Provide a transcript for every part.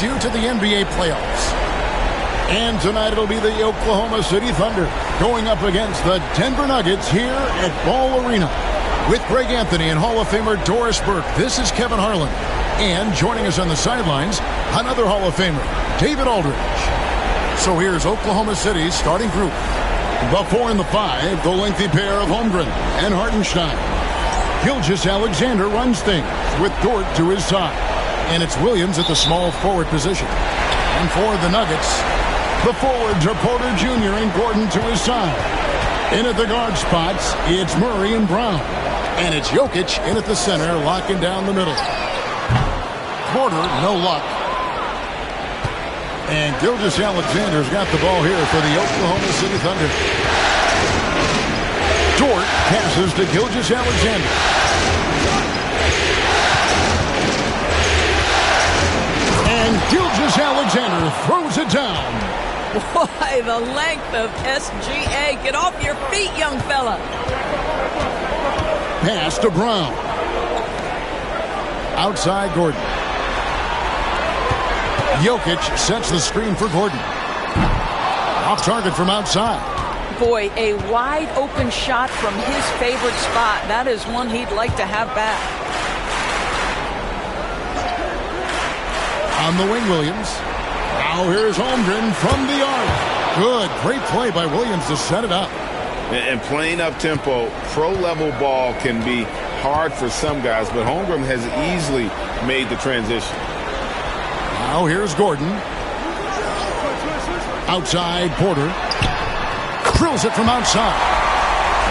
You to the NBA playoffs. And tonight it'll be the Oklahoma City Thunder going up against the Denver Nuggets here at Ball Arena. With Greg Anthony and Hall of Famer Doris Burke, this is Kevin Harlan. And joining us on the sidelines, another Hall of Famer, David Aldridge. So here's Oklahoma City's starting group. The 4 and the 5, the lengthy pair of Holmgren and Hartenstein. Gilgeous-Alexander runs things with Dort to his side. And it's Williams at the small forward position. And for the Nuggets, the forwards are Porter Jr. and Gordon to his side. In at the guard spots, it's Murray and Brown. And it's Jokic in at the center, locking down the middle. Porter, no luck. And Gilgeous-Alexander's got the ball here for the Oklahoma City Thunder. Dort passes to Gilgeous-Alexander. Gilgeous-Alexander throws it down. Why, the length of SGA. Get off your feet, young fella. Pass to Brown. Outside Gordon. Jokic sets the screen for Gordon. Off target from outside. Boy, a wide open shot from his favorite spot. That is one he'd like to have back. On the wing, Williams. Now here's Holmgren from the arc. Good, great play by Williams to set it up. And playing up-tempo, pro-level ball can be hard for some guys, but Holmgren has easily made the transition. Now here's Gordon. Outside, Porter. Drills it from outside.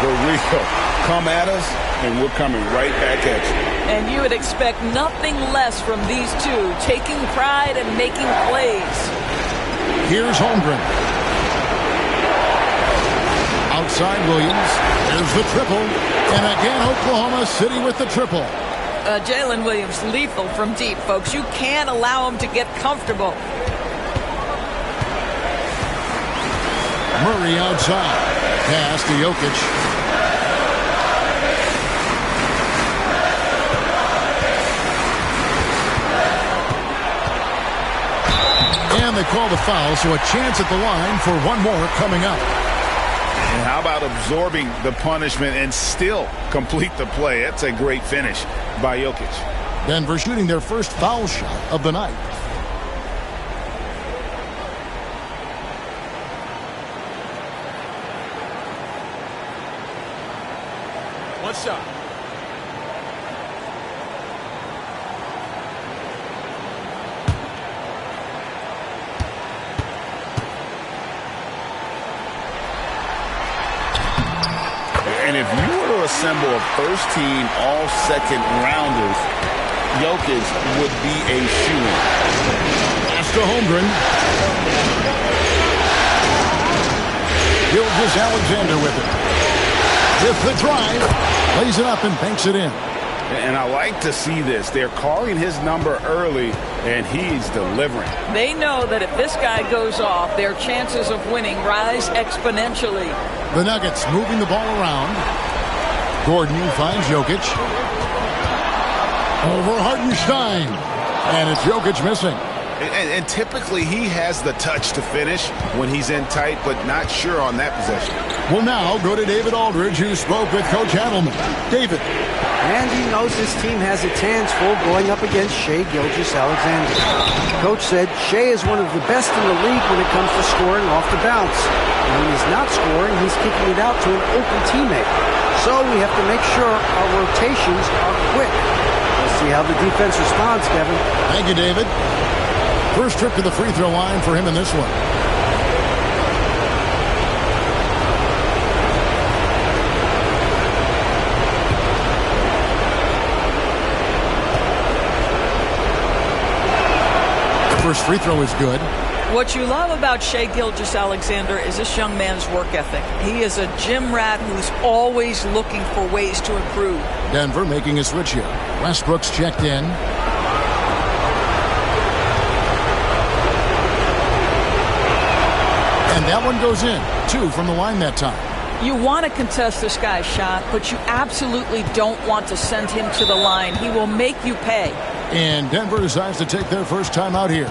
The real. Come at us, and we're coming right back at you. And you would expect nothing less from these two, taking pride and making plays. Here's Holmgren. Outside Williams. There's the triple. And again, Oklahoma City with the triple. Jalen Williams, lethal from deep, folks. You can't allow him to get comfortable. Murray outside. Pass to Jokic. And they call the foul, so a chance at the line for one more coming up. And how about absorbing the punishment and still complete the play? That's a great finish by Jokic. Denver shooting their first foul shot of the night. What's up? And if you were to assemble a first-team all-second rounders, Jokic would be a shoo-in. Pass to Holmgren. Gilgeous-Alexander with it. With the drive, lays it up and banks it in. And I like to see this. They're calling his number early, and he's delivering. They know that if this guy goes off, their chances of winning rise exponentially. The Nuggets moving the ball around. Gordon finds Jokic. Over Hartenstein. And it's Jokic missing. And typically he has the touch to finish when he's in tight, but not sure on that possession. We'll now go to David Aldridge, who spoke with Coach Adelman. David. And he knows his team has its hands full going up against Shai Gilgeous-Alexander. Coach said Shai is one of the best in the league when it comes to scoring off the bounce. And when he's not scoring, he's kicking it out to an open teammate. So we have to make sure our rotations are quick. We'll see how the defense responds, Kevin. Thank you, David. First trip to the free throw line for him in this one. First free throw is good. What you love about Shai Gilgeous-Alexander is this young man's work ethic. He is a gym rat who's always looking for ways to improve. Denver making a switch here. Westbrook's checked in. And that one goes in. 2 from the line that time. You want to contest this guy's shot, but you absolutely don't want to send him to the line. He will make you pay. And Denver decides to take their first time out here.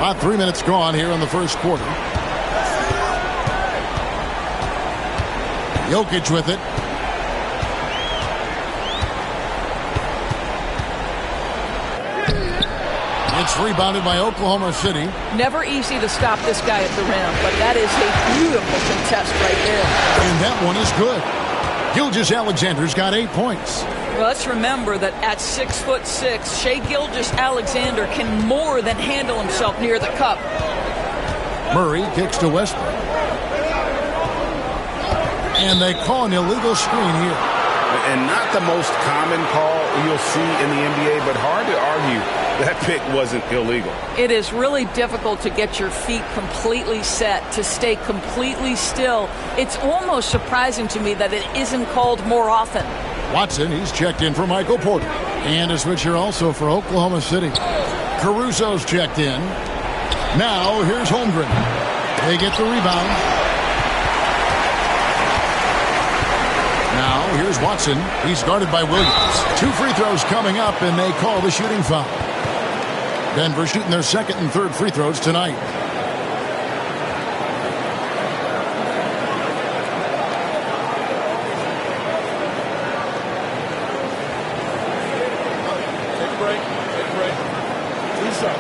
About 3 minutes gone here in the first quarter. Jokic with it. It's rebounded by Oklahoma City. Never easy to stop this guy at the rim, but that is a beautiful contest right there. And that one is good. Gilgeous-Alexander's got 8 points. Well, let's remember that at 6'6", Shai Gilgeous-Alexander can more than handle himself near the cup. Murray kicks to Westbrook. And they call an illegal screen here. And not the most common call you'll see in the NBA, but hard to argue that pick wasn't illegal. It is really difficult to get your feet completely set, to stay completely still. It's almost surprising to me that it isn't called more often. Watson, he's checked in for Michael Porter. And a switch here also for Oklahoma City. Caruso's checked in. Now, here's Holmgren. They get the rebound. Now, here's Watson. He's guarded by Williams. 2 free throws coming up, and they call the shooting foul. Denver shooting their second and third free throws tonight. Take a break. Please up.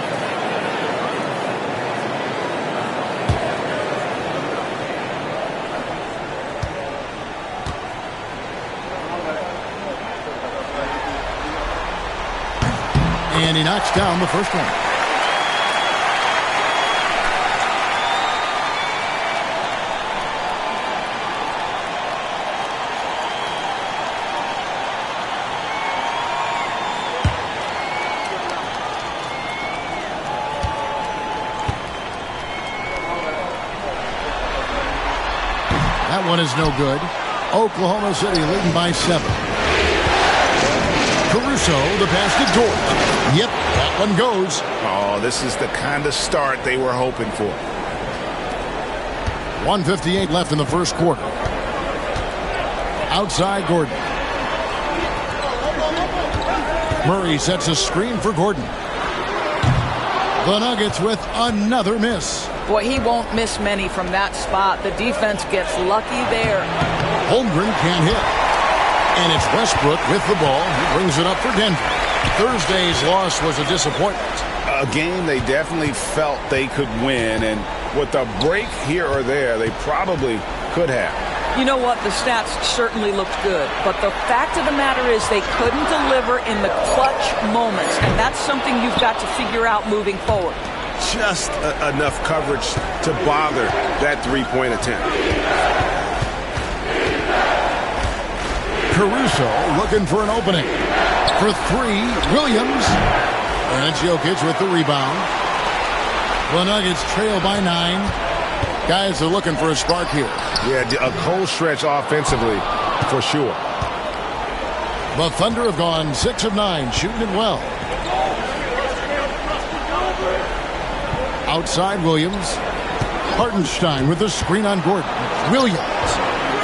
And he knocks down the first one. That one is no good. Oklahoma City leading by 7. Caruso, the pass to George. Yep, that one goes. Oh, this is the kind of start they were hoping for. 1:58 left in the first quarter. Outside Gordon. Murray sets a screen for Gordon. The Nuggets with another miss. Boy, he won't miss many from that spot. The defense gets lucky there. Holmgren can't hit. And it's Westbrook with the ball. He brings it up for Denver. Thursday's loss was a disappointment. A game they definitely felt they could win, and with a break here or there, they probably could have. You know what? The stats certainly looked good, but the fact of the matter is they couldn't deliver in the clutch moments, and that's something you've got to figure out moving forward. Just enough coverage to bother that three-point attempt. Caruso looking for an opening. For 3, Williams. And it's Jokic with the rebound. The Nuggets trail by 9. Guys are looking for a spark here. Yeah, a cold stretch offensively, for sure. The Thunder have gone 6 of 9, shooting it well. Outside Williams. Hartenstein with the screen on Gordon. Williams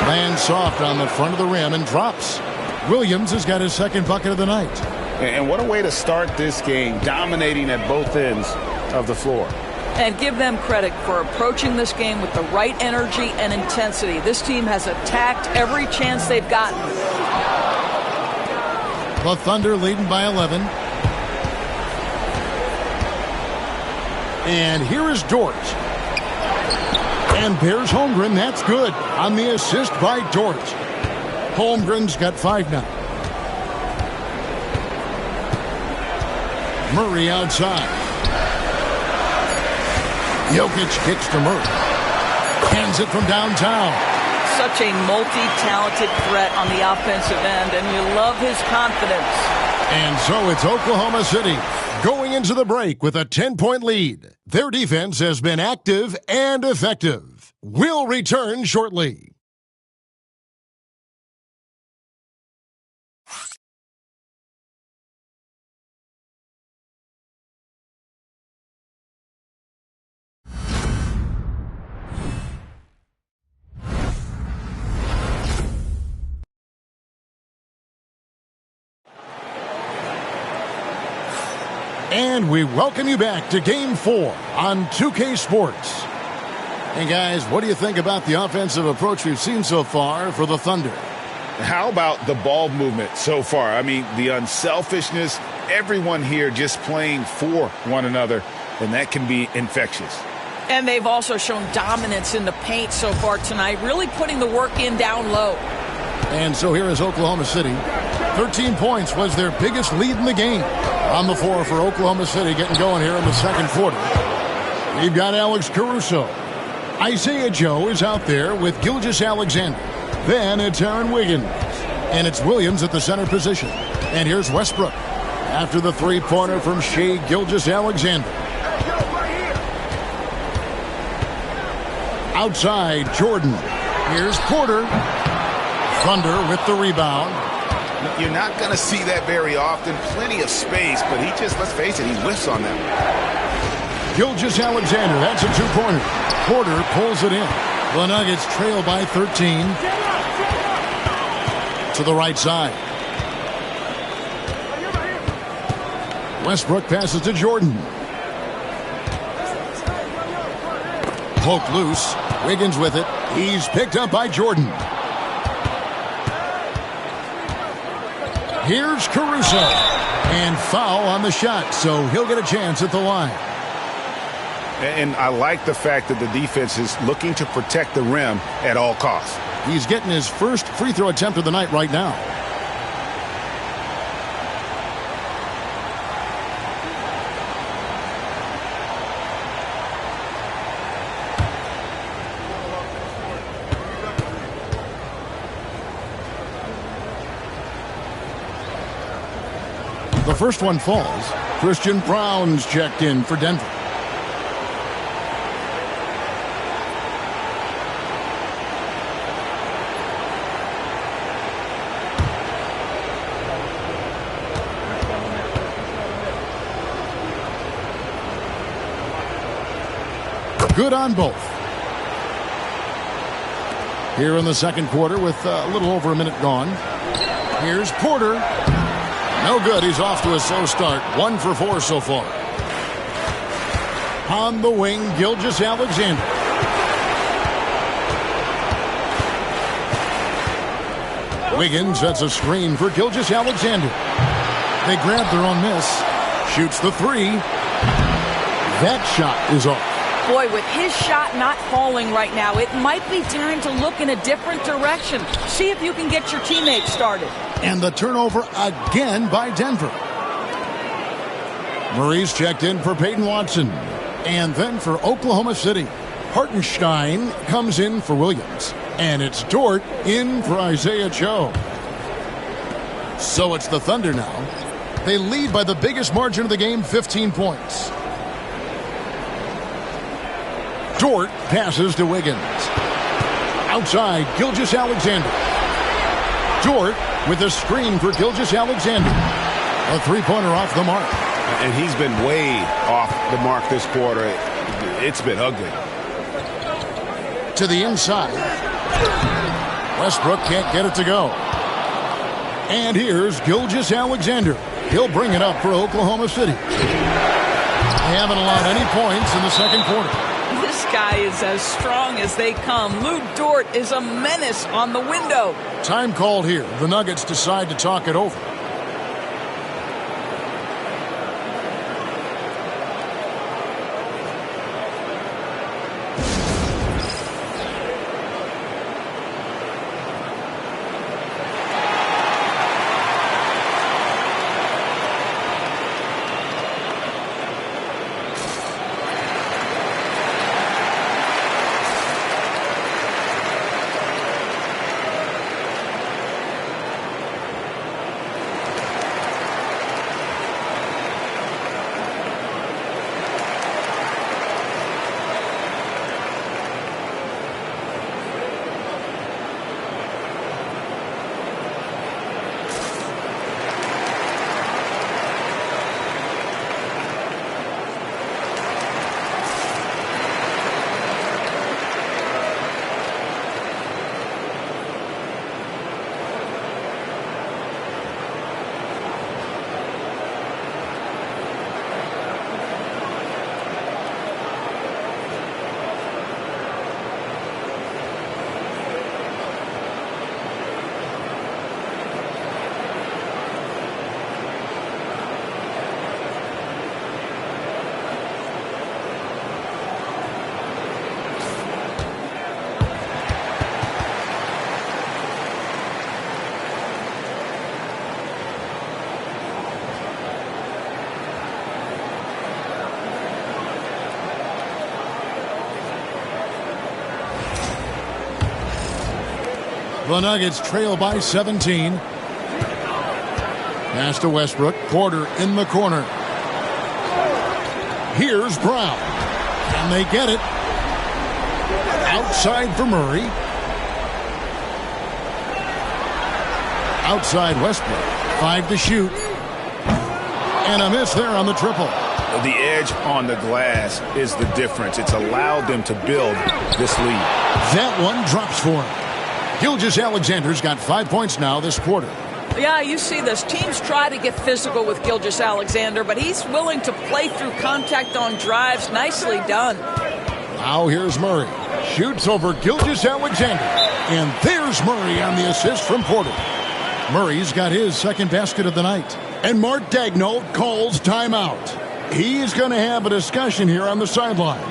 lands soft on the front of the rim and drops. Williams has got his second bucket of the night. And what a way to start this game, dominating at both ends of the floor. And give them credit for approaching this game with the right energy and intensity. This team has attacked every chance they've gotten. The Thunder leading by 11. And here is Dort. And there's Holmgren. That's good on the assist by Dort. Holmgren's got 5 now. Murray outside. Jokic kicks to Murray. Hands it from downtown. Such a multi-talented threat on the offensive end, and you love his confidence. And so it's Oklahoma City going into the break with a 10-point lead. Their defense has been active and effective. We'll return shortly. And we welcome you back to Game 4 on 2K Sports. Hey guys, what do you think about the offensive approach we've seen so far for the Thunder? How about the ball movement so far? I mean, the unselfishness, everyone here just playing for one another, and that can be infectious. And they've also shown dominance in the paint so far tonight, really putting the work in down low. And so here is Oklahoma City. 13 points was their biggest lead in the game. On the floor for Oklahoma City, getting going here in the second quarter. We've got Alex Caruso. Isaiah Joe is out there with Gilgeous-Alexander. Then it's Aaron Wiggins. And it's Williams at the center position. And here's Westbrook after the three-pointer from Shai Gilgeous-Alexander. Outside, Jordan. Here's Porter. Thunder with the rebound. You're not going to see that very often. Plenty of space, but he just, let's face it, he whiffs on them. Gilgeous-Alexander, that's a two-pointer. Porter pulls it in. The Nuggets trail by 13. To the right side. Westbrook passes to Jordan. Poked loose. Wiggins with it. He's picked up by Jordan. Here's Caruso. And foul on the shot, so he'll get a chance at the line. And I like the fact that the defense is looking to protect the rim at all costs. He's getting his first free throw attempt of the night right now. The first one falls. Christian Brown's checked in for Denver. Good on both. Here in the second quarter with a little over a minute gone. Here's Porter. No good. He's off to a slow start. 1 for 4 so far. On the wing, Gilgeous-Alexander. Wiggins sets a screen for Gilgeous-Alexander. They grab their own miss. Shoots the three. That shot is off. Boy, with his shot not falling right now, it might be time to look in a different direction. See if you can get your teammates started. And the turnover again by Denver. Murray's checked in for Peyton Watson. And then for Oklahoma City, Hartenstein comes in for Williams. And it's Dort in for Isaiah Joe. So it's the Thunder now. They lead by the biggest margin of the game, 15 points. Dort passes to Wiggins. Outside, Gilgeous-Alexander. Dort with a screen for Gilgeous-Alexander. A three-pointer off the mark. And he's been way off the mark this quarter. It's been ugly. To the inside. Westbrook can't get it to go. And here's Gilgeous-Alexander. He'll bring it up for Oklahoma City. They haven't allowed any points in the second quarter. This guy is as strong as they come. Lou Dort is a menace on the window. Time called here. The Nuggets decide to talk it over. The Nuggets trail by 17. Pass to Westbrook. Porter in the corner. Here's Brown. And they get it. Outside for Murray. Outside Westbrook. 5 to shoot. And a miss there on the triple. The edge on the glass is the difference. It's allowed them to build this lead. That one drops for him. Gilgeous-Alexander's got 5 points now this quarter. Yeah, you see this. Teams try to get physical with Gilgeous-Alexander, but he's willing to play through contact on drives. Nicely done. Now here's Murray. Shoots over Gilgeous-Alexander. And there's Murray on the assist from Porter. Murray's got his second basket of the night. And Mark Daigneault calls timeout. He's going to have a discussion here on the sideline.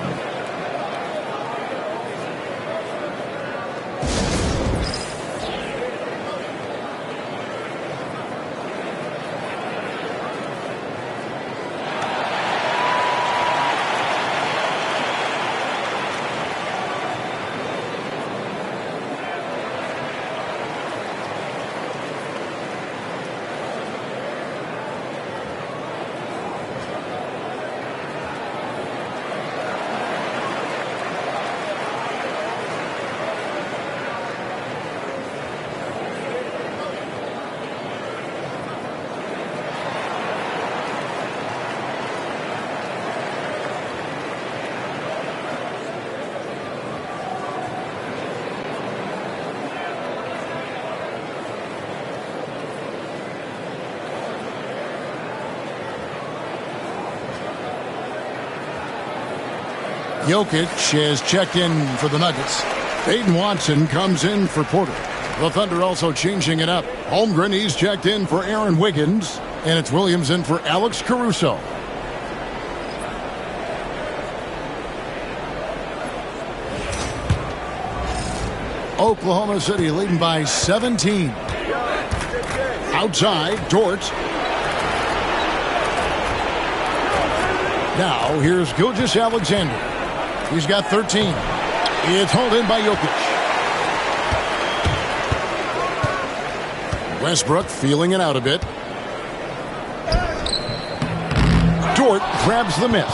Jokic has checked in for the Nuggets. Peyton Watson comes in for Porter. The Thunder also changing it up. Holmgren, he's checked in for Aaron Wiggins. And it's Williams in for Alex Caruso. Oklahoma City leading by 17. Outside, Dort. Now, here's Gilgeous-Alexander. He's got 13. It's hauled in by Jokic. Westbrook feeling it out a bit. Dort grabs the miss.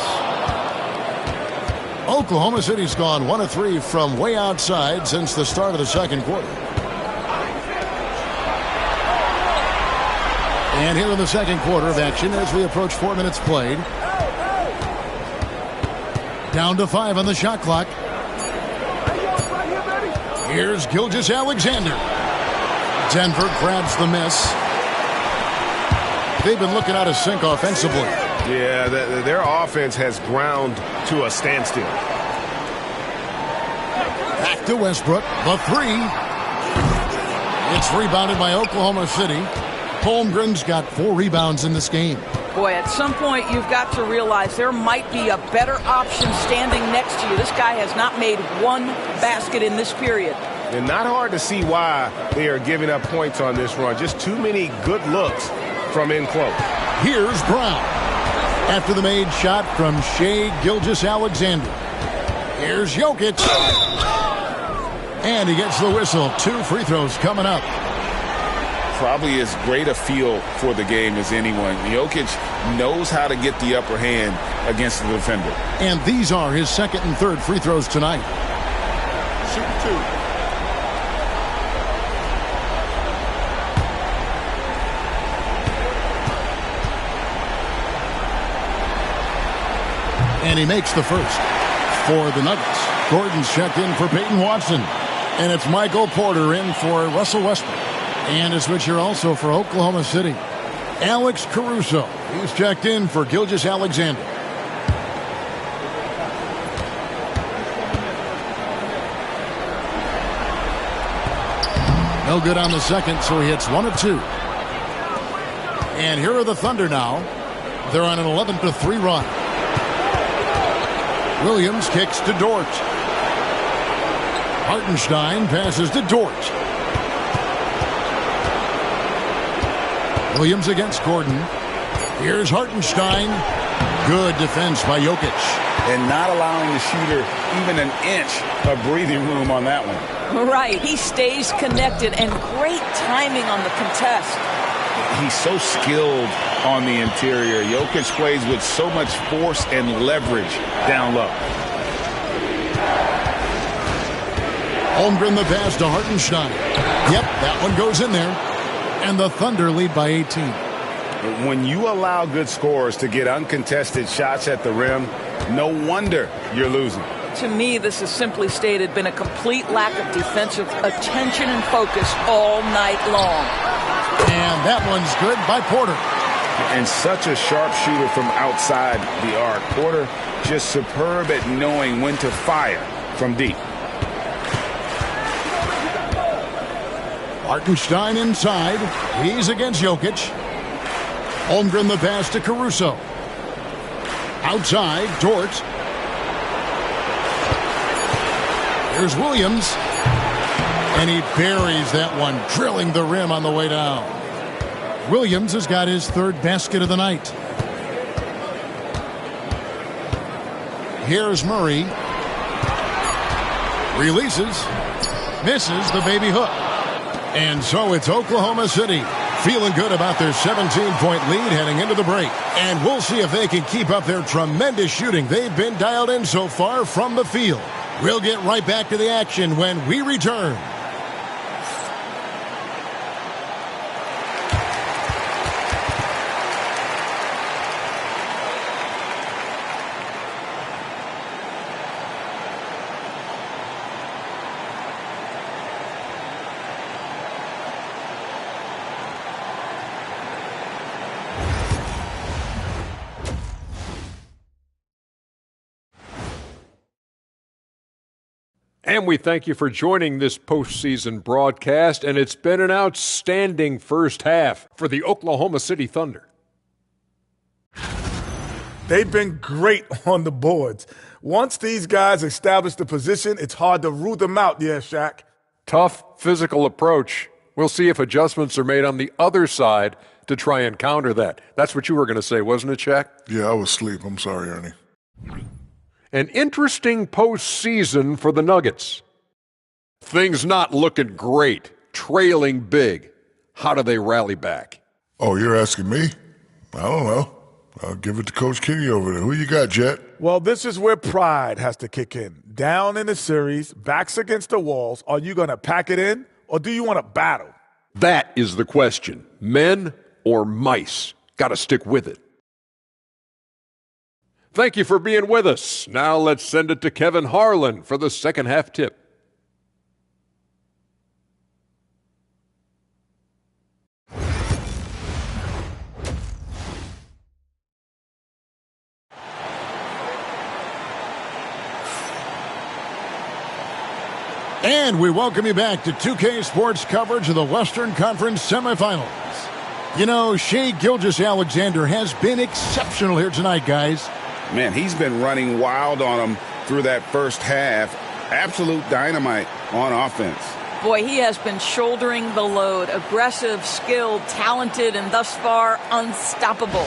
Oklahoma City's gone 1 of 3 from way outside since the start of the second quarter. And here in the second quarter of action as we approach 4 minutes played. Down to 5 on the shot clock. Here's Gilgeous-Alexander. Denver grabs the miss. They've been looking out of sync offensively. Yeah, their offense has ground to a standstill. Back to Westbrook. The 3. It's rebounded by Oklahoma City. Holmgren's got 4 rebounds in this game. Boy, at some point you've got to realize there might be a better option standing next to you. This guy has not made 1 basket in this period. And not hard to see why they are giving up points on this run. Just too many good looks from in close. Here's Brown. After the made shot from Shai Gilgeous-Alexander. Here's Jokic. And he gets the whistle. 2 free throws coming up. Probably as great a feel for the game as anyone. Jokic knows how to get the upper hand against the defender. And these are his second and third free throws tonight. Shoot 2. And he makes the first for the Nuggets. Gordon's checked in for Peyton Watson. And it's Michael Porter in for Russell Westbrook. And a switcher also for Oklahoma City. Alex Caruso. He's checked in for Gilgeous-Alexander. No good on the second, so he hits 1 of 2. And here are the Thunder now. They're on an 11-3 run. Williams kicks to Dort. Hartenstein passes to Dort. Williams against Gordon. Here's Hartenstein. Good defense by Jokic. and not allowing the shooter even an inch of breathing room on that one. Right. He stays connected, and great timing on the contest. He's so skilled on the interior. Jokic plays with so much force and leverage down low. Holmgren the pass to Hartenstein. Yep, that one goes in there. And the Thunder lead by 18. When you allow good scorers to get uncontested shots at the rim, no wonder you're losing. To me, this is simply stated been a complete lack of defensive attention and focus all night long. And that one's good by Porter. And such a sharp shooter from outside the arc. Porter just superb at knowing when to fire from deep. Hartenstein inside. He's against Jokic. Holmgren the pass to Caruso. Outside, Dort. Here's Williams. And he buries that one, drilling the rim on the way down. Williams has got his third basket of the night. Here's Murray. Releases. Misses the baby hook. And so it's Oklahoma City feeling good about their 17-point lead heading into the break. And we'll see if they can keep up their tremendous shooting they've been dialed in so far from the field. We'll get right back to the action when we return. And we thank you for joining this postseason broadcast, and it's been an outstanding first half for the Oklahoma City Thunder. They've been great on the boards. Once these guys establish the position, it's hard to root them out, Shaq. Tough physical approach. We'll see if adjustments are made on the other side to try and counter that. That's what you were going to say, wasn't it, Shaq? Yeah, I was asleep. I'm sorry, Ernie. An interesting postseason for the Nuggets. Things not looking great, trailing big. How do they rally back? Oh, you're asking me? I don't know. I'll give it to Coach Kenny over there. Who you got, Jet? Well, this is where pride has to kick in. Down in the series, backs against the walls, are you going to pack it in or do you want to battle? That is the question. Men or mice? Got to stick with it. Thank you for being with us. Now let's send it to Kevin Harlan for the second half tip. And we welcome you back to 2K Sports coverage of the Western Conference semifinals. You know, Shai Gilgeous-Alexander has been exceptional here tonight, guys. Man, he's been running wild on them through that first half. Absolute dynamite on offense. Boy, he has been shouldering the load. Aggressive, skilled, talented, and thus far unstoppable.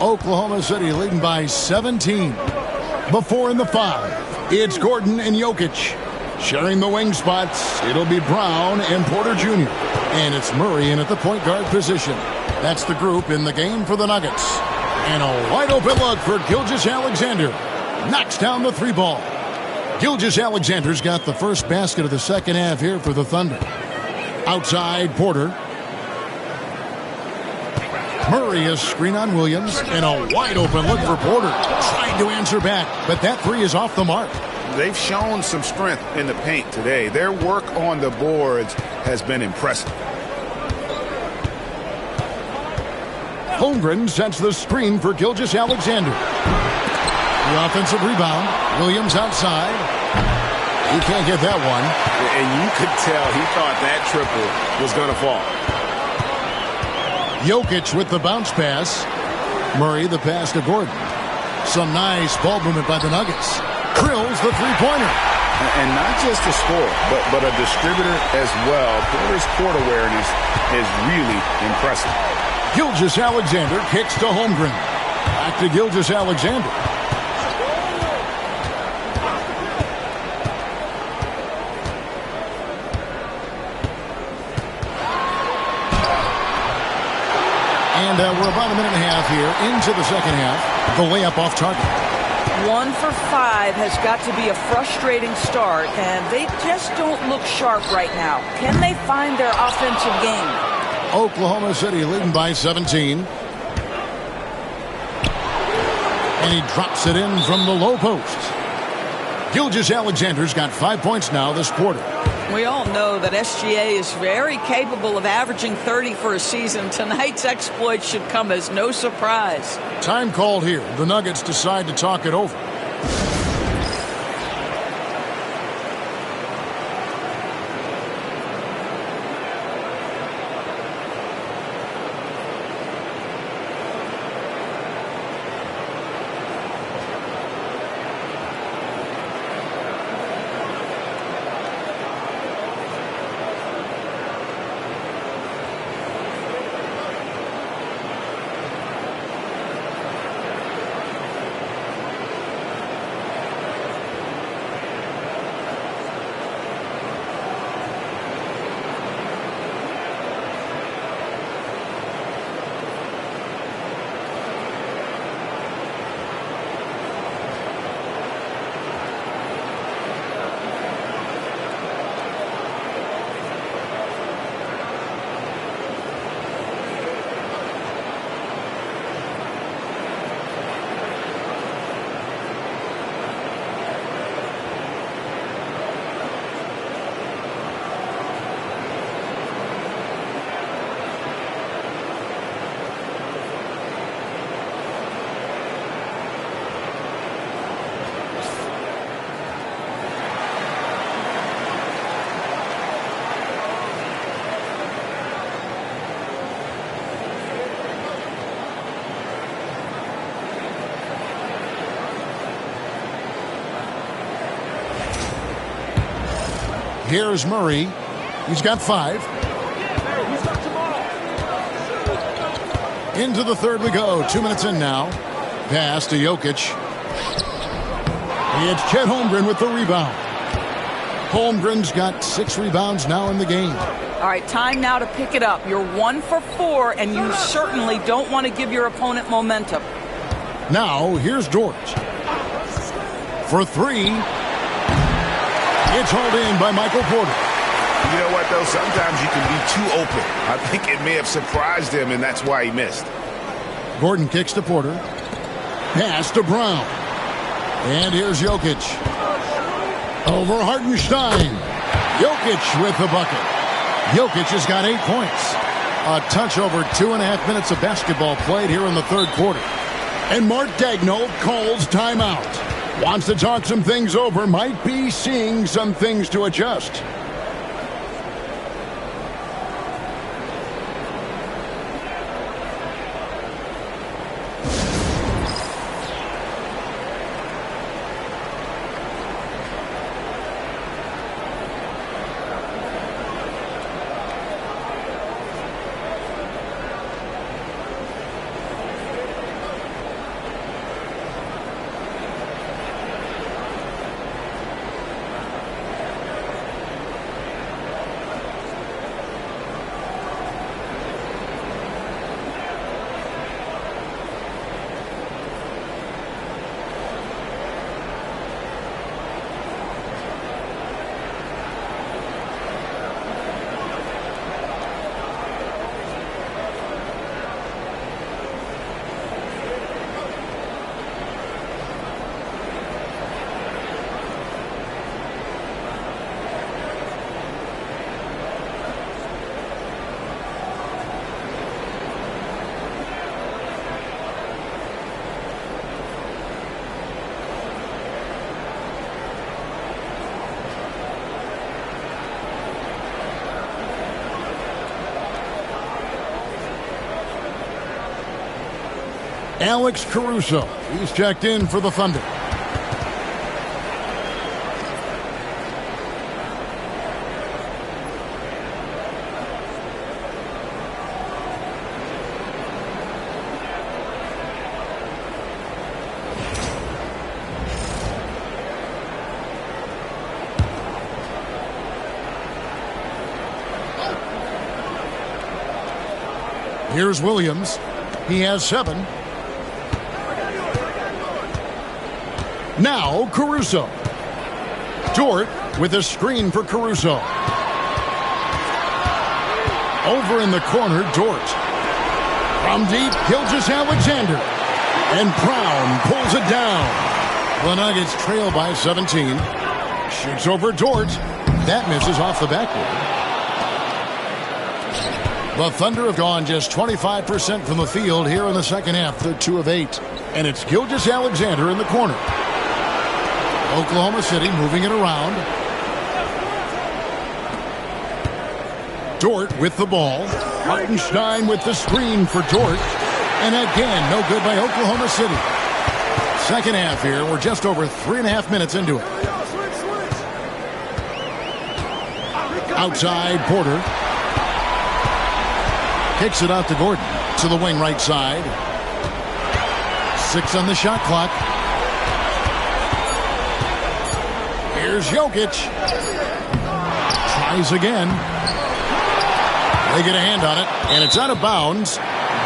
Oklahoma City leading by 17. Before in the 5, it's Gordon and Jokic. Sharing the wing spots, it'll be Brown and Porter Jr. And it's Murray in at the point guard position. That's the group in the game for the Nuggets. And a wide open look for Gilgeous-Alexander. Knocks down the 3-ball. Gilgeous-Alexander's got the first basket of the second half here for the Thunder. Outside, Porter. Murray a screen on Williams. And a wide open look for Porter. Trying to answer back, but that 3 is off the mark. They've shown some strength in the paint today. Their work on the boards has been impressive. Holmgren sets the screen for Gilgeous-Alexander. The offensive rebound. Williams outside. He can't get that one. And you could tell he thought that triple was going to fall. Jokic with the bounce pass. Murray the pass to Gordon. Some nice ball movement by the Nuggets. Drills the three-pointer. And not just a scorer, but a distributor as well. Porter's court awareness is really impressive. Gilgeous-Alexander kicks to Holmgren. Back to Gilgeous-Alexander. And we're about a minute and a half here into the second half. The layup off target. 1 for 5 has got to be a frustrating start, and they just don't look sharp right now. Can they find their offensive game? Oklahoma City leading by 17. And he drops it in from the low post. Gilgeous-Alexander's got 5 points now this quarter. We all know that SGA is very capable of averaging 30 for a season. Tonight's exploit should come as no surprise. Time called here. The Nuggets decide to talk it over. Here's Murray. He's got 5. Into the third we go. 2 minutes in now. Pass to Jokic. It's Chet Holmgren with the rebound. Holmgren's got 6 rebounds now in the game. All right, time now to pick it up. You're 1 for 4, and you certainly don't want to give your opponent momentum. Now, here's George. For 3. It's hauled in by Michael Porter. You know what, though? Sometimes you can be too open. I think it may have surprised him, and that's why he missed. Gordon kicks to Porter. Pass to Brown. And here's Jokic. Over Hartenstein. Jokic with the bucket. Jokic has got 8 points. A touch over 2.5 minutes of basketball played here in the third quarter. And Mark Daigneault calls timeout. Wants to talk some things over. Might be seeing some things to adjust. Alex Caruso. He's checked in for the Thunder. Here's Williams. He has 7. Now Caruso. Dort with a screen for Caruso. Over in the corner, Dort. From deep, Gilgeous-Alexander. And Brown pulls it down. The Nuggets trail by 17. Shoots over Dort. That misses off the backboard. The Thunder have gone just 25% from the field here in the second half. They're 2 of 8. And it's Gilgeous-Alexander in the corner. Oklahoma City moving it around. Dort with the ball. Hartenstein with the screen for Dort. And again, no good by Oklahoma City. Second half here. We're just over 3.5 minutes into it. Outside, Porter. Kicks it out to Gordon. To the wing right side. 6 on the shot clock. Here's Jokic. Tries again. They get a hand on it, and it's out of bounds.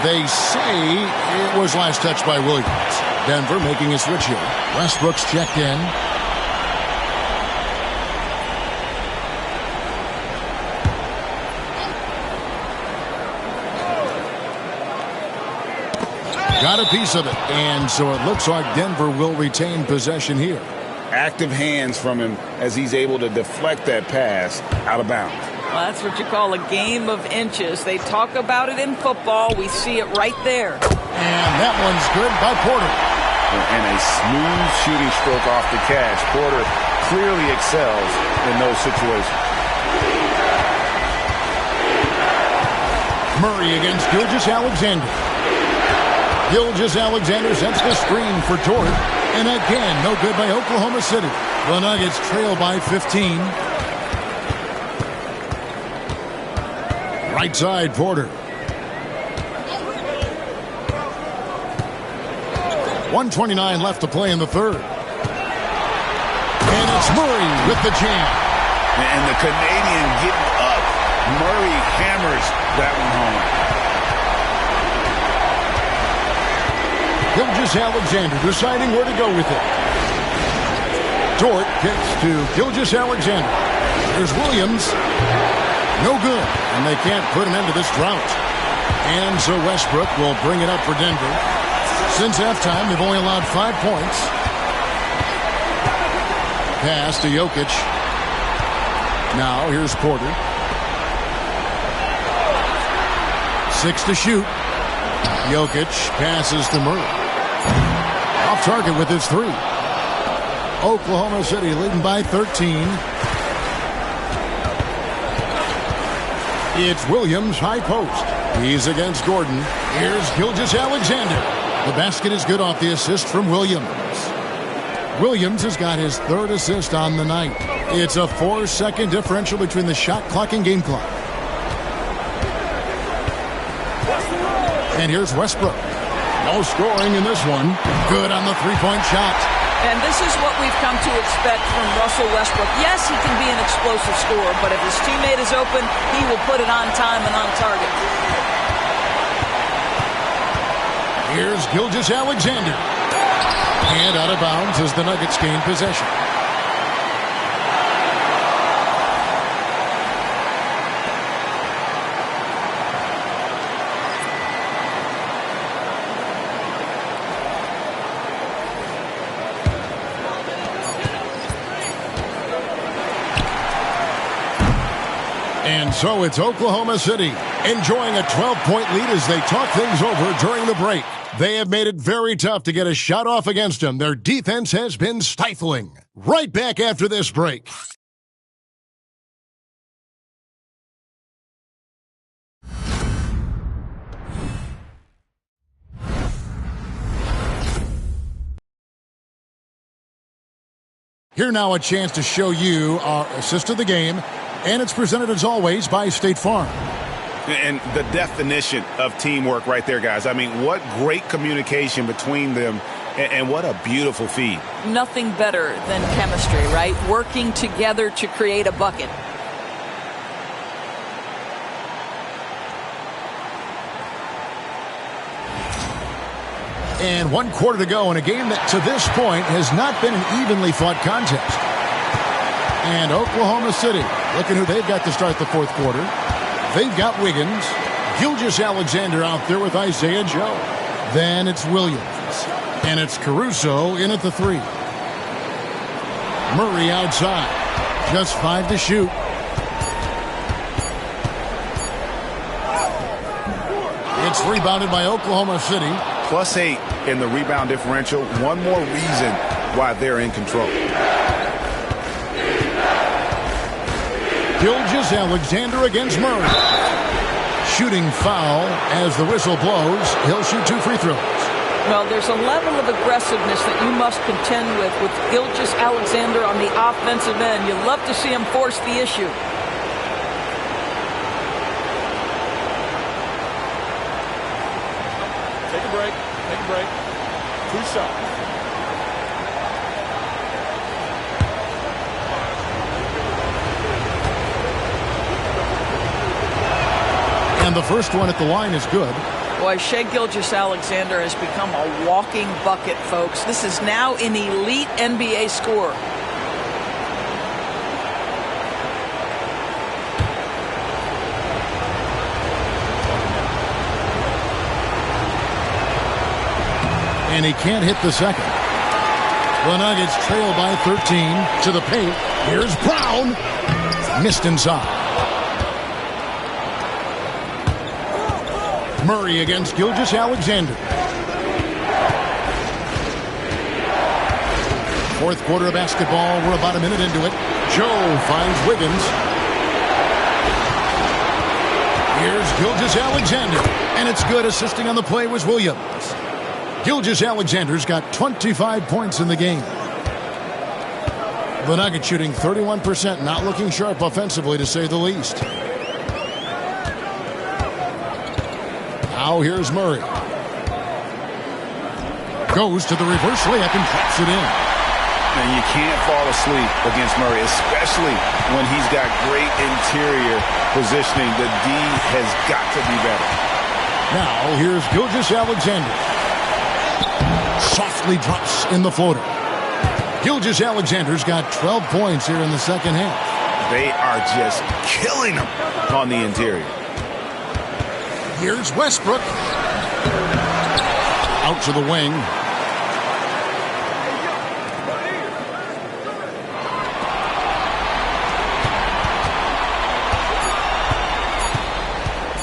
They say it was last touched by Williams. Denver making a switch here. Westbrook's checked in. Got a piece of it, and so it looks like Denver will retain possession here. Active hands from him as he's able to deflect that pass out of bounds. Well, that's what you call a game of inches. They talk about it in football. We see it right there. And that one's good by Porter. And a smooth shooting stroke off the catch. Porter clearly excels in those situations. Murray against Gilgeous-Alexander. Gilgeous-Alexander sets the screen for Dort. And again, no good by Oklahoma City. The Nuggets trail by 15. Right side, Porter. 1:29 left to play in the third. And it's Murray with the jam. And the Canadian getting up. Murray hammers that one home. Gilgeous-Alexander deciding where to go with it. Dort kicks to Gilgeous-Alexander. There's Williams. No good. And they can't put an end to this drought. And so Westbrook will bring it up for Denver. Since halftime, they've only allowed 5 points. Pass to Jokic. Now here's Porter. 6 to shoot. Jokic passes to Murray. Off target with his 3. Oklahoma City leading by 13. It's Williams, high post. He's against Gordon. Here's Gilgeous-Alexander. The basket is good off the assist from Williams. Williams has got his 3rd assist on the night. It's a 4-second differential between the shot clock and game clock. And here's Westbrook. No scoring in this one. Good on the 3-point shot. And this is what we've come to expect from Russell Westbrook. Yes, he can be an explosive scorer, but if his teammate is open, he will put it on time and on target. Here's Gilgeous-Alexander. And out of bounds as the Nuggets gain possession. And so it's Oklahoma City enjoying a 12-point lead as they talk things over during the break. They have made it very tough to get a shot off against them. Their defense has been stifling. Right back after this break. Here now a chance to show you our assist of the game. And it's presented, as always, by State Farm. And the definition of teamwork right there, guys. I mean, what great communication between them, and what a beautiful feed. Nothing better than chemistry, right? Working together to create a bucket. And 1 quarter to go in a game that to this point has not been an evenly fought contest. And Oklahoma City, looking who they've got to start the fourth quarter. They've got Wiggins, Gilgeous-Alexander out there with Isaiah Joe. Then it's Williams. And it's Caruso in at the 3. Murray outside. Just 5 to shoot. It's rebounded by Oklahoma City. +8 in the rebound differential. One more reason why they're in control. Gilgeous-Alexander against Murray. Shooting foul as the whistle blows. He'll shoot 2 free throws. Well, there's a level of aggressiveness that you must contend with Gilgeous-Alexander on the offensive end. You love to see him force the issue. Take a break. Take a break. 2 shots. And the first one at the line is good. Boy, Shai Gilgeous-Alexander has become a walking bucket, folks. This is now an elite NBA scorer. And he can't hit the second. The Nuggets trail by 13 to the paint. Here's Brown. Missed inside. Murray against Gilgeous-Alexander. Fourth quarter of basketball. We're about a minute into it. Joe finds Wiggins. Here's Gilgeous-Alexander. And it's good. Assisting on the play was Williams. Gilgeous-Alexander's got 25 points in the game. The Nuggets shooting 31%. Not looking sharp offensively, to say the least. Now here's Murray. Goes to the reverse layup and drops it in. And you can't fall asleep against Murray, especially when he's got great interior positioning. The D has got to be better. Now here's Gilgeous-Alexander. Softly drops in the floater. Gilgeous-Alexander's got 12 points here in the second half. They are just killing him on the interior. Here's Westbrook. Out to the wing.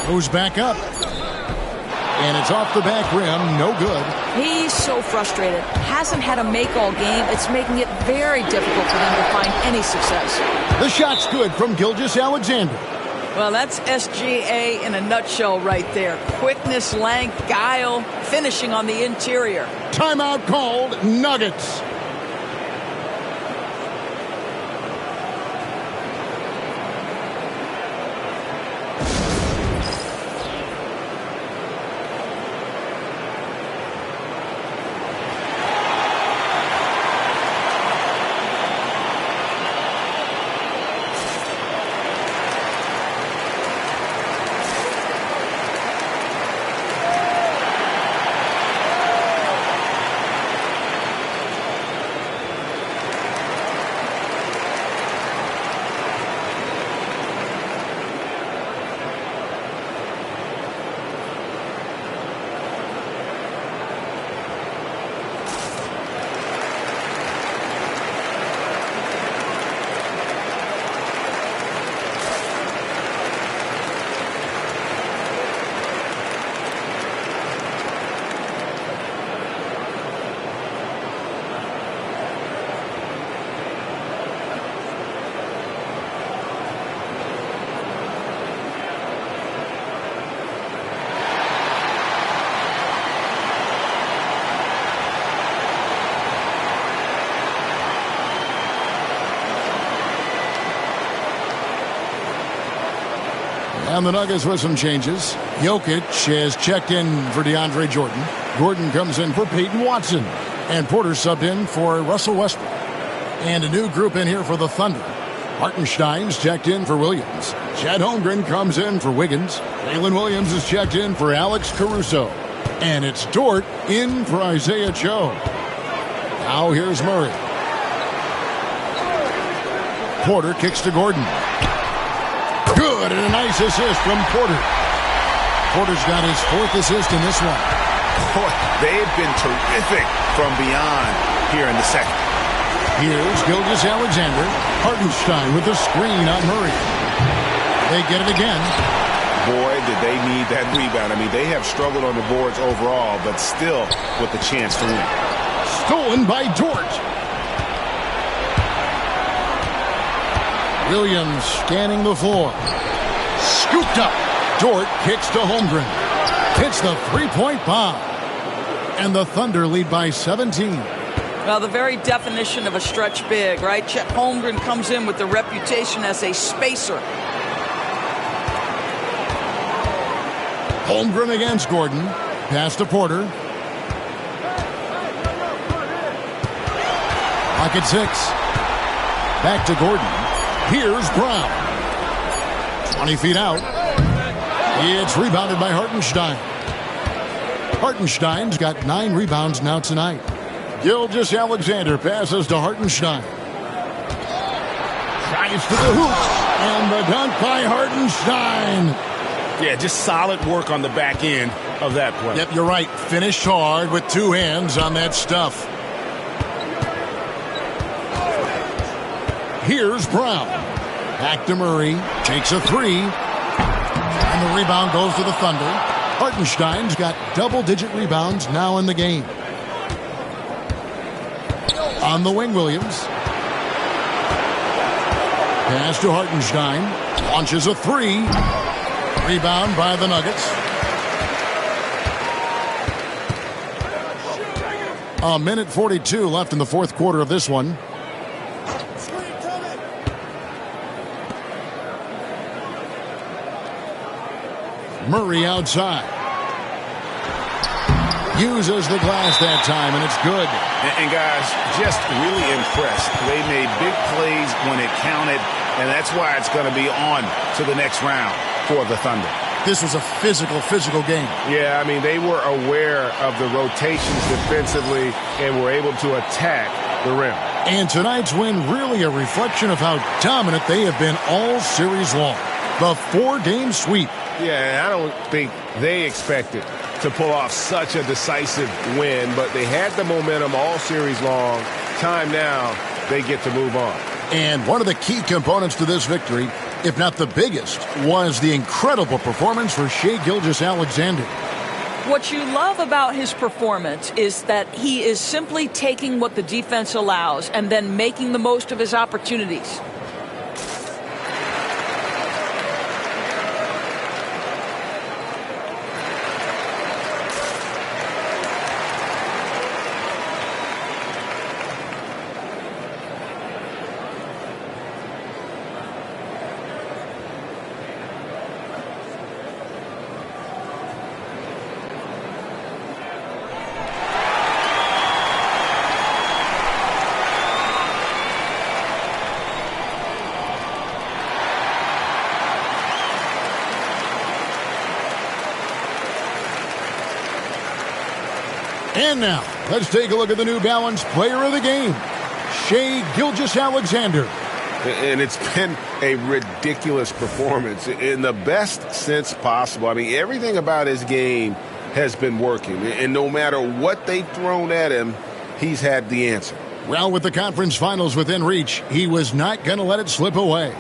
Goes back up. And it's off the back rim. No good. He's so frustrated. Hasn't had a make-all game. It's making it very difficult for them to find any success. The shot's good from Gilgeous-Alexander. Well, that's SGA in a nutshell right there. Quickness, length, guile, finishing on the interior. Timeout called. Nuggets. And the Nuggets with some changes. Jokic has checked in for DeAndre Jordan. Gordon comes in for Peyton Watson. And Porter subbed in for Russell Westbrook. And a new group in here for the Thunder. Hartenstein's checked in for Williams. Chad Holmgren comes in for Wiggins. Jalen Williams is checked in for Alex Caruso. And it's Dort in for Isaiah Joe. Now here's Murray. Porter kicks to Gordon. Good, and a nice assist from Porter. Porter's got his 4th assist in this one. Boy, they've been terrific from beyond here in the second. Here's Gilgeous-Alexander. Hartenstein with the screen on Murray. They get it again. Boy, did they need that rebound. I mean, they have struggled on the boards overall, but still with the chance to win. Stolen by Dort. Williams scanning the floor. Scooped up. Dort kicks to Holmgren. Hits the three-point bomb. And the Thunder lead by 17. Well, the very definition of a stretch big, right? Chet Holmgren comes in with the reputation as a spacer. Holmgren against Gordon. Pass to Porter. Pocket 6. Back to Gordon. Here's Brown. 20 feet out. It's rebounded by Hartenstein. Hartenstein's got 9 rebounds now tonight. Gilgeous-Alexander passes to Hartenstein. Tries to the hoop. And the dunk by Hartenstein. Yeah, just solid work on the back end of that play. Yep, you're right. Finished hard with 2 hands on that stuff. Here's Brown. Back to Murray. Takes a 3. And the rebound goes to the Thunder. Hartenstein's got double-digit rebounds now in the game. On the wing, Williams. Pass to Hartenstein. Launches a 3. Rebound by the Nuggets. A minute 42 left in the 4th quarter of this one. Murray outside. Uses the glass that time, and it's good. And guys, just really impressed. They made big plays when it counted, and that's why it's going to be on to the next round for the Thunder. This was a physical game. Yeah, I mean, they were aware of the rotations defensively and were able to attack the rim. And tonight's win really a reflection of how dominant they have been all series long. The 4-game sweep. Yeah, I don't think they expected to pull off such a decisive win, but they had the momentum all series long. Time now, they get to move on. And one of the key components to this victory, if not the biggest, was the incredible performance for Shai Gilgeous-Alexander. What you love about his performance is that he is simply taking what the defense allows and then making the most of his opportunities. And now, let's take a look at the New Balance Player of the Game, Shai Gilgeous-Alexander. And it's been a ridiculous performance in the best sense possible. I mean, everything about his game has been working. And no matter what they've thrown at him, he's had the answer. Well, with the conference finals within reach, he was not going to let it slip away.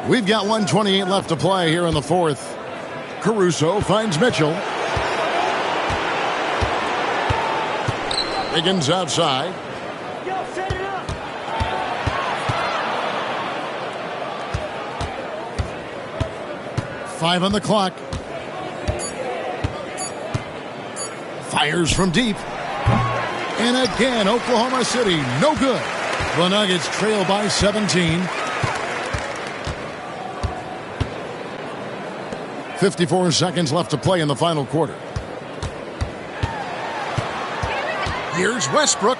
We've got 1:28 left to play here in the 4th. Caruso finds Mitchell. Higgins outside. 5 on the clock. Fires from deep. And again, Oklahoma City, no good. The Nuggets trail by 17. 54 seconds left to play in the final quarter. Here's Westbrook.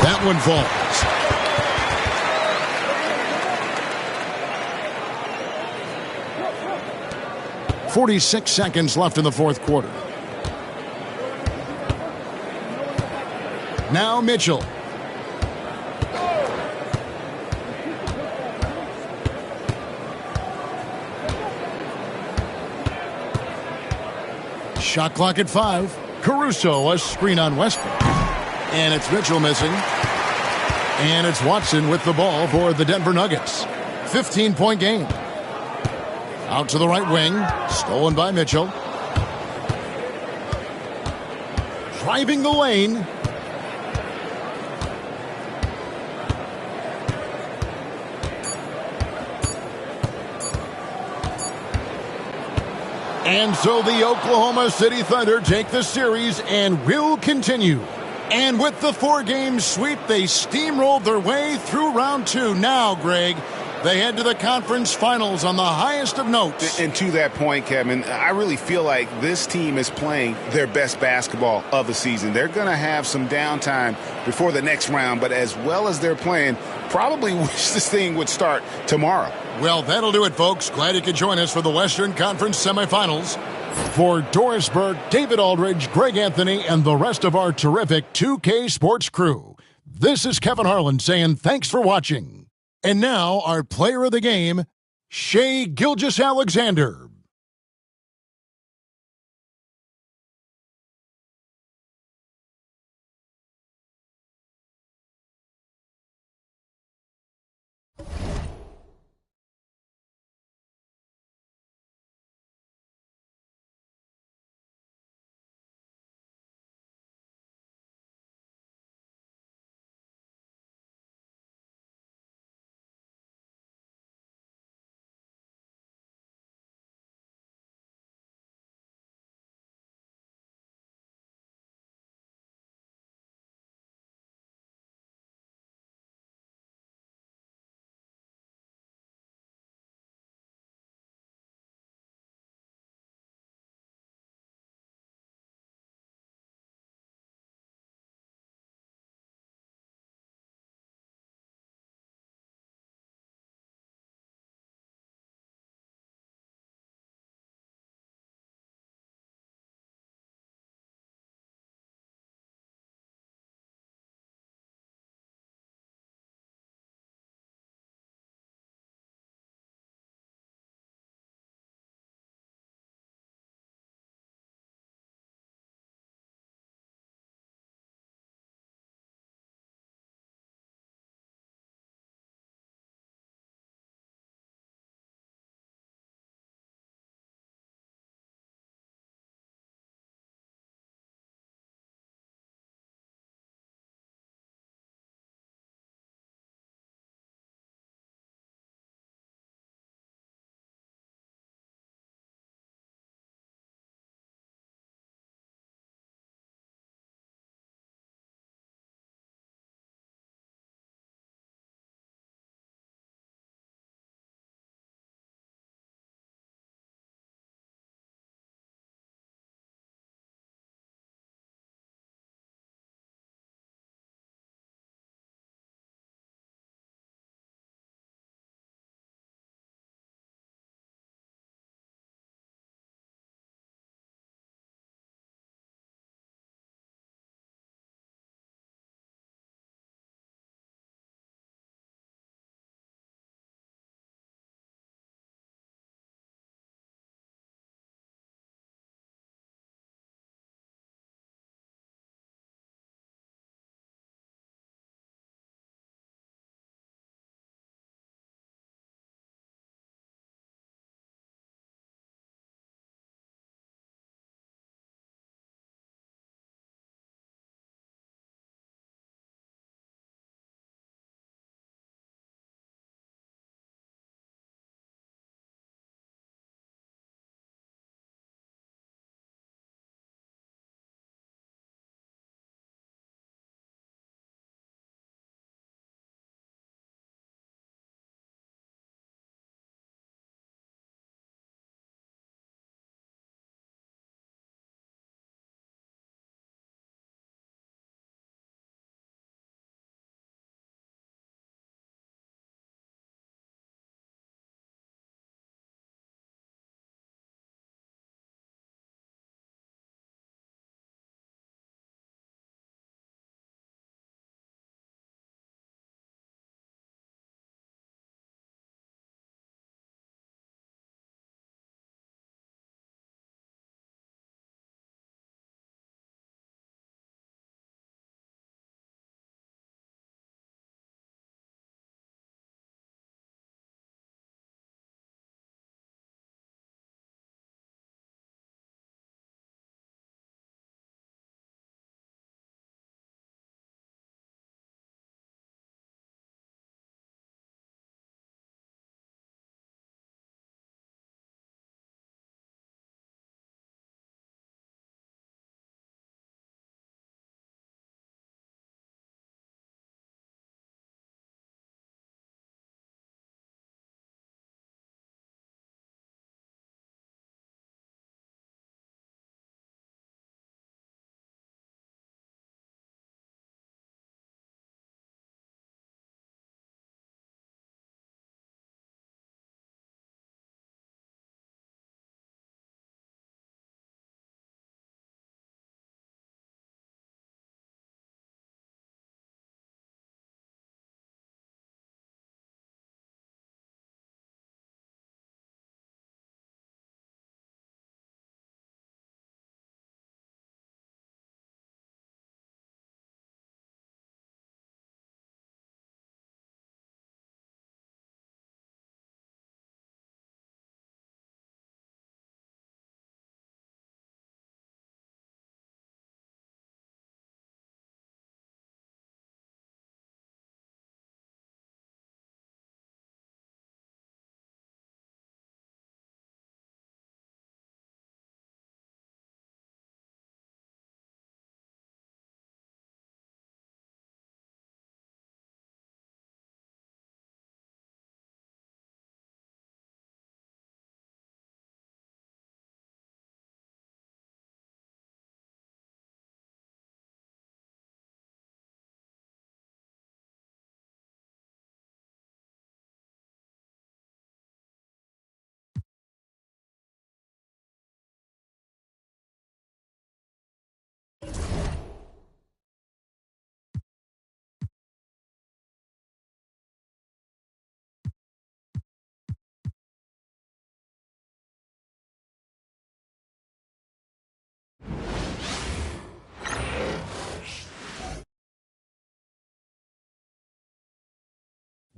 That one falls. .46 seconds left in the fourth quarter. Now Mitchell. Shot clock at 5. Caruso, a screen on Westbrook. And it's Mitchell missing. And it's Watson with the ball for the Denver Nuggets. 15-point game. Out to the right wing. Stolen by Mitchell. Driving the lane. And so the Oklahoma City Thunder take the series and will continue. And with the 4-game sweep, they steamrolled their way through round 2. Now, Greg, they head to the conference finals on the highest of notes. And to that point, Kevin, I really feel like this team is playing their best basketball of the season. They're going to have some downtime before the next round, but as well as they're playing, probably wish this thing would start tomorrow. Well, that'll do it, folks. Glad you could join us for the Western Conference semifinals. For Doris Burke, David Aldridge, Greg Anthony, and the rest of our terrific 2K Sports crew, this is Kevin Harlan saying thanks for watching. And now, our player of the game, Shai Gilgeous-Alexander.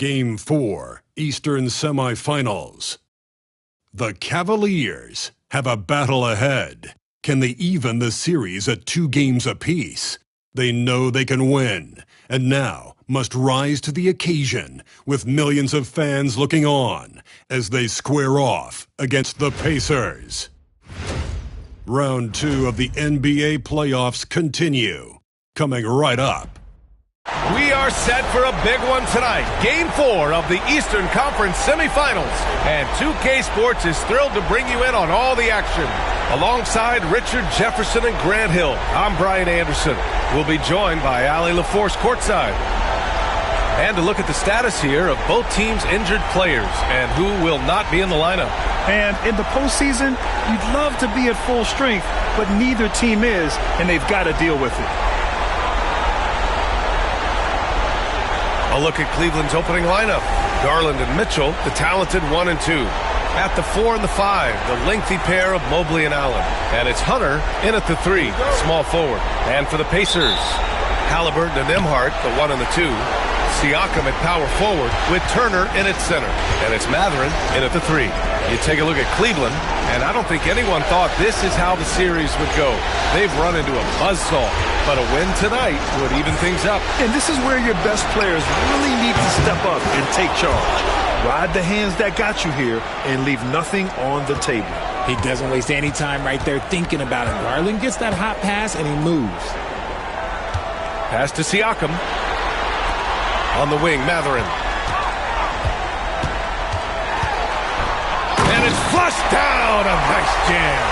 Game 4, Eastern Semifinals. The Cavaliers have a battle ahead. Can they even the series at 2 games apiece? They know they can win, and now must rise to the occasion with millions of fans looking on as they square off against the Pacers. Round 2 of the NBA playoffs continue, coming right up. We are set for a big one tonight. Game 4 of the Eastern Conference semifinals. And 2K Sports is thrilled to bring you in on all the action. Alongside Richard Jefferson and Grant Hill, I'm Brian Anderson. We'll be joined by Ali LaForce courtside. And to look at the status here of both teams' injured players and who will not be in the lineup. And in the postseason, you'd love to be at full strength, but neither team is, and they've got to deal with it. A look at Cleveland's opening lineup. Garland and Mitchell, the talented 1 and 2. At the 4 and the 5, the lengthy pair of Mobley and Allen. And it's Hunter in at the 3, small forward. And for the Pacers, Halliburton and Nembhard, the 1 and the 2. Siakam at power forward with Turner in at center. And it's Mathurin in at the 3. You take a look at Cleveland, and I don't think anyone thought this is how the series would go. They've run into a buzzsaw, but a win tonight would even things up. And this is where your best players really need to step up and take charge. Ride the hands that got you here and leave nothing on the table. He doesn't waste any time right there thinking about it. Garland gets that hot pass, and he moves. Pass to Siakam. On the wing, Mathurin. And it's flushed down. A nice jam.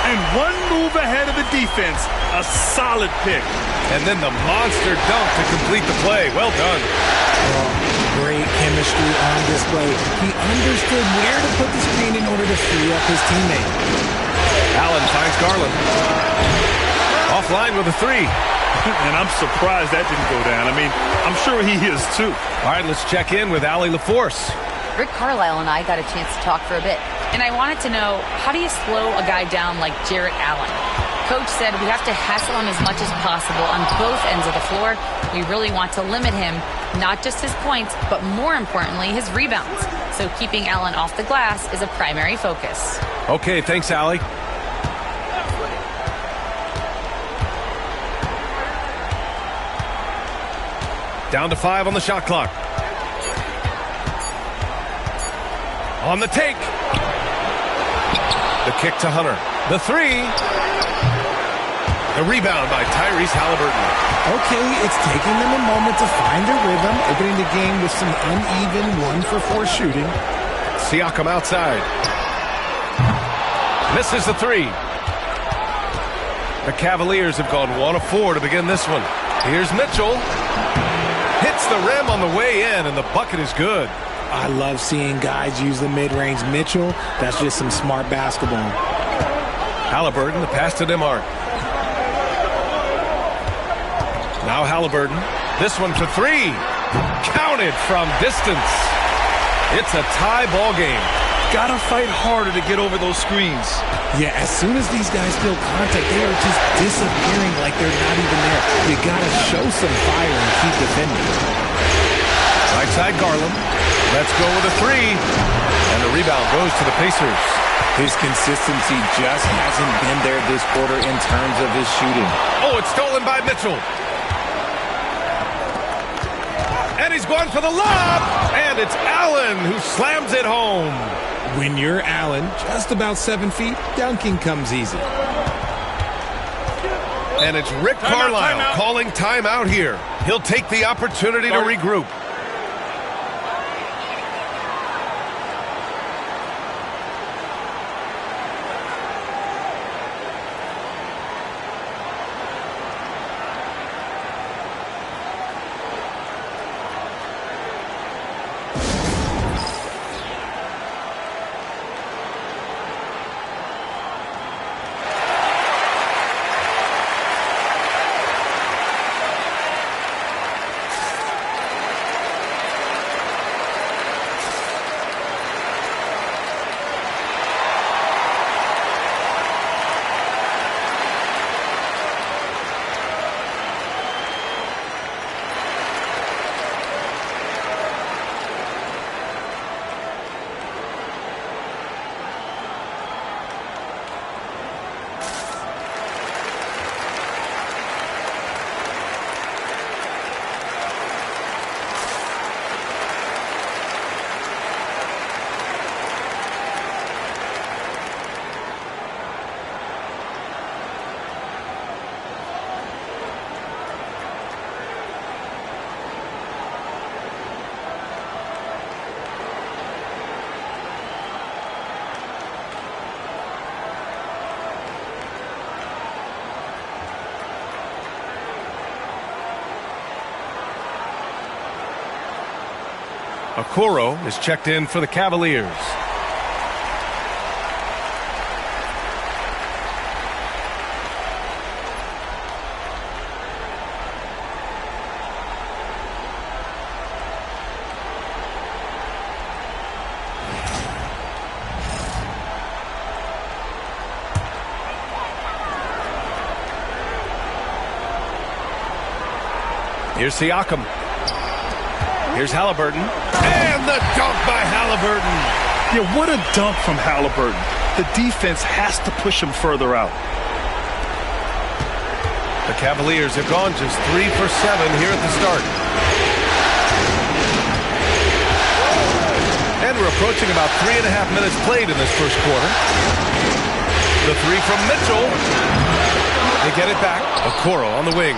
And one move ahead of the defense. A solid pick. And then the monster dunk to complete the play. Well done. Great chemistry on display. He understood where to put the screen in order to free up his teammate. Allen finds Garland. Offline with a 3. And I'm surprised that didn't go down. I mean, I'm sure he is too. All right, let's check in with Ali LaForce. Rick Carlisle and I got a chance to talk for a bit. And I wanted to know, how do you slow a guy down like Jarrett Allen? Coach said we have to hassle him as much as possible on both ends of the floor. We really want to limit him, not just his points, but more importantly, his rebounds. So keeping Allen off the glass is a primary focus. Okay, thanks, Ali. Down to 5 on the shot clock. On the take. The kick to Hunter. The 3. The rebound by Tyrese Halliburton. Okay, it's taking them a moment to find their rhythm, opening the game with some uneven 1-for-4 shooting. Siakam outside. Misses the 3. The Cavaliers have gone 1 of 4 to begin this one. Here's Mitchell. Hits the rim on the way in, and the bucket is good. I love seeing guys use the mid-range. Mitchell, that's just some smart basketball. Halliburton, the pass to Nembhard. Now Halliburton. This one for 3. Counted from distance. It's a tie ball game. Gotta fight harder to get over those screens. Yeah, as soon as these guys feel contact, they are just disappearing like they're not even there. You gotta show some fire and keep defending. Right side Garland. Let's go with a 3. And the rebound goes to the Pacers. His consistency just hasn't been there this quarter in terms of his shooting. Oh, it's stolen by Mitchell. And he's going for the lob. And it's Allen who slams it home. When you're Allen, just about 7 feet, dunking comes easy. And it's Rick Carlisle calling timeout here. He'll take the opportunity to regroup. Okoro is checked in for the Cavaliers. Here's Siakam. Here's Halliburton. And the dunk by Halliburton. Yeah, what a dunk from Halliburton. The defense has to push him further out. The Cavaliers have gone just 3 for 7 here at the start. And we're approaching about 3.5 minutes played in this first quarter. The three from Mitchell. They get it back. Okoro on the wing.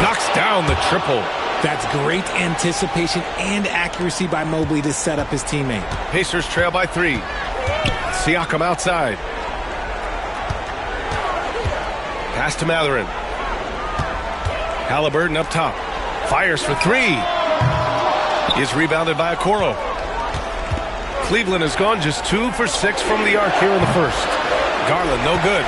Knocks down the triple. That's great anticipation and accuracy by Mobley to set up his teammate. Pacers trail by 3. Siakam outside. Pass to Mathurin. Halliburton up top. Fires for 3. Is rebounded by Okoro. Cleveland has gone just 2 for 6 from the arc here in the first. Garland, no good.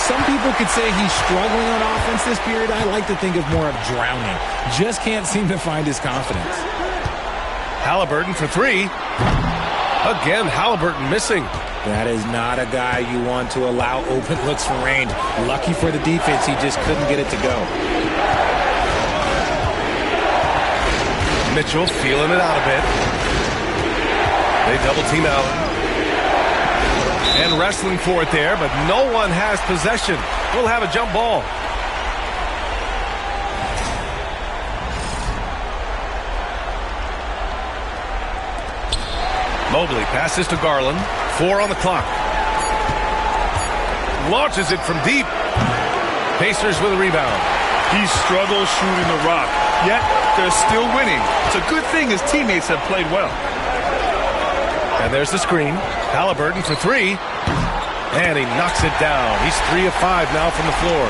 Some people could say he's struggling on offense this period. I like to think of more of drowning. Just can't seem to find his confidence. Halliburton for 3. Again, Halliburton missing. That is not a guy you want to allow open looks for range. Lucky for the defense, he just couldn't get it to go. Mitchell feeling it out a bit. They double team Allen. And wrestling for it there, but no one has possession. We'll have a jump ball. Mobley passes to Garland. 4 on the clock. Launches it from deep. Pacers with a rebound. He struggles shooting the rock, yet they're still winning. It's a good thing his teammates have played well. And there's the screen. Halliburton for 3. And he knocks it down. He's 3 of 5 now from the floor.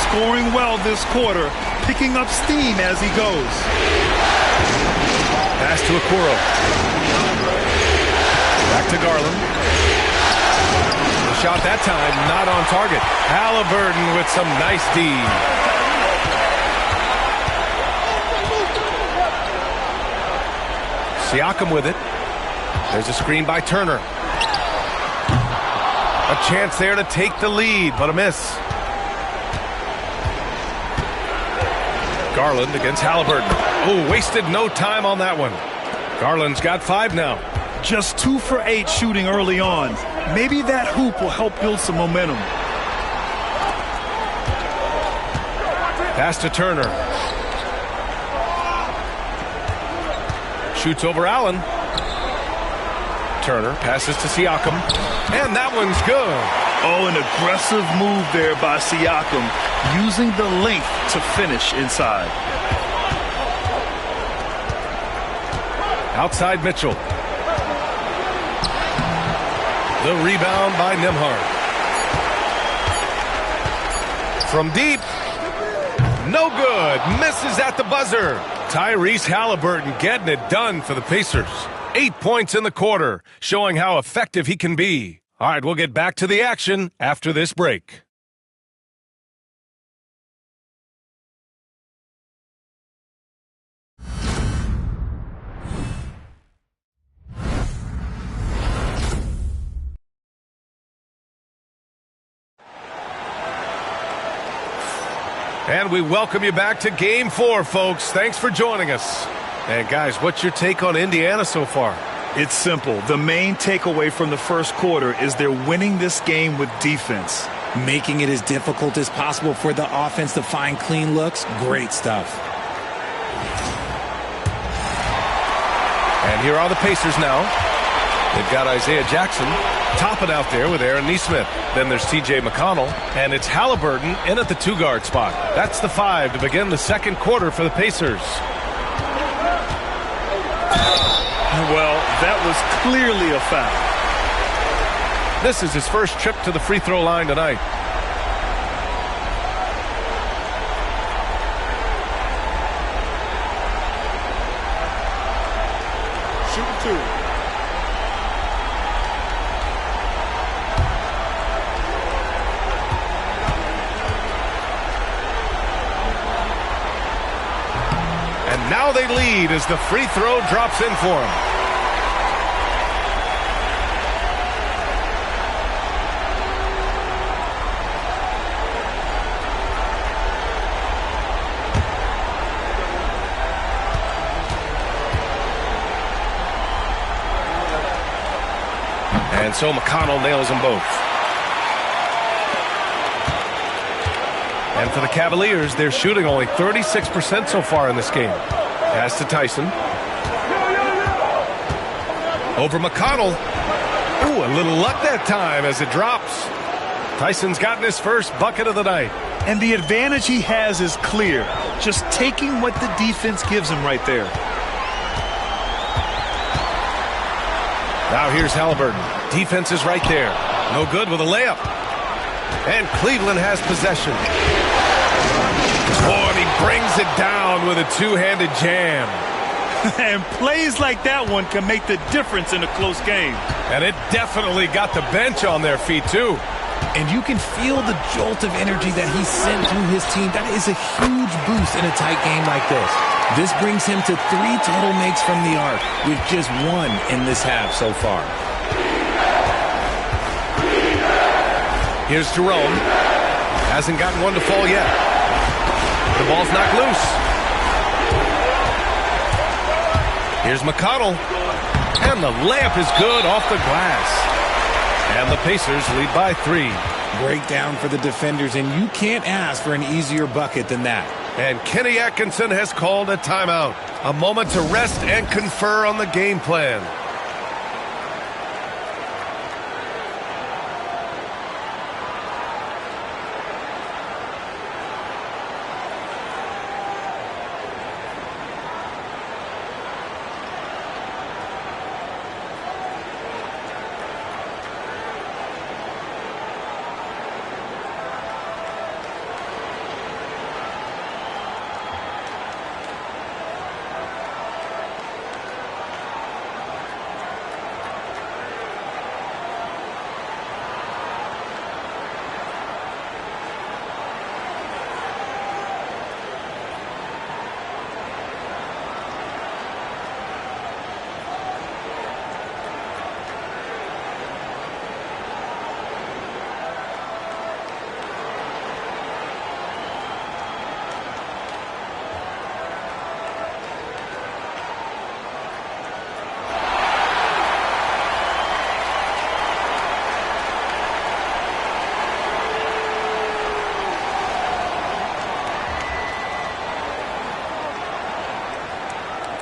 Scoring well this quarter, picking up steam as he goes. Pass to Okoro. Back to Garland. The shot that time not on target. Halliburton with some nice D. Siakam with it. There's a screen by Turner. A chance there to take the lead, but a miss. Garland against Halliburton. Oh, wasted no time on that one. Garland's got 5 now. Just 2 for 8 shooting early on. Maybe that hoop will help build some momentum. Pass to Turner. Shoots over Allen. Turner passes to Siakam. And that one's good. Oh, an aggressive move there by Siakam, using the length to finish inside. Outside Mitchell. The rebound by Nembhard. From deep. No good. Misses at the buzzer. Tyrese Halliburton getting it done for the Pacers. 8 points in the quarter, showing how effective he can be. All right, we'll get back to the action after this break. And we welcome you back to Game 4, folks. Thanks for joining us. And guys, what's your take on Indiana so far? It's simple. The main takeaway from the first quarter is they're winning this game with defense. Making it as difficult as possible for the offense to find clean looks. Great stuff. And here are the Pacers now. They've got Isaiah Jackson topping out there with Aaron Nesmith. Then there's T.J. McConnell, and it's Halliburton in at the 2-guard spot. That's the 5 to begin the second quarter for the Pacers. Well, that was clearly a foul. This is his first trip to the free throw line tonight. 2. And now they lead as the free throw drops in for them. And so McConnell nails them both. And for the Cavaliers, they're shooting only 36% so far in this game. Pass to Tyson. Over McConnell. Ooh, a little luck that time as it drops. Tyson's gotten his first bucket of the night. And the advantage he has is clear. Just taking what the defense gives him right there. Now here's Halliburton. Defense is right there. No good with a layup. And Cleveland has possession. Oh, and he brings it down with a two-handed jam. And plays like that one can make the difference in a close game. And it definitely got the bench on their feet, too. And you can feel the jolt of energy that he sent through his team. That is a huge boost in a tight game like this. This brings him to 3 total makes from the arc, with just 1 in this half so far. Here's Jerome. Hasn't gotten one to fall yet. The ball's knocked loose. Here's McConnell. And the layup is good off the glass. And the Pacers lead by 3. Breakdown for the defenders, and you can't ask for an easier bucket than that. And Kenny Atkinson has called a timeout. A moment to rest and confer on the game plan.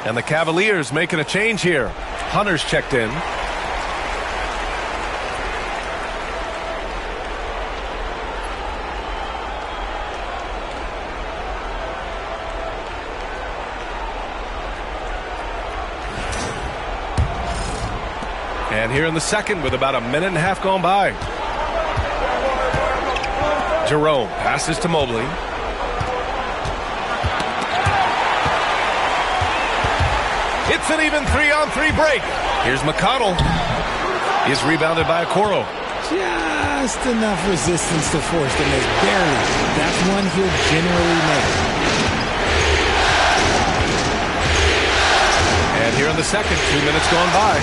And the Cavaliers making a change here. Hunter's checked in. And here in the second with about a minute and a half gone by. Jerome passes to Mobley. It's an even 3-on-3 break. Here's McConnell. He's rebounded by Okoro. Just enough resistance to force the miss. Barely. That's one he'll generally make. And here in the second, 2 minutes gone by.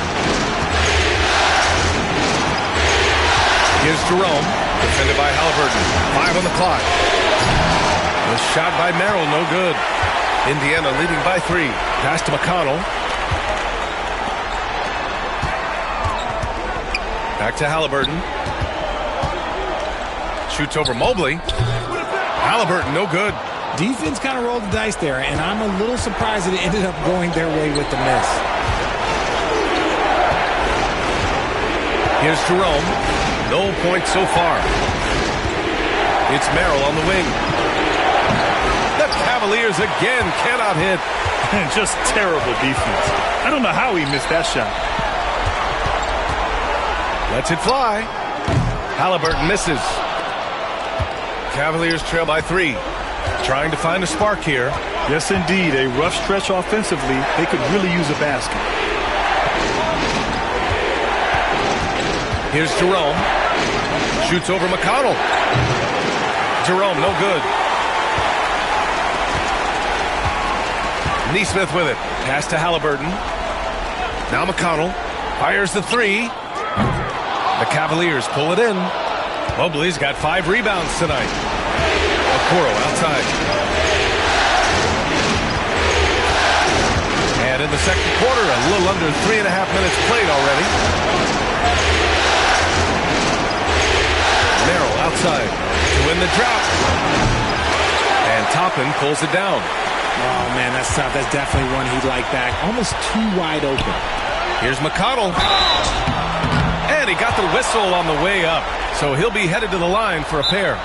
Here's Jerome, defended by Halliburton. 5 on the clock. The shot by Merrill, no good. Indiana leading by 3. Pass to McConnell. Back to Halliburton. Shoots over Mobley. Halliburton, no good. Defense kind of rolled the dice there, and I'm a little surprised that it ended up going their way with the miss. Here's Jerome. No points so far. It's Merrill on the wing. The Cavaliers again cannot hit. Just terrible defense. I don't know how he missed that shot. Lets it fly. Halliburton misses. Cavaliers trail by 3. Trying to find a spark here. Yes, indeed. A rough stretch offensively. They could really use a basket. Here's Jerome. Shoots over McConnell. Jerome, no good. Neesmith with it. Pass to Halliburton. Now McConnell fires the three. The Cavaliers pull it in. Mobley's got 5 rebounds tonight. Okoro outside. And in the second quarter, a little under 3.5 minutes played already. Merrill outside to win the drop. And Toppin pulls it down. Oh, man, that's tough. That's definitely one he'd like back. Almost too wide open. Here's McConnell. And he got the whistle on the way up. So he'll be headed to the line for a pair.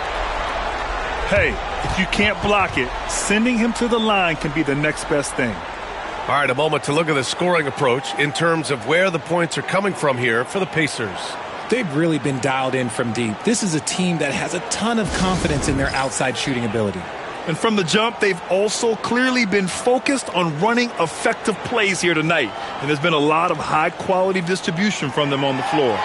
Hey, if you can't block it, sending him to the line can be the next best thing. All right, a moment to look at the scoring approach in terms of where the points are coming from here for the Pacers. They've really been dialed in from deep. This is a team that has a ton of confidence in their outside shooting ability. And from the jump, they've also clearly been focused on running effective plays here tonight. And there's been a lot of high-quality distribution from them on the floor.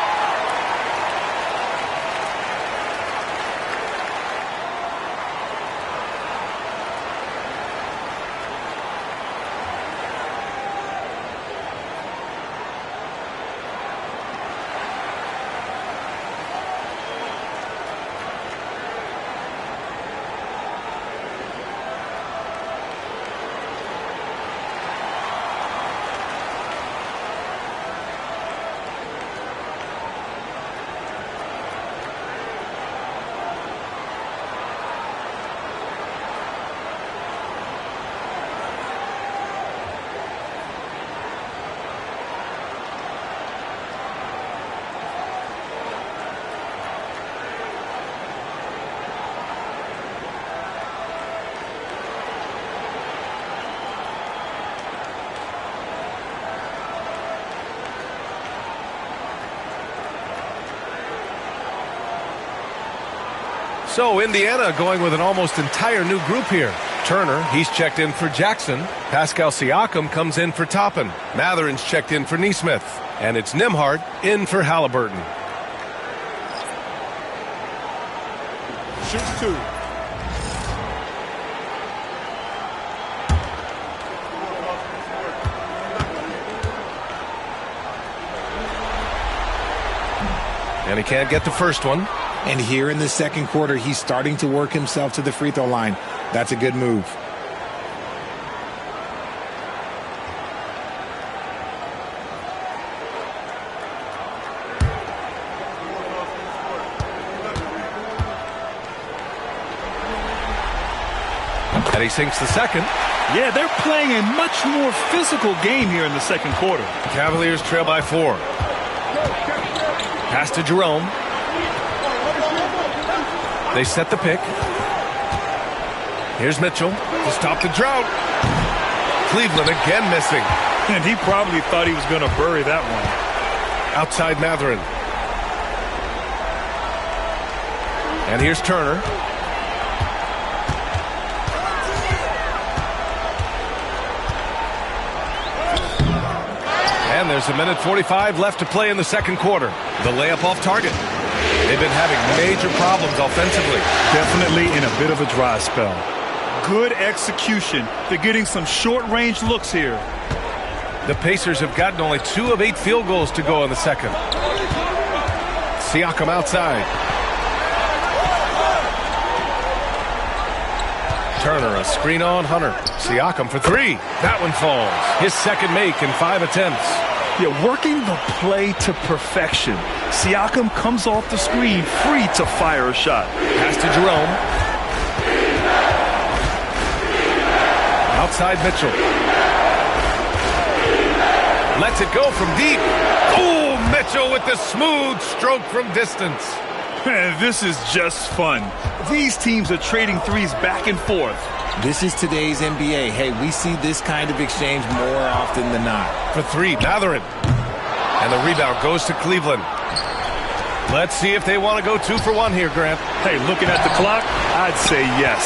So Indiana going with an almost entire new group here. Turner, he's checked in for Jackson. Pascal Siakam comes in for Toppin. Matherin's checked in for Neesmith. And it's Nembhard in for Halliburton. Shoots 2. And he can't get the first one. And here in the second quarter, he's starting to work himself to the free throw line. That's a good move. And he sinks the second. Yeah, they're playing a much more physical game here in the second quarter. Cavaliers trail by 4. Pass to Jerome. They set the pick. Here's Mitchell to stop the drought. Cleveland again missing. And he probably thought he was going to bury that one. Outside Matherin. And here's Turner. And there's a minute 45 left to play in the second quarter. The layup off target. They've been having major problems offensively. Definitely in a bit of a dry spell. Good execution. They're getting some short-range looks here. The Pacers have gotten only 2 of 8 field goals to go in the second. Siakam outside. Turner, a screen on Hunter. Siakam for 3. That one falls. His second make in 5 attempts. Yeah, working the play to perfection. Siakam comes off the screen free to fire a shot. Pass to Jerome. Outside Mitchell. Lets it go from deep. Oh, Mitchell with the smooth stroke from distance. Man, this is just fun. These teams are trading threes back and forth. This is today's NBA. Hey, we see this kind of exchange more often than not. For 3, Matherin. And the rebound goes to Cleveland. Let's see if they want to go 2 for 1 here, Grant. Hey, looking at the clock, I'd say yes.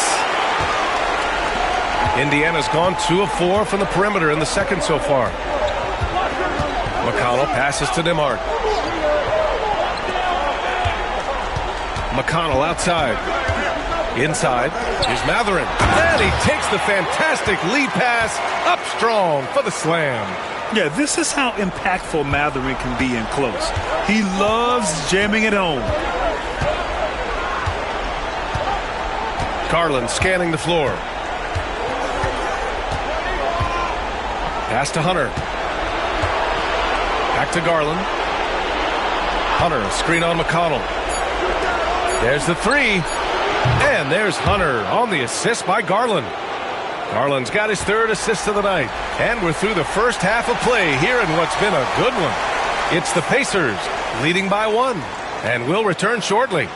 Indiana's gone 2 of 4 from the perimeter in the second so far. McConnell passes to Nembhard. McConnell outside. Inside, here's Matherin. And he takes the fantastic lead pass up strong for the slam. Yeah, this is how impactful Matherin can be in close. He loves jamming it home. Garland scanning the floor. Pass to Hunter. Back to Garland. Hunter, a screen on McConnell. There's the three. And there's Hunter on the assist by Garland. Garland's got his third assist of the night. And we're through the first half of play here in what's been a good one. It's the Pacers leading by 1. And we'll return shortly.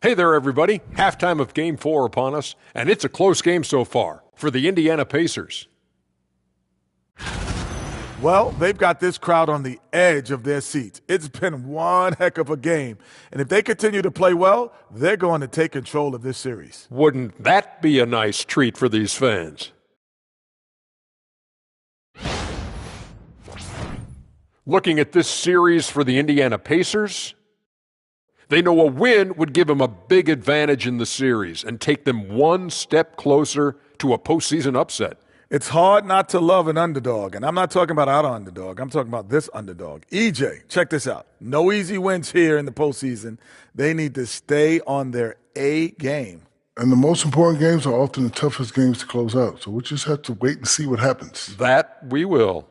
Hey there, everybody. Halftime of Game 4 upon us, and it's a close game so far for the Indiana Pacers. Well, they've got this crowd on the edge of their seats. It's been one heck of a game. And if they continue to play well, they're going to take control of this series. Wouldn't that be a nice treat for these fans? Looking at this series for the Indiana Pacers, they know a win would give them a big advantage in the series and take them one step closer to a postseason upset. It's hard not to love an underdog, and I'm not talking about our underdog. I'm talking about this underdog. EJ, check this out. No easy wins here in the postseason. They need to stay on their A game. And the most important games are often the toughest games to close out, so we'll just have to wait and see what happens. That we will.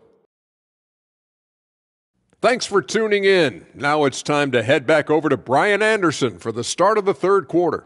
Thanks for tuning in. Now it's time to head back over to Brian Anderson for the start of the third quarter.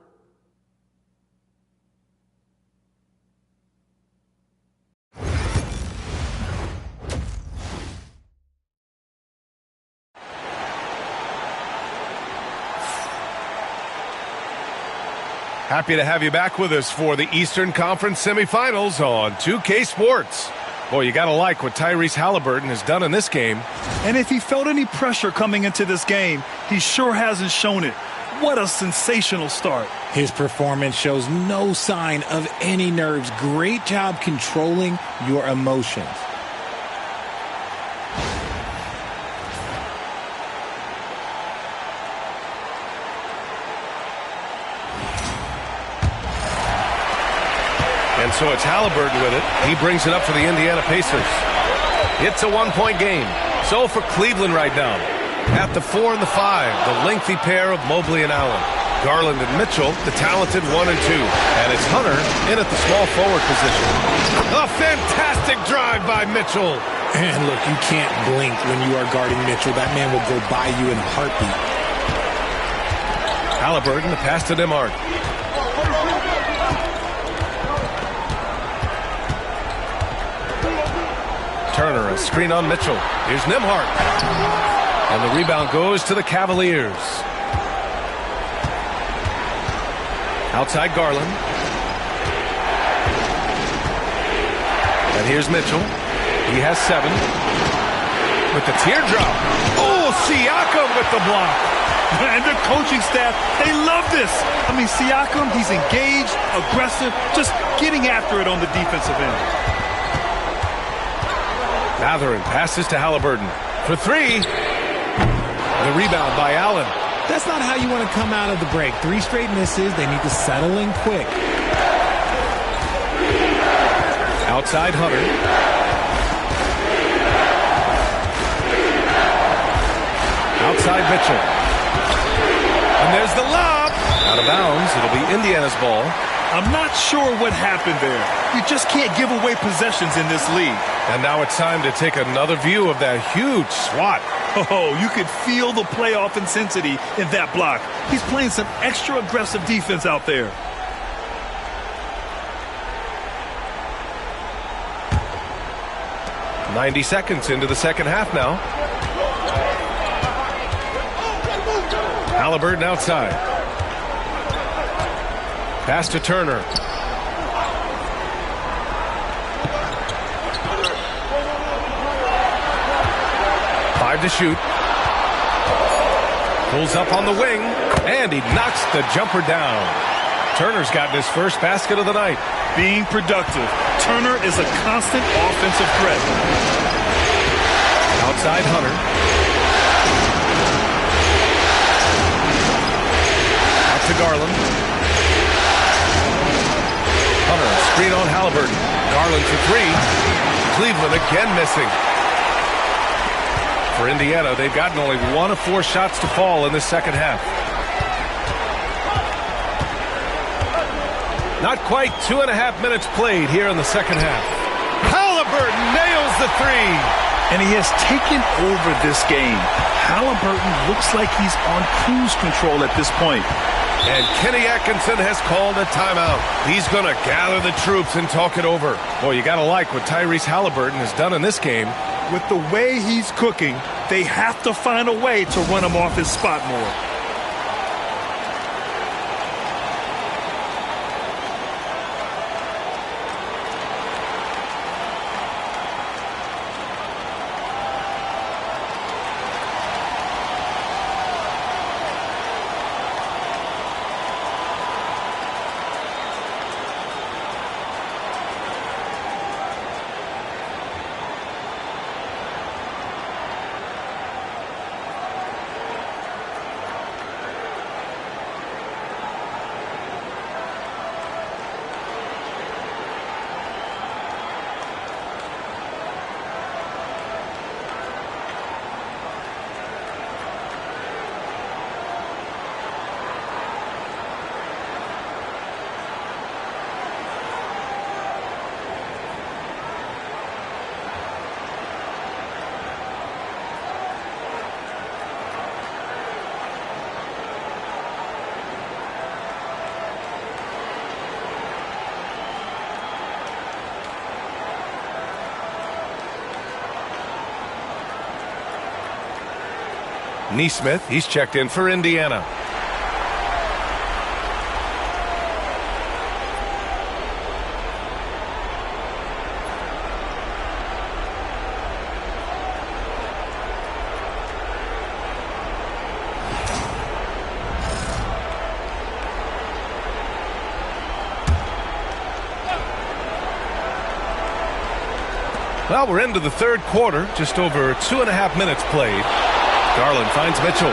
Happy to have you back with us for the Eastern Conference semifinals on 2K Sports. Boy, you got to like what Tyrese Halliburton has done in this game. And if he felt any pressure coming into this game, he sure hasn't shown it. What a sensational start. His performance shows no sign of any nerves. Great job controlling your emotions. And so it's Halliburton with it. He brings it up for the Indiana Pacers. It's a one-point game. So for Cleveland right now. At the 4 and the 5, the lengthy pair of Mobley and Allen. Garland and Mitchell, the talented 1 and 2. And it's Hunter in at the small forward position. A fantastic drive by Mitchell. And look, you can't blink when you are guarding Mitchell. That man will go by you in a heartbeat. Halliburton, the pass to DeMarc. Turner, a screen on Mitchell. Here's Nembhard. And the rebound goes to the Cavaliers. Outside Garland. And here's Mitchell. He has 7. With the teardrop. Oh, Siakam with the block. And the coaching staff, they love this. I mean, Siakam, he's engaged, aggressive, just getting after it on the defensive end. Matherin passes to Halliburton for 3. The rebound by Allen. That's not how you want to come out of the break. 3 straight misses. They need to settle in quick. Outside Hunter. Outside Mitchell. And there's the lob. Out of bounds. It'll be Indiana's ball. I'm not sure what happened there. You just can't give away possessions in this league. And now it's time to take another view of that huge swat. Oh, you could feel the playoff intensity in that block. He's playing some extra aggressive defense out there. .90 seconds into the second half now. Halliburton outside. Pass to Turner. 5 to shoot. Pulls up on the wing, and he knocks the jumper down. Turner's gotten his first basket of the night. Being productive. Turner is a constant offensive threat. Outside Hunter. Out to Garland. Hunter, screen on Halliburton. Garland for 3. Cleveland again missing. For Indiana, they've gotten only 1 of 4 shots to fall in the second half. Not quite 2.5 minutes played here in the second half. Halliburton nails the 3. And he has taken over this game. Halliburton looks like he's on cruise control at this point. And Kenny Atkinson has called a timeout. He's going to gather the troops and talk it over. Boy, you got to like what Tyrese Halliburton has done in this game. With the way he's cooking, they have to find a way to run him off his spot more. Neesmith, he's checked in for Indiana. Well, we're into the third quarter, just over 2.5 minutes played. Garland finds Mitchell.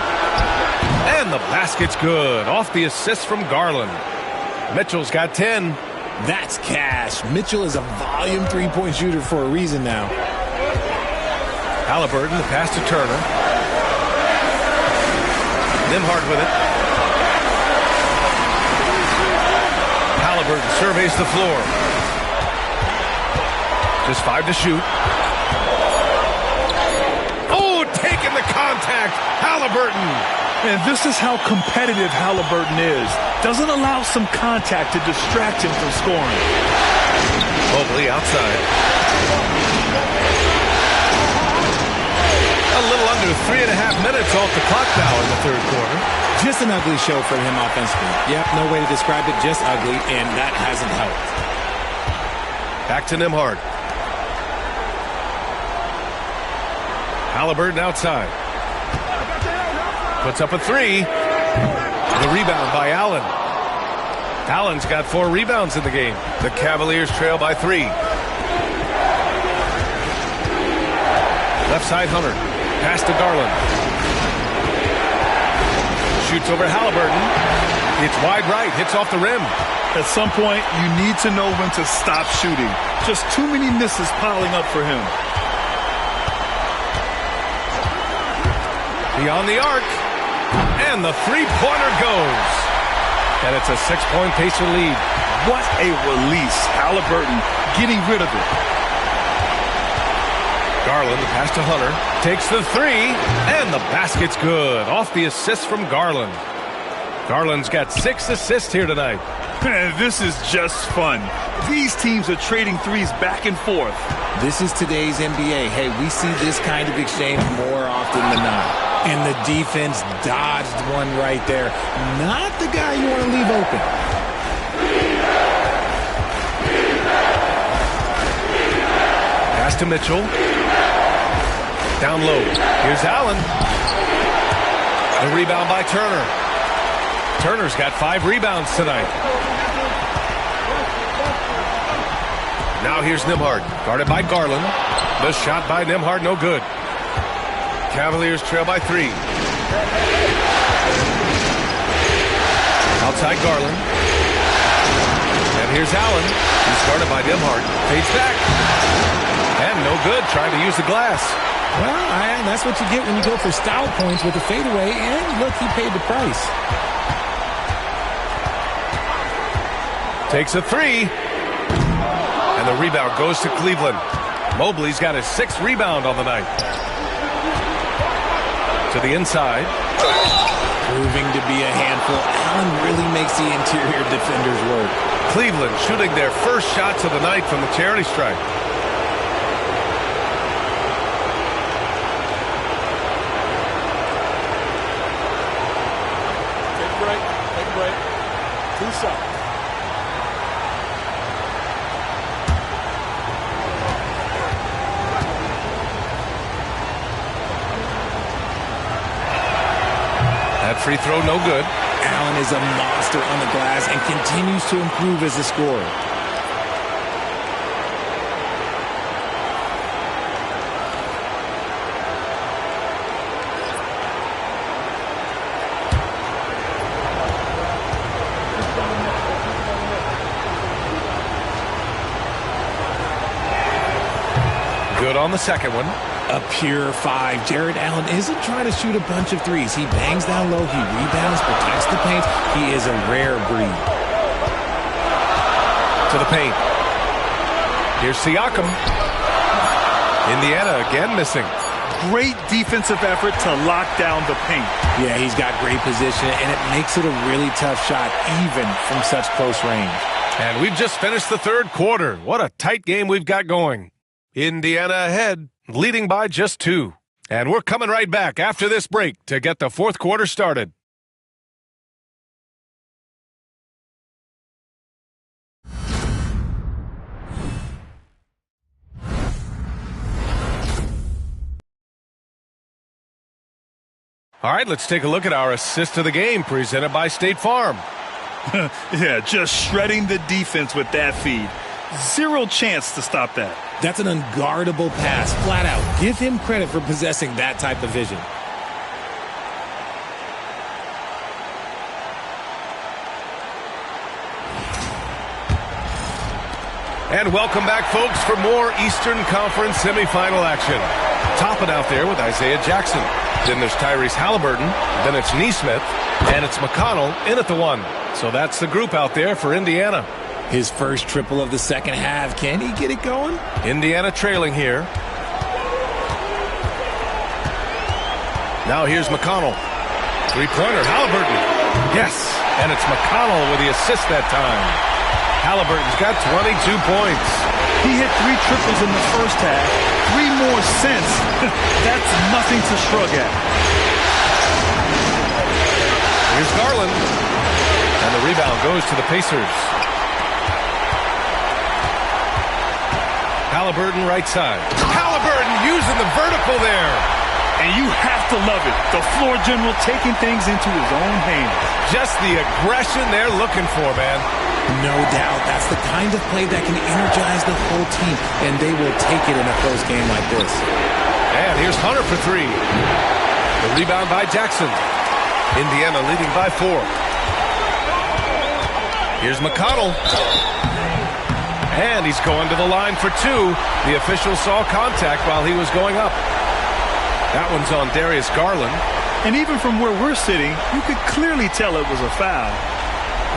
And the basket's good. Off the assist from Garland. Mitchell's got 10. That's cash. Mitchell is a volume three-point shooter for a reason now. Halliburton, the pass to Turner. Nembhard with it. Halliburton surveys the floor. Just 5 to shoot. Taking the contact, Halliburton. And this is how competitive Halliburton is. Doesn't allow some contact to distract him from scoring. Mobley outside. A little under 3.5 minutes off the clock now in the third quarter. Just an ugly show for him offensively. Yep, no way to describe it, just ugly, and that hasn't helped. Back to Nembhard. Halliburton outside. Puts up a 3. The rebound by Allen. Allen's got 4 rebounds in the game. The Cavaliers trail by 3. Left side Hunter. Pass to Garland. Shoots over Halliburton. It's wide right. Hits off the rim. At some point, you need to know when to stop shooting. Just too many misses piling up for him. Beyond the arc, and the three-pointer goes. And it's a 6-point Pacer lead. What a release. Halliburton getting rid of it. Garland, the pass to Hunter, takes the 3, and the basket's good. Off the assist from Garland. Garland's got 6 assists here tonight. This is just fun. These teams are trading threes back and forth. This is today's NBA. Hey, we see this kind of exchange more often than not. And the defense dodged one right there. Not the guy you want to leave open. Pass to Mitchell. Down low. Here's Allen. The rebound by Turner. Turner's got 5 rebounds tonight. Now here's Nembhard, guarded by Garland. The shot by Nembhard, no good. Cavaliers trail by 3. Outside Garland. And here's Allen. He's guarded by Nembhard. Fades back. And no good, trying to use the glass. Well, that's what you get when you go for style points with a fadeaway. And look, he paid the price. Takes a 3. And the rebound goes to Cleveland. Mobley's got his 6th rebound on the night. To the inside. Proving to be a handful. Allen really makes the interior defenders work. Cleveland shooting their first shots of the night from the charity stripe. Take a break. Take a break. 2 shots. That free throw, no good. Allen is a monster on the glass and continues to improve as a scorer. Good on the second one. A pure 5. Jared Allen isn't trying to shoot a bunch of threes. He bangs down low, he rebounds, protects the paint. He is a rare breed. To the paint. Here's Siakam. Indiana again missing. Great defensive effort to lock down the paint. Yeah, he's got great position, and it makes it a really tough shot, even from such close range. And we've just finished the 3rd quarter. What a tight game we've got going. Indiana ahead, leading by just 2. And we're coming right back after this break to get the 4th quarter started. All right, let's take a look at our assist of the game presented by State Farm. Yeah, just shredding the defense with that feed. 0 chance to stop that. That's an unguardable pass, flat out. Give him credit for possessing that type of vision. And welcome back, folks, for more Eastern Conference semifinal action. Topping out there with Isaiah Jackson. Then there's Tyrese Halliburton. Then it's Nesmith. And it's McConnell in at the 1. So that's the group out there for Indiana. His first triple of the second half. Can he get it going? Indiana trailing here. Now here's McConnell. 3-pointer, Halliburton. Yes, and it's McConnell with the assist that time. Halliburton's got 22 points. He hit 3 triples in the first half. 3 more since. That's nothing to shrug at. Here's Garland. And the rebound goes to the Pacers. Halliburton right side. Halliburton using the vertical there. And you have to love it. The floor general taking things into his own hands. Just the aggression they're looking for, man. No doubt. That's the kind of play that can energize the whole team, and they will take it in a close game like this. And here's Hunter for 3. The rebound by Jackson. Indiana leading by 4. Here's McConnell. And he's going to the line for 2. The official saw contact while he was going up. That one's on Darius Garland. And even from where we're sitting, you could clearly tell it was a foul.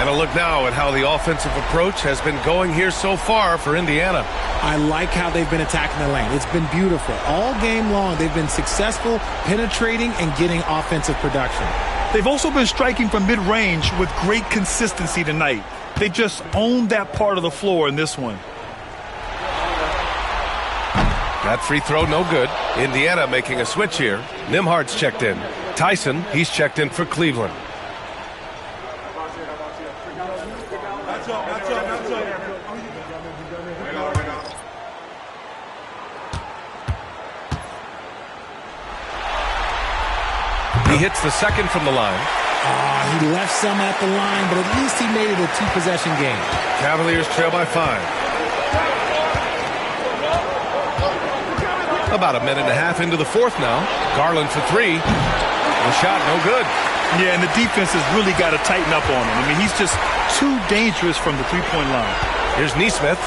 And a look now at how the offensive approach has been going here so far for Indiana. I like how they've been attacking the lane. It's been beautiful. All game long, they've been successful penetrating and getting offensive production. They've also been striking from mid-range with great consistency tonight. They just owned that part of the floor in this one. That free throw, no good. Indiana making a switch here. Nembhard's checked in. Tyson, he's checked in for Cleveland. He hits the second from the line. He left some at the line, but at least he made it a two-possession game. Cavaliers trail by 5. About a minute and a half into the fourth now. Garland for 3. The shot no good. Yeah, and the defense has really got to tighten up on him. I mean, he's just too dangerous from the three-point line. Here's Nesmith.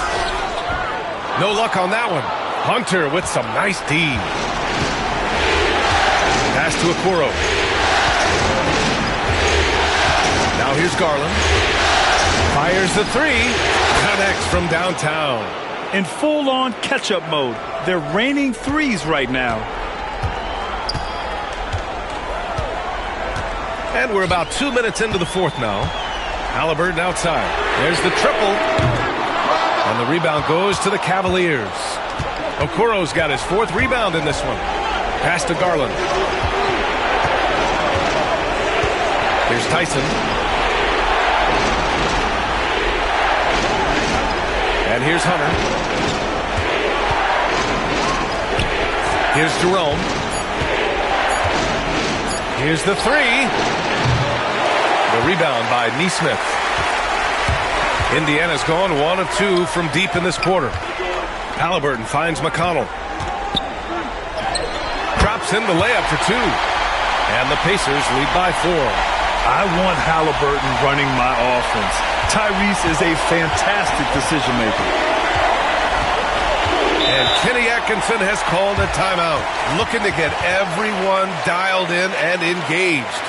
No luck on that one. Hunter with some nice D. Pass to Okoro. Now here's Garland. Fires the 3. Connects from downtown. In full-on catch-up mode. They're raining threes right now. And we're about 2 minutes into the fourth now. Halliburton outside. There's the triple. And the rebound goes to the Cavaliers. Okoro's got his 4th rebound in this one. Pass to Garland. Here's Tyson. And here's Hunter. Here's Jerome. Here's the 3. The rebound by Nesmith. Indiana's gone 1 of 2 from deep in this quarter. Halliburton finds McConnell. Drops in the layup for 2. And the Pacers lead by 4. I want Halliburton running my offense. Tyrese is a fantastic decision maker. And Kenny Atkinson has called a timeout, looking to get everyone dialed in and engaged.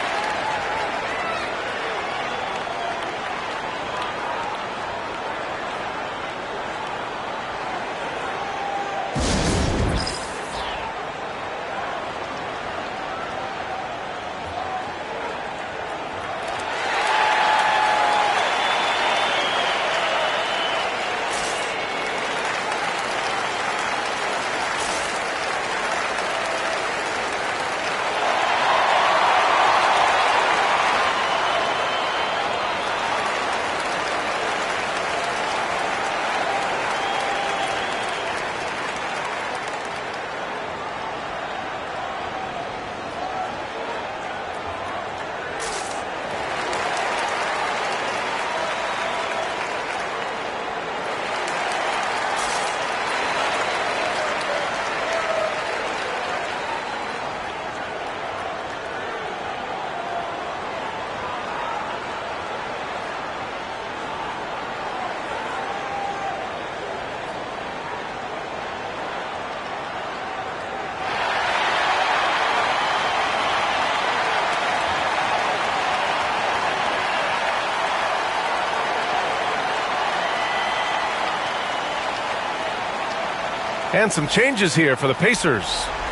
And some changes here for the Pacers.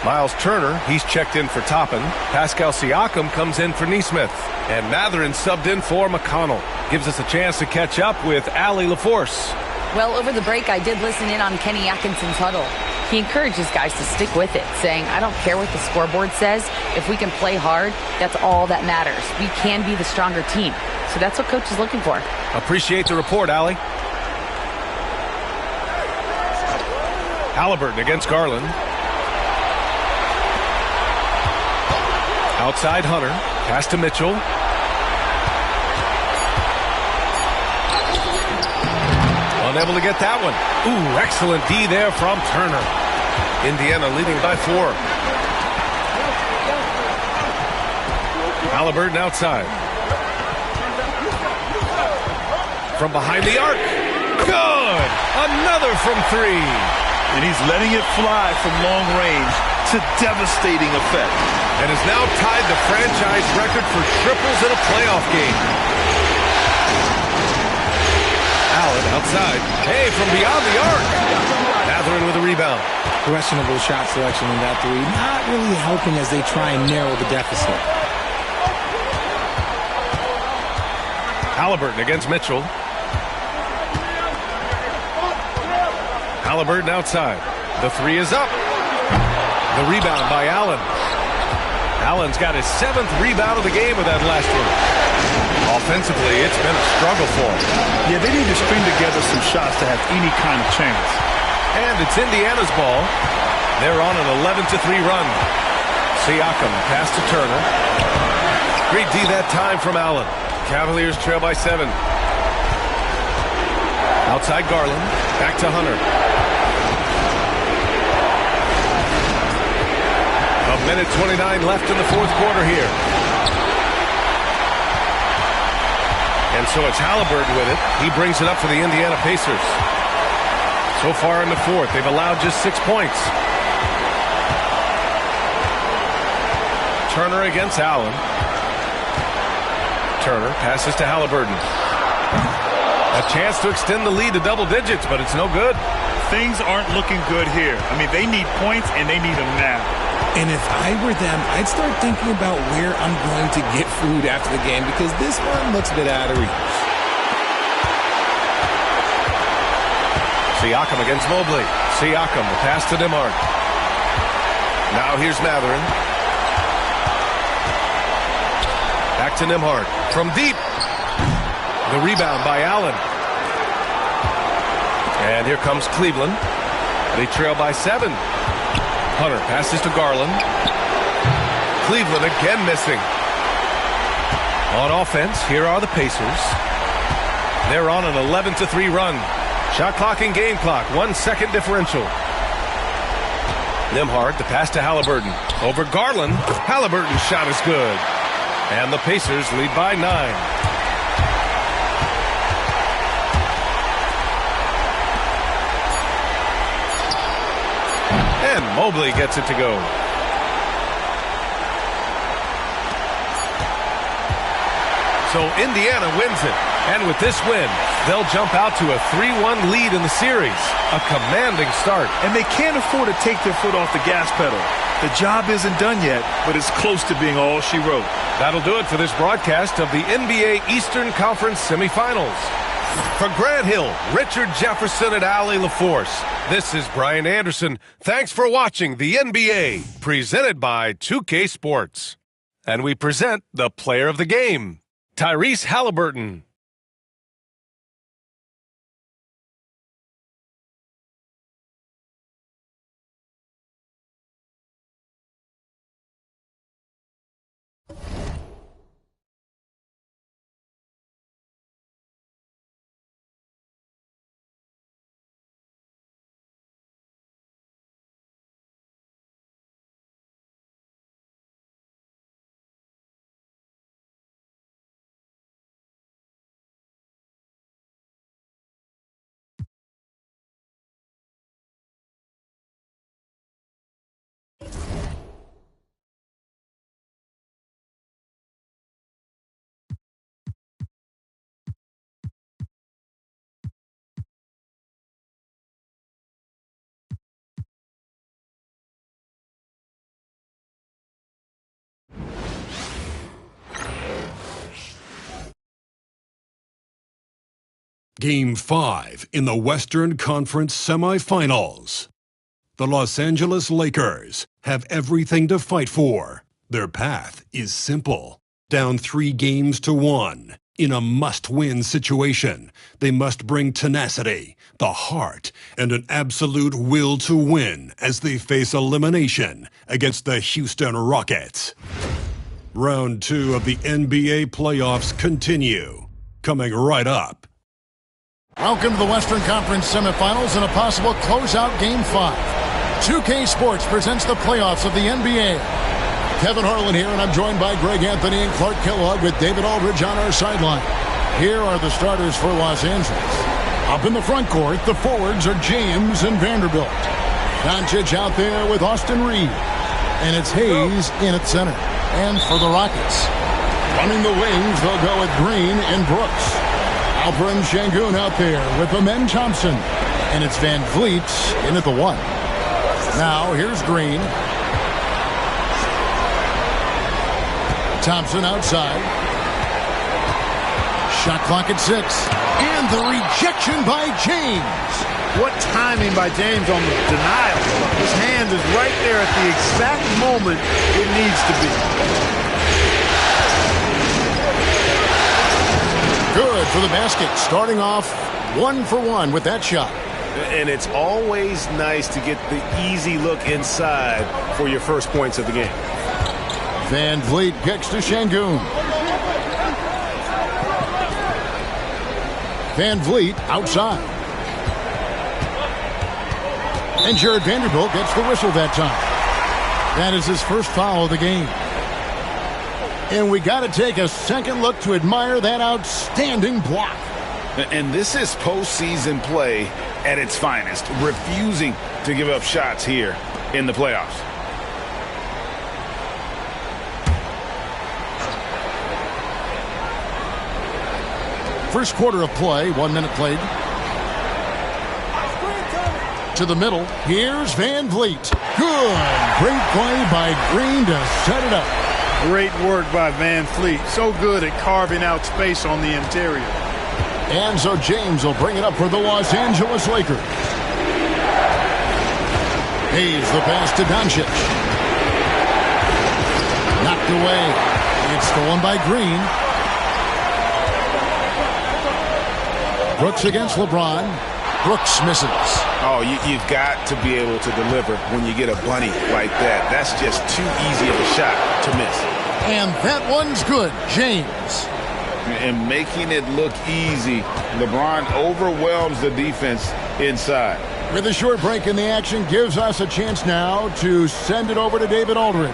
Miles Turner, he's checked in for Toppin. Pascal Siakam comes in for Nesmith. And Mathurin subbed in for McConnell. Gives us a chance to catch up with Allie LaForce. Well, over the break, I did listen in on Kenny Atkinson's huddle. He encourages guys to stick with it, saying, I don't care what the scoreboard says. If we can play hard, that's all that matters. We can be the stronger team. So that's what Coach is looking for. Appreciate the report, Allie. Halliburton against Garland. Outside Hunter. Pass to Mitchell. Unable to get that one. Ooh, excellent D there from Turner. Indiana leading by 4. Halliburton outside. From behind the arc. Good! Another from 3. And he's letting it fly from long range to devastating effect. And has now tied the franchise record for triples in a playoff game. Allen outside. Hey, from beyond the arc. Mathurin with a rebound. Questionable shot selection in that 3. Not really helping as they try and narrow the deficit. Halliburton against Mitchell. Halliburton outside. The 3 is up. The rebound by Allen. Allen's got his 7th rebound of the game with that last one. Offensively, it's been a struggle for him. Yeah, they need to string together some shots to have any kind of chance. And it's Indiana's ball. They're on an 11-3 run. Siakam, pass to Turner. Great D that time from Allen. Cavaliers trail by 7. Outside Garland, back to Hunter. A minute 29 left in the fourth quarter here. And so it's Halliburton with it. He brings it up for the Indiana Pacers. So far in the fourth, they've allowed just 6 points. Turner against Allen. Turner passes to Halliburton. A chance to extend the lead to double digits, but it's no good. Things aren't looking good here. I mean, they need points, and they need them now. And if I were them, I'd start thinking about where I'm going to get food after the game, because this one looks a bit out of reach. Siakam against Mobley. Siakam, the pass to Nembhard. Now here's Mathurin. Back to Nembhard. From deep. The rebound by Allen. And here comes Cleveland. They trail by 7. Hunter passes to Garland. Cleveland again missing. On offense, here are the Pacers. They're on an 11-3 run. Shot clock and game clock, 1 second differential. Nembhard, the pass to Halliburton. Over Garland. Halliburton's shot is good. And the Pacers lead by 9. And Mobley gets it to go. So Indiana wins it. And with this win, they'll jump out to a 3-1 lead in the series. A commanding start. And they can't afford to take their foot off the gas pedal. The job isn't done yet, but it's close to being all she wrote. That'll do it for this broadcast of the NBA Eastern Conference semifinals. For Grant Hill, Richard Jefferson, and Allie LaForce, this is Brian Anderson. Thanks for watching the NBA, presented by 2K Sports. And we present the player of the game, Tyrese Halliburton. Game 5 in the Western Conference semifinals. The Los Angeles Lakers have everything to fight for. Their path is simple. Down 3-1 in a must-win situation, they must bring tenacity, the heart, and an absolute will to win as they face elimination against the Houston Rockets. Round 2 of the NBA playoffs continue. Coming right up. Welcome to the Western Conference semifinals and a possible closeout Game 5. 2K Sports presents the playoffs of the NBA. Kevin Harlan here, and I'm joined by Greg Anthony and Clark Kellogg with David Aldridge on our sideline. Here are the starters for Los Angeles. Up in the front court, the forwards are James and Vanderbilt. Doncic out there with Austin Reed. And it's Hayes in at center. And for the Rockets, running the wings, they'll go with Green and Brooks. Alperen Şengün out there with Amen Thompson. And it's Van Vliet in at the 1. Now, here's Green. Thompson outside. Shot clock at 6. And the rejection by James. What timing by James on the denial. His hand is right there at the exact moment it needs to be. Good for the basket, starting off 1 for 1 with that shot. And it's always nice to get the easy look inside for your first points of the game. Van Vliet kicks to Şengün. Van Vliet outside. And Jared Vanderbilt gets the whistle that time. That is his first foul of the game. And we got to take a second look to admire that outstanding block. And this is postseason play at its finest, refusing to give up shots here in the playoffs. First quarter of play, 1 minute played. To the middle, here's Van Vliet. Good. Great play by Green to set it up. Great work by Van Vliet. So good at carving out space on the interior. And so James will bring it up for the Los Angeles Lakers. Hayes the pass to Doncic. Knocked away. It's stolen by Green. Brooks against LeBron. Brooks misses. Oh, you've got to be able to deliver when you get a bunny like that. That's just too easy of a shot to miss. And that one's good. James. And making it look easy, LeBron overwhelms the defense inside. With a short break in the action, gives us a chance now to send it over to David Aldridge.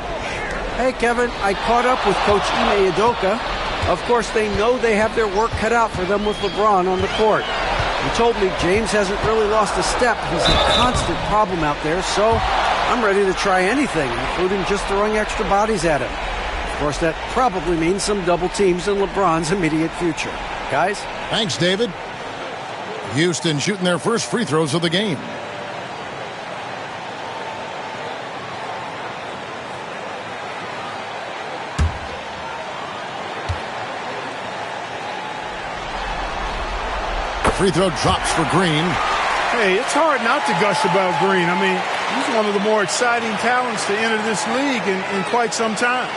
Hey, Kevin, I caught up with Coach Ime Udoka. Of course, they know they have their work cut out for them with LeBron on the court. He told me James hasn't really lost a step. He's a constant problem out there, so I'm ready to try anything, including just throwing extra bodies at him. Of course, that probably means some double teams in LeBron's immediate future. Guys? Thanks, David. Houston shooting their first free throws of the game. Free throw drops for Green. Hey, it's hard not to gush about Green. I mean, he's one of the more exciting talents to enter this league in quite some time.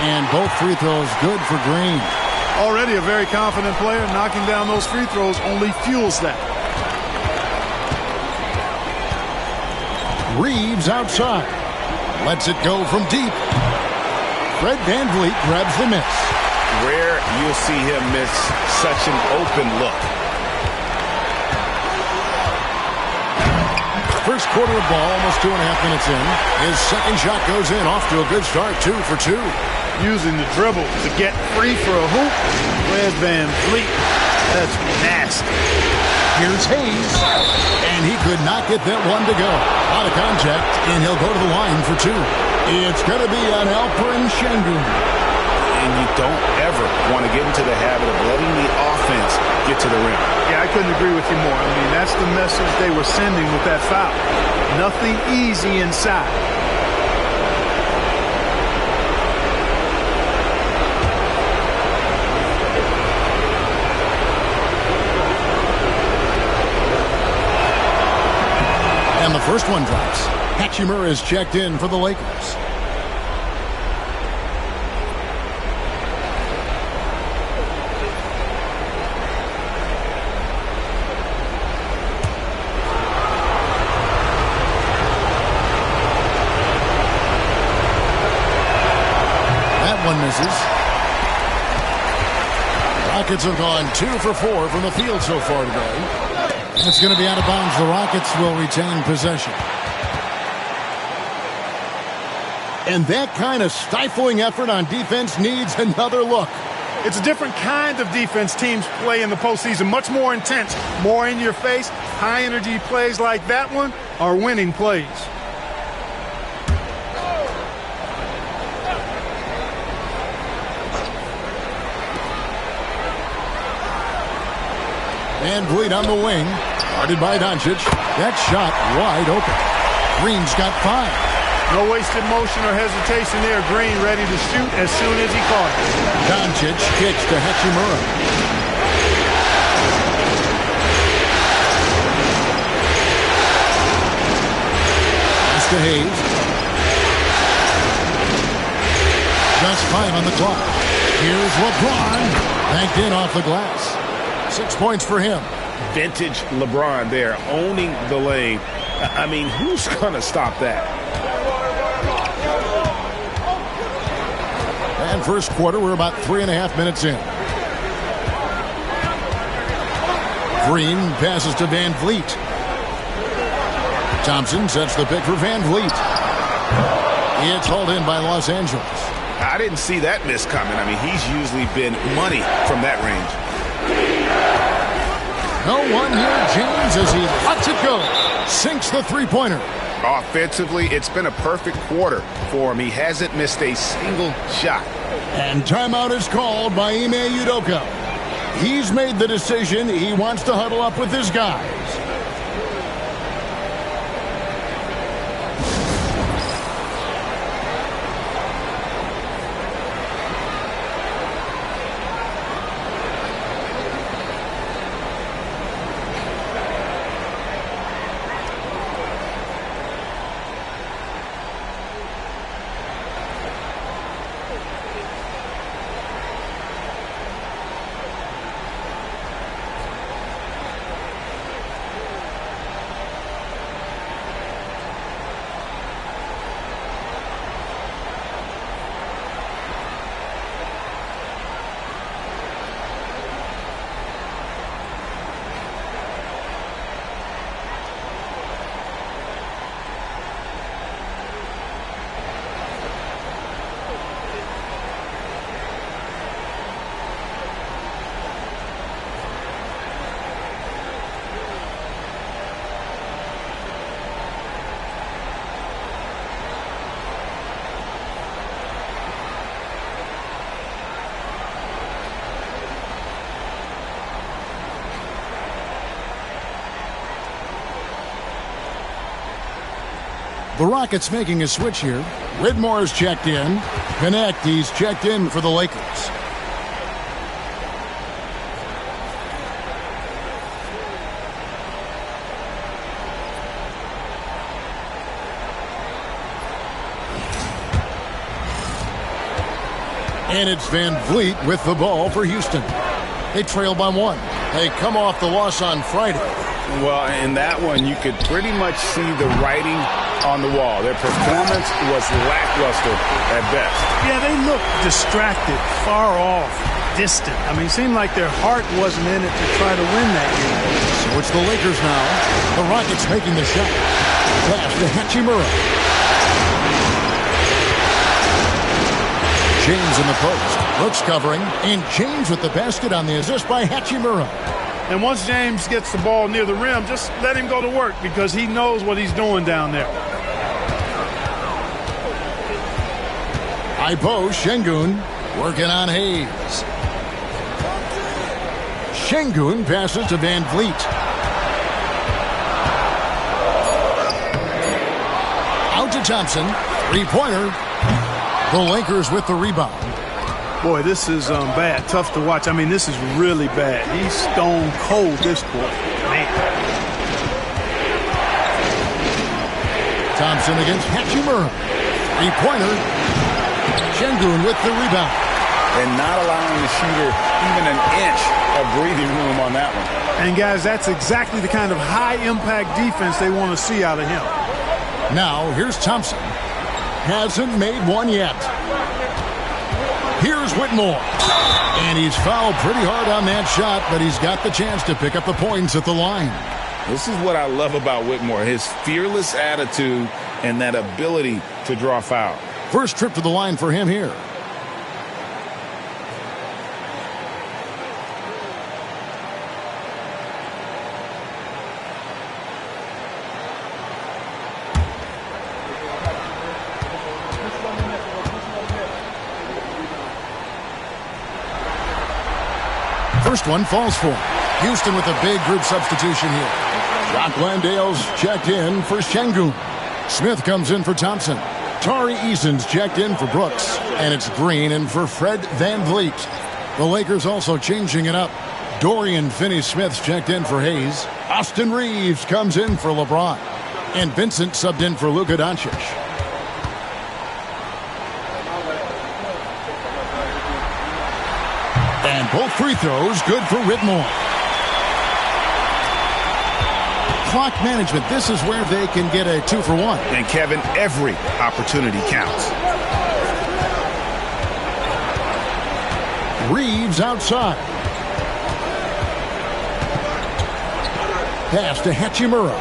And both free throws good for Green. Already a very confident player. Knocking down those free throws only fuels that. Reeves outside. Lets it go from deep. Fred Van Vliet grabs the miss. Rare you'll see him miss such an open look. First quarter of ball, almost 2.5 minutes in. His second shot goes in, off to a good start, 2 for 2. Using the dribble to get free for a hoop. Fred Van Vliet. That's nasty. Here's Hayes. And he could not get that one to go. Out of contact, and he'll go to the line for 2. It's going to be on Alperen Şengün. And you don't ever want to get into the habit of letting the offense get to the rim. Yeah, I couldn't agree with you more. I mean, that's the message they were sending with that foul. Nothing easy inside. And the first one drops. Hachimura is checked in for the Lakers. That one misses. Rockets have gone 2 for 4 from the field so far today. It's going to be out of bounds. The Rockets will retain possession. And that kind of stifling effort on defense needs another look. It's a different kind of defense teams play in the postseason. Much more intense, more in your face. High energy plays like that one are winning plays. Van Vliet on the wing. Guarded by Doncic. That shot wide open. Green's got 5. No wasted motion or hesitation there. Green ready to shoot as soon as he caught it. Doncic kicks to Hachimura. Pass to Hayes. Just 5 on the clock. Here's LeBron. Banked in off the glass. 6 points for him. vintage LeBron there, owning the lane. I mean, who's going to stop that? And first quarter, we're about 3.5 minutes in. Green passes to Van Vliet. Thompson sets the pick for Van Vliet. It's hauled in by Los Angeles. I didn't see that miss coming. I mean, he's usually been money from that range. No one near James as he lets it go. Sinks the three-pointer. Offensively, it's been a perfect quarter for him. He hasn't missed a single shot. And timeout is called by Ime Udoka. He's made the decision. He wants to huddle up with his guys. The Rockets making a switch here. Whitmore's checked in. Connect, he's checked in for the Lakers. And it's Van Vliet with the ball for Houston. They trail by 1. They come off the loss on Friday. Well, in that one, you could pretty much see the writing on the wall. Their performance was lackluster at best. Yeah, they looked distracted, far off, distant. I mean, it seemed like their heart wasn't in it to try to win that game. So it's the Lakers now. The Rockets making the shot. Pass to Hachimura. James in the post. Brooks covering. And James with the basket on the assist by Hachimura. And once James gets the ball near the rim, just let him go to work because he knows what he's doing down there. Ipo Şengün working on Hayes. Şengün passes to Van Vliet. Out to Thompson. Three-pointer. The Lakers with the rebound. Boy, this is bad. Tough to watch. I mean, this is really bad. He's stone cold this quarter. Man. Thompson against Hachimura. Three-pointer. Şengün with the rebound. And not allowing the shooter even an inch of breathing room on that one. And, guys, that's exactly the kind of high-impact defense they want to see out of him. Now, here's Thompson. Hasn't made one yet. Here's Whitmore. And he's fouled pretty hard on that shot, but he's got the chance to pick up the points at the line. This is what I love about Whitmore, his fearless attitude and that ability to draw foul. First trip to the line for him here. First one falls for him. Houston with a big group substitution here. Jock Landale's checked in for Şengün. Smith comes in for Thompson. Tari Eason's checked in for Brooks. And it's Green in for Fred Van Vliet. The Lakers also changing it up. Dorian Finney-Smith's checked in for Hayes. Austin Reeves comes in for LeBron. And Vincent subbed in for Luka Doncic. And both free throws good for Whitmore. clock management. This is where they can get a 2-for-1. And, Kevin, every opportunity counts. Reeves outside. Pass to Hachimura.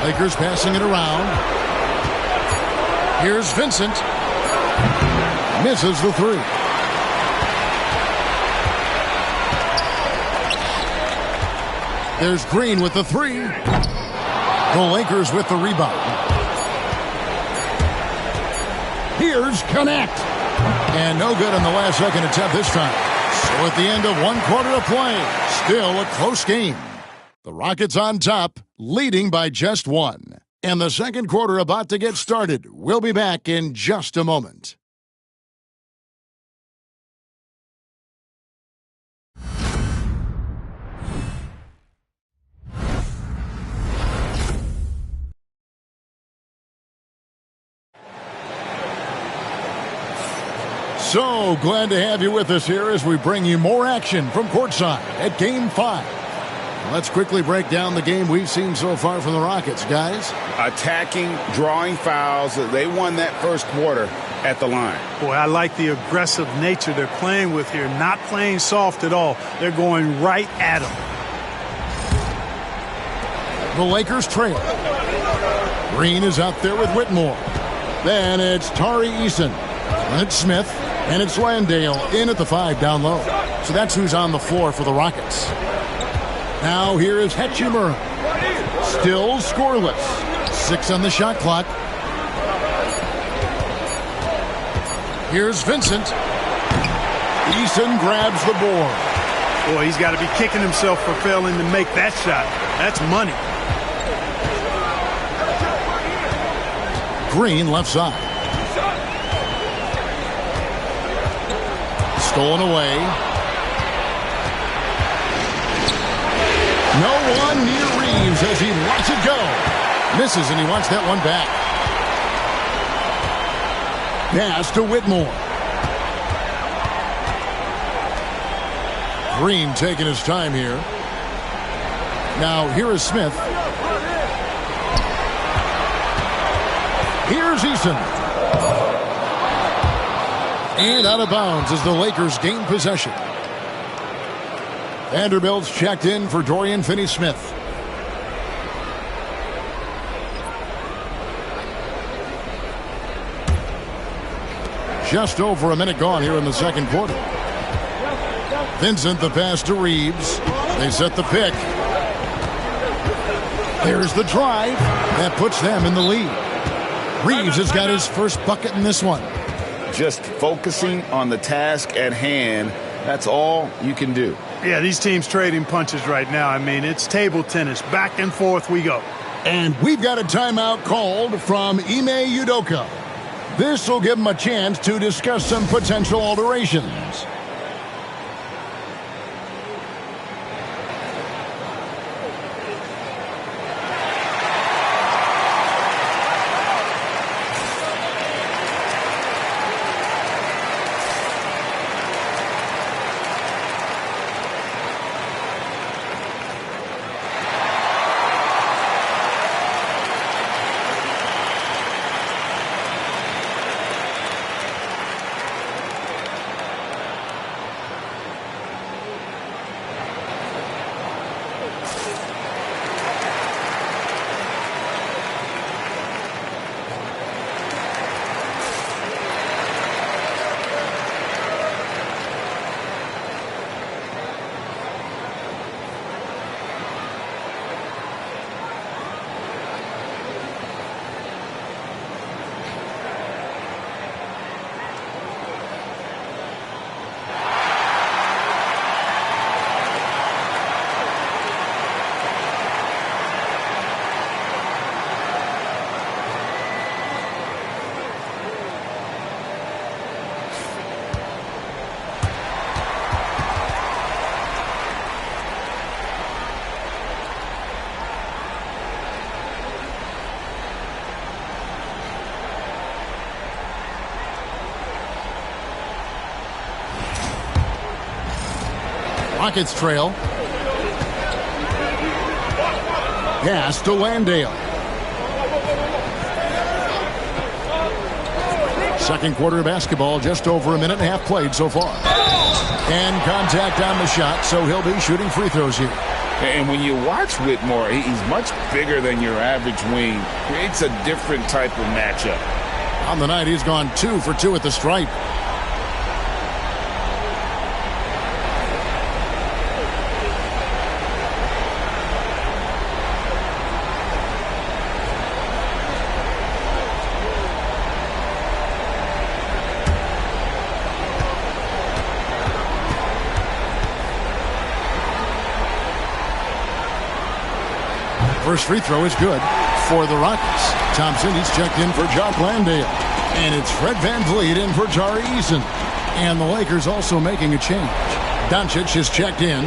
Lakers passing it around. Here's Vincent. Misses the three. There's Green with the three. The Lakers with the rebound. Here's Connect. And no good on the last second attempt this time. So at the end of one quarter of play, still a close game. The Rockets on top, leading by just one. And the second quarter about to get started. We'll be back in just a moment. So glad to have you with us here as we bring you more action from courtside at Game 5. Let's quickly break down the game we've seen so far from the Rockets, guys. Attacking, drawing fouls. They won that first quarter at the line. Boy, I like the aggressive nature they're playing with here. Not playing soft at all. They're going right at them. The Lakers trail. Green is out there with Whitmore. Then it's Tari Eason. And it's Smith. And it's Landale in at the 5 down low. So that's who's on the floor for the Rockets. Now here is Hachimura. Still scoreless. 6 on the shot clock. Here's Vincent. Eason grabs the board. Boy, he's got to be kicking himself for failing to make that shot. That's money. Green left side. Stolen away. No one near Reeves as he lets it go. Misses, and he wants that one back. Pass to Whitmore. Green taking his time here. Now here is Smith. Here's Eason. And out of bounds as the Lakers gain possession. Vanderbilt's checked in for Dorian Finney-Smith. Just over a minute gone here in the second quarter. Vincent the pass to Reeves. They set the pick. There's the drive. That puts them in the lead. Reeves has got his first bucket in this one. Just focusing on the task at hand, that's all you can do. Yeah, these teams trading punches right now. I mean, it's table tennis. Back and forth we go. And we've got a timeout called from Ime Udoka. This will give them a chance to discuss some potential alterations. Rockets trail. Pass to Landale. Second quarter of basketball, just over a minute and a half played so far. And contact on the shot, so he'll be shooting free throws here. And when you watch Whitmore, he's much bigger than your average wing. Creates a different type of matchup. On the night, he's gone 2 for 2 at the stripe. First free throw is good for the Rockets. Thompson, he's checked in for Jock Landale. And it's Fred VanVleet in for Tari Eason. And the Lakers also making a change. Doncic is checked in.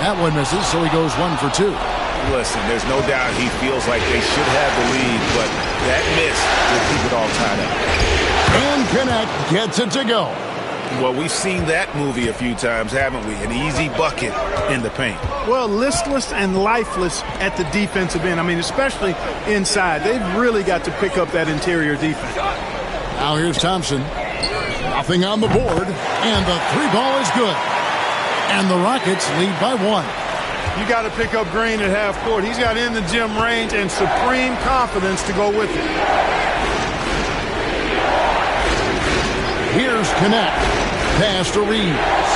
That one misses, so he goes 1 for 2. Listen, there's no doubt he feels like they should have the lead, but that miss will keep it all tied up. And Connect gets it to go. Well, we've seen that movie a few times, haven't we? An easy bucket in the paint. Well, listless and lifeless at the defensive end. I mean, especially inside. They've really got to pick up that interior defense. Now here's Thompson. Nothing on the board. And the 3-ball is good. And the Rockets lead by 1. You got to pick up Green at half court. He's got in the gym range and supreme confidence to go with it. Here's Connect. Pass to Reeves.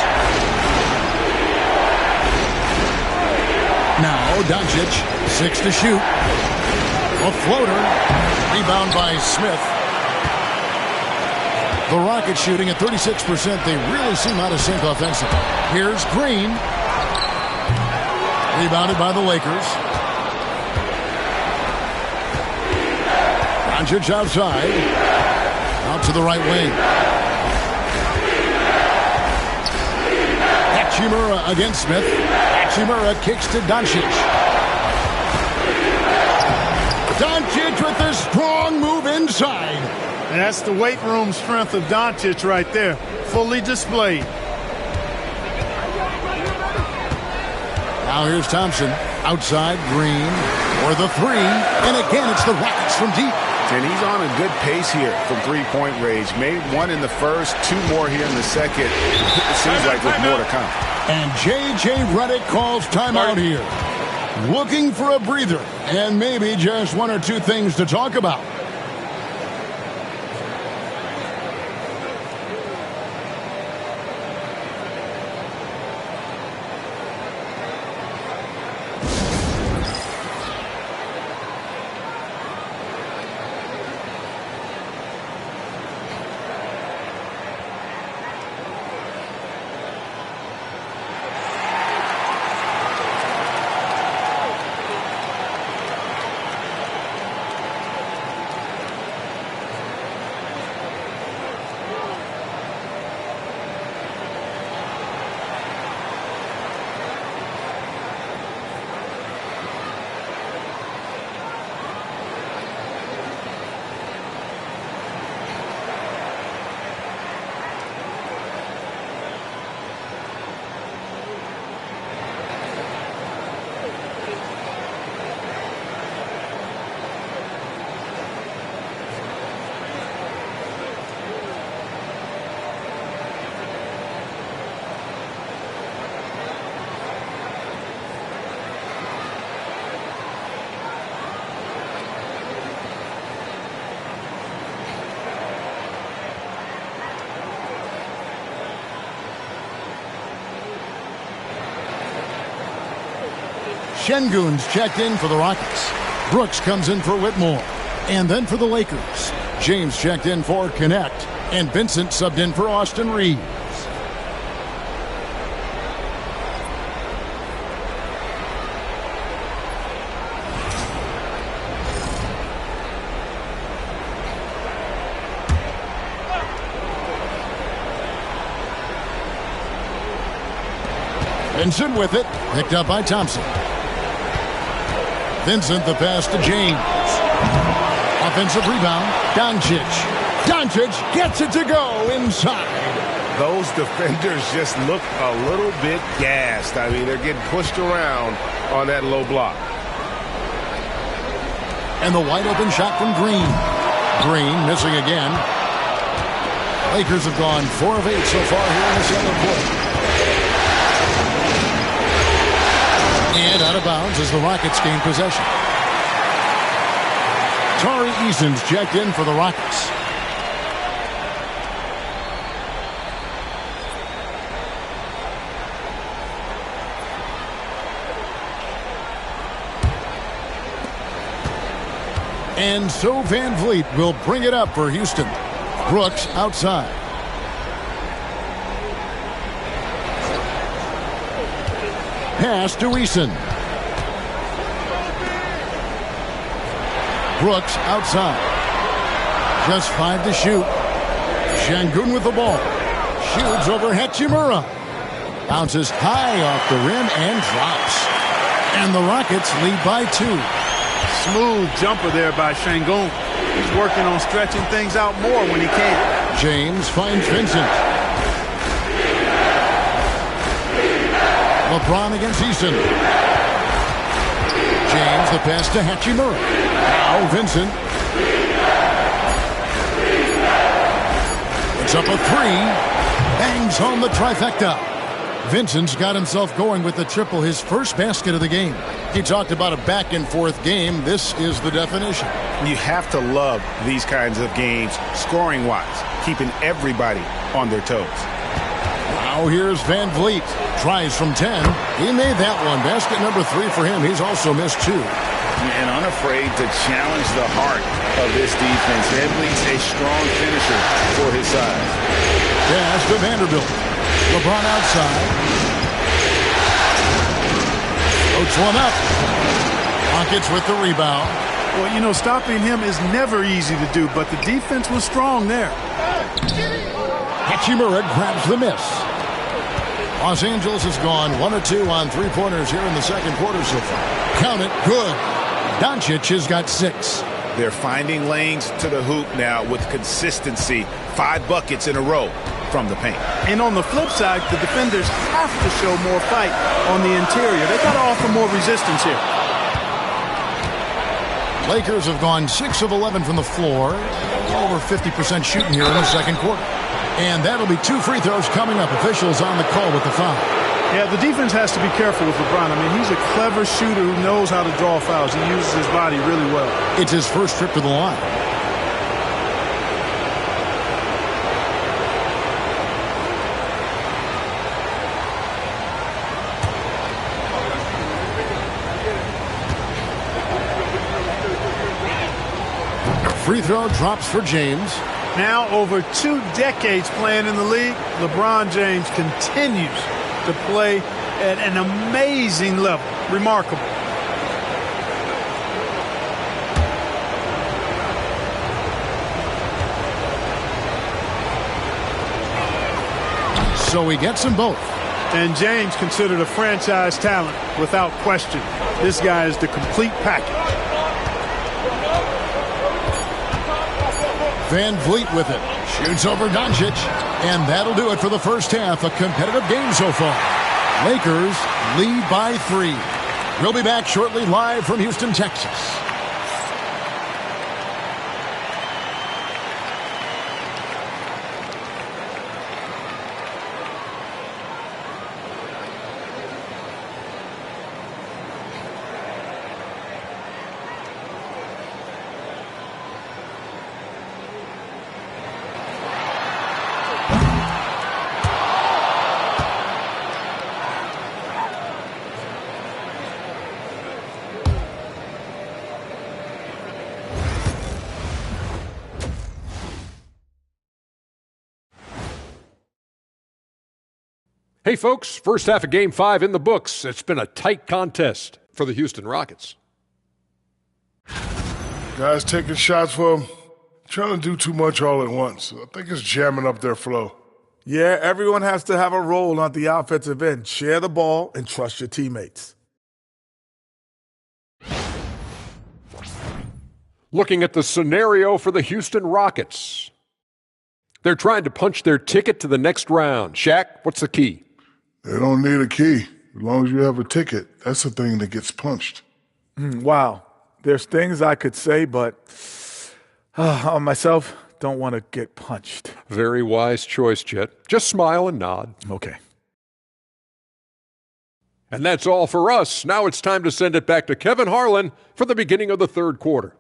Now Doncic, 6 to shoot. A floater. Rebound by Smith. The Rockets shooting at 36%. They really seem out of sync offensively. Here's Green. Rebounded by the Lakers. Doncic outside. Out to the right wing. Hachimura against Smith. Hachimura kicks to Doncic. Doncic with a strong move inside. And that's the weight room strength of Doncic right there. Fully displayed. Now here's Thompson. Outside, Green for the 3. And again, it's the Rockets from deep. And he's on a good pace here from three-point range. Made 1 in the first, 2 more here in the second. It seems like there's more to come. And J.J. Redick calls timeout here. Looking for a breather and maybe just 1 or 2 things to talk about. Şengün's checked in for the Rockets. Brooks comes in for Whitmore. And then for the Lakers, James checked in for Connect. And Vincent subbed in for Austin Reeves. Vincent with it, picked up by Thompson. Vincent the pass to James. Offensive rebound, Doncic. Doncic gets it to go inside. Those defenders just look a little bit gassed. I mean, they're getting pushed around on that low block. And the wide open shot from Green. Green missing again. Lakers have gone 4 of 8 so far here in the second quarter. And out of bounds as the Rockets gain possession. Tari Eason's checked in for the Rockets. And so Van Vliet will bring it up for Houston. Brooks outside. Pass to Eason. Brooks outside. Just 5 to shoot. Şengün with the ball. Shoots over Hachimura. Bounces high off the rim and drops. And the Rockets lead by 2. Smooth jumper there by Şengün. He's working on stretching things out more when he can. James finds Vincent. LeBron against Eason. James the pass to Hachimura. Now Vincent. It's up a 3. Bangs home the trifecta. Vincent's got himself going with the triple, his first basket of the game. He talked about a back-and-forth game. This is the definition. You have to love these kinds of games, scoring-wise, keeping everybody on their toes. Now here's Van Vliet. Tries from 10. He made that one. Basket number 3 for him. He's also missed 2. And unafraid to challenge the heart of this defense. Van Vliet's a strong finisher for his size. Pass to Vanderbilt. LeBron outside. Floats one up. Rockets with the rebound. Well, you know, stopping him is never easy to do, but the defense was strong there. Hachimura grabs the miss. Los Angeles has gone 1 of 2 on 3-pointers here in the second quarter so far. Count it, good. Doncic has got 6. They're finding lanes to the hoop now with consistency. 5 buckets in a row from the paint. And on the flip side, the defenders have to show more fight on the interior. They got to offer more resistance here. Lakers have gone 6 of 11 from the floor. Over 50% shooting here in the second quarter. And that'll be 2 free throws coming up. Officials on the call with the foul. Yeah, the defense has to be careful with LeBron. I mean, he's a clever shooter who knows how to draw fouls. He uses his body really well. It's his first trip to the line. Free throw drops for James. Now over 2 decades playing in the league, LeBron James continues to play at an amazing level. Remarkable. So he gets them both. And James considered a franchise talent without question. This guy is the complete package. Van Vliet with it. Shoots over Doncic. And that'll do it for the first half. A competitive game so far. Lakers lead by 3. We'll be back shortly live from Houston, Texas. Hey, folks, first half of Game 5 in the books. It's been a tight contest for the Houston Rockets. Guys taking shots for him, trying to do too much all at once. I think it's jamming up their flow. Yeah, everyone has to have a role on the offensive end. Share the ball and trust your teammates. Looking at the scenario for the Houston Rockets. They're trying to punch their ticket to the next round. Shaq, what's the key? They don't need a key. As long as you have a ticket, that's the thing that gets punched. Wow. There's things I could say, but on myself, don't want to get punched. Very wise choice, Jet. Just smile and nod. Okay. And that's all for us. Now it's time to send it back to Kevin Harlan for the beginning of the third quarter.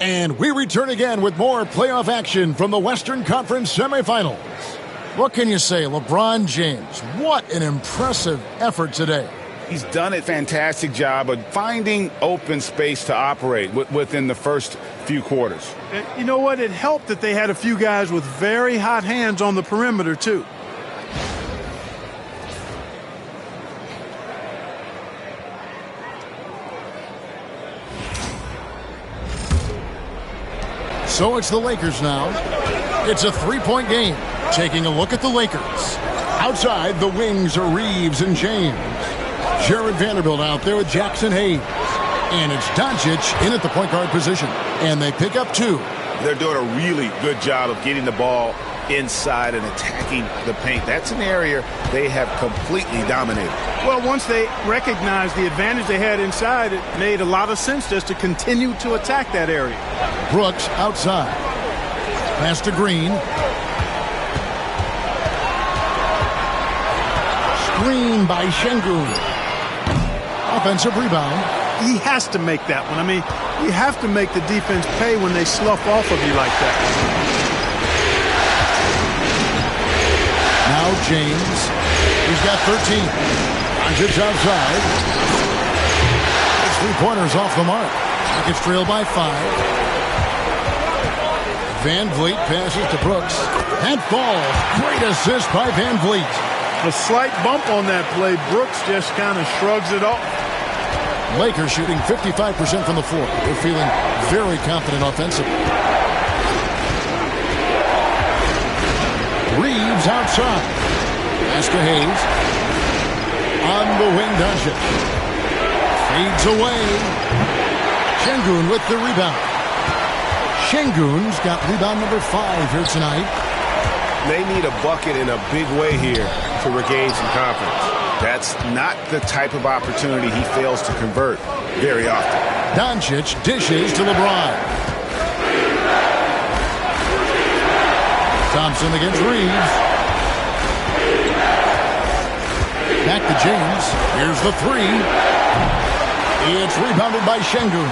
And we return again with more playoff action from the Western Conference semifinals. What can you say, LeBron James? What an impressive effort today. He's done a fantastic job of finding open space to operate within the first few quarters. And you know what? It helped that they had a few guys with very hot hands on the perimeter, too. So it's the Lakers now. It's a three-point game. Taking a look at the Lakers. Outside, the wings are Reeves and James. Jared Vanderbilt out there with Jackson Hayes. And it's Doncic in at the point guard position. And they pick up 2. They're doing a really good job of getting the ball inside and attacking the paint. That's an area they have completely dominated. Well, once they recognized the advantage they had inside, it made a lot of sense just to continue to attack that area. Brooks outside. Pass to Green. Screen by Şengün. Offensive rebound. He has to make that one. I mean, you have to make the defense pay when they slough off of you like that. Now James. He's got 13. Doncic outside. It's 3-pointers off the mark. Rockets trail by 5. Van Vliet passes to Brooks. And falls. Great assist by Van Vliet. A slight bump on that play. Brooks just kind of shrugs it off. Lakers shooting 55% from the floor. They're feeling very confident offensively. Reeves outside. Pass to Hayes. On the wing, Doncic. Fades away. Şengün with the rebound. Şengün's got rebound number 5 here tonight. They need a bucket in a big way here to regain some confidence. That's not the type of opportunity he fails to convert very often. Doncic dishes to LeBron. Thompson against Reeves. Back to James. Here's the 3. It's rebounded by Şengün.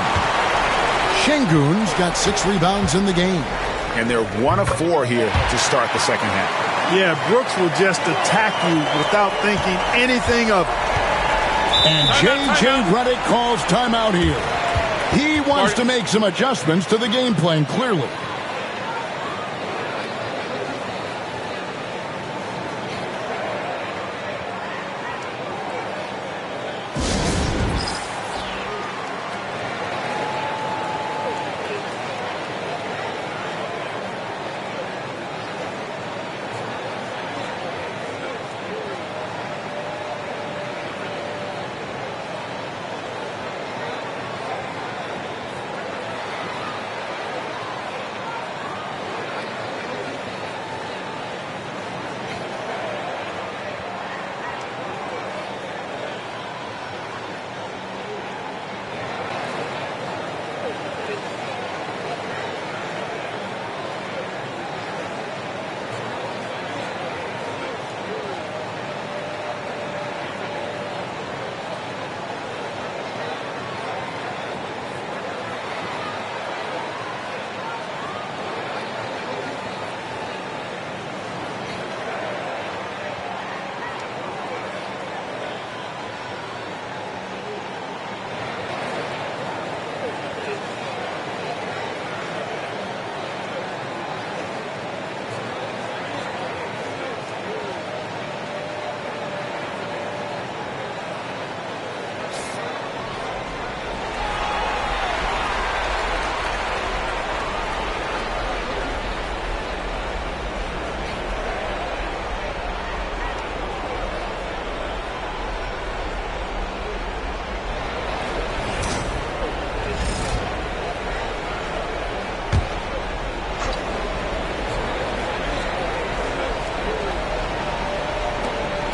Şengün's got 6 rebounds in the game. And they're 1 of 4 here to start the second half. Yeah, Brooks will just attack you without thinking anything of it. And J.J. Redick calls timeout here. He wants to make some adjustments to the game plan, clearly.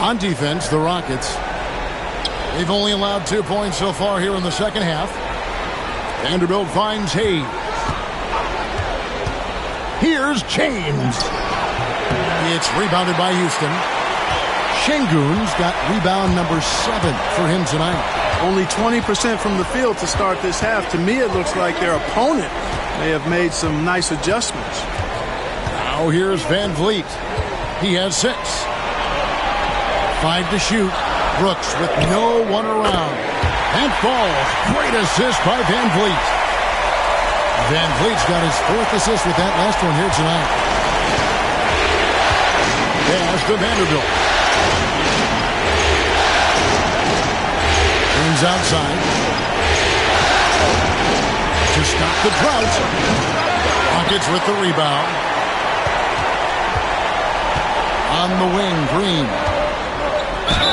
On defense, the Rockets, they've only allowed 2 points so far here in the second half. Vanderbilt finds Hayes. Here's James. It's rebounded by Houston. Şengün's got rebound number 7 for him tonight. Only 20% from the field to start this half. To me, it looks like their opponent may have made some nice adjustments. Now here's Van Vliet. He has 6. 5 to shoot. Brooks with no one around. And falls. Great assist by Van Vliet. Van Vliet's got his 4th assist with that last one here tonight. Pass to Vanderbilt. Brings outside. To stop the drought. Rockets with the rebound. On the wing, Green.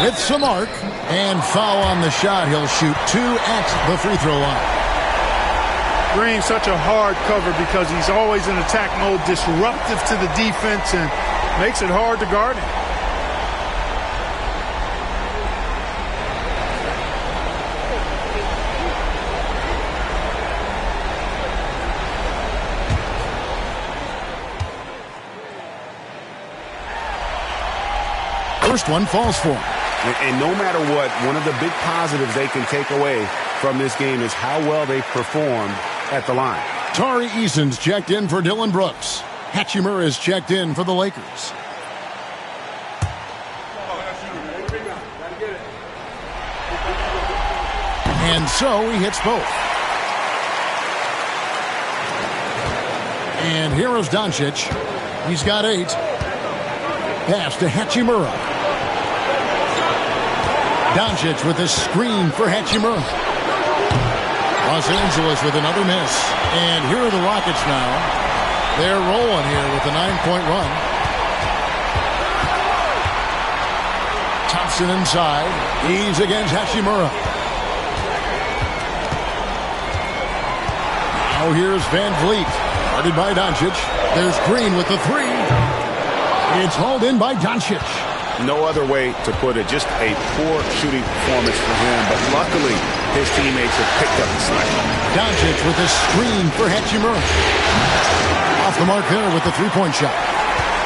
With some arc. And foul on the shot. He'll shoot 2 at the free throw line. Green, such a hard cover because he's always in attack mode, disruptive to the defense, and makes it hard to guard him. First one falls for him. And no matter what, one of the big positives they can take away from this game is how well they performed at the line. Tari Eason's checked in for Dylan Brooks. Hachimura is checked in for the Lakers. And so he hits both. And here is Doncic. He's got 8. Pass to Hachimura. Doncic with a screen for Hachimura. Los Angeles with another miss. And here are the Rockets now. They're rolling here with a 9-point run. Thompson inside. He's against Hachimura. Now here's Van Vliet. Guarded by Doncic. There's Green with the 3. It's hauled in by Doncic. No other way to put it. Just a poor shooting performance for him. But luckily, his teammates have picked up the slack. Doncic with a screen for Hachimura. Off the mark there with the 3-point shot.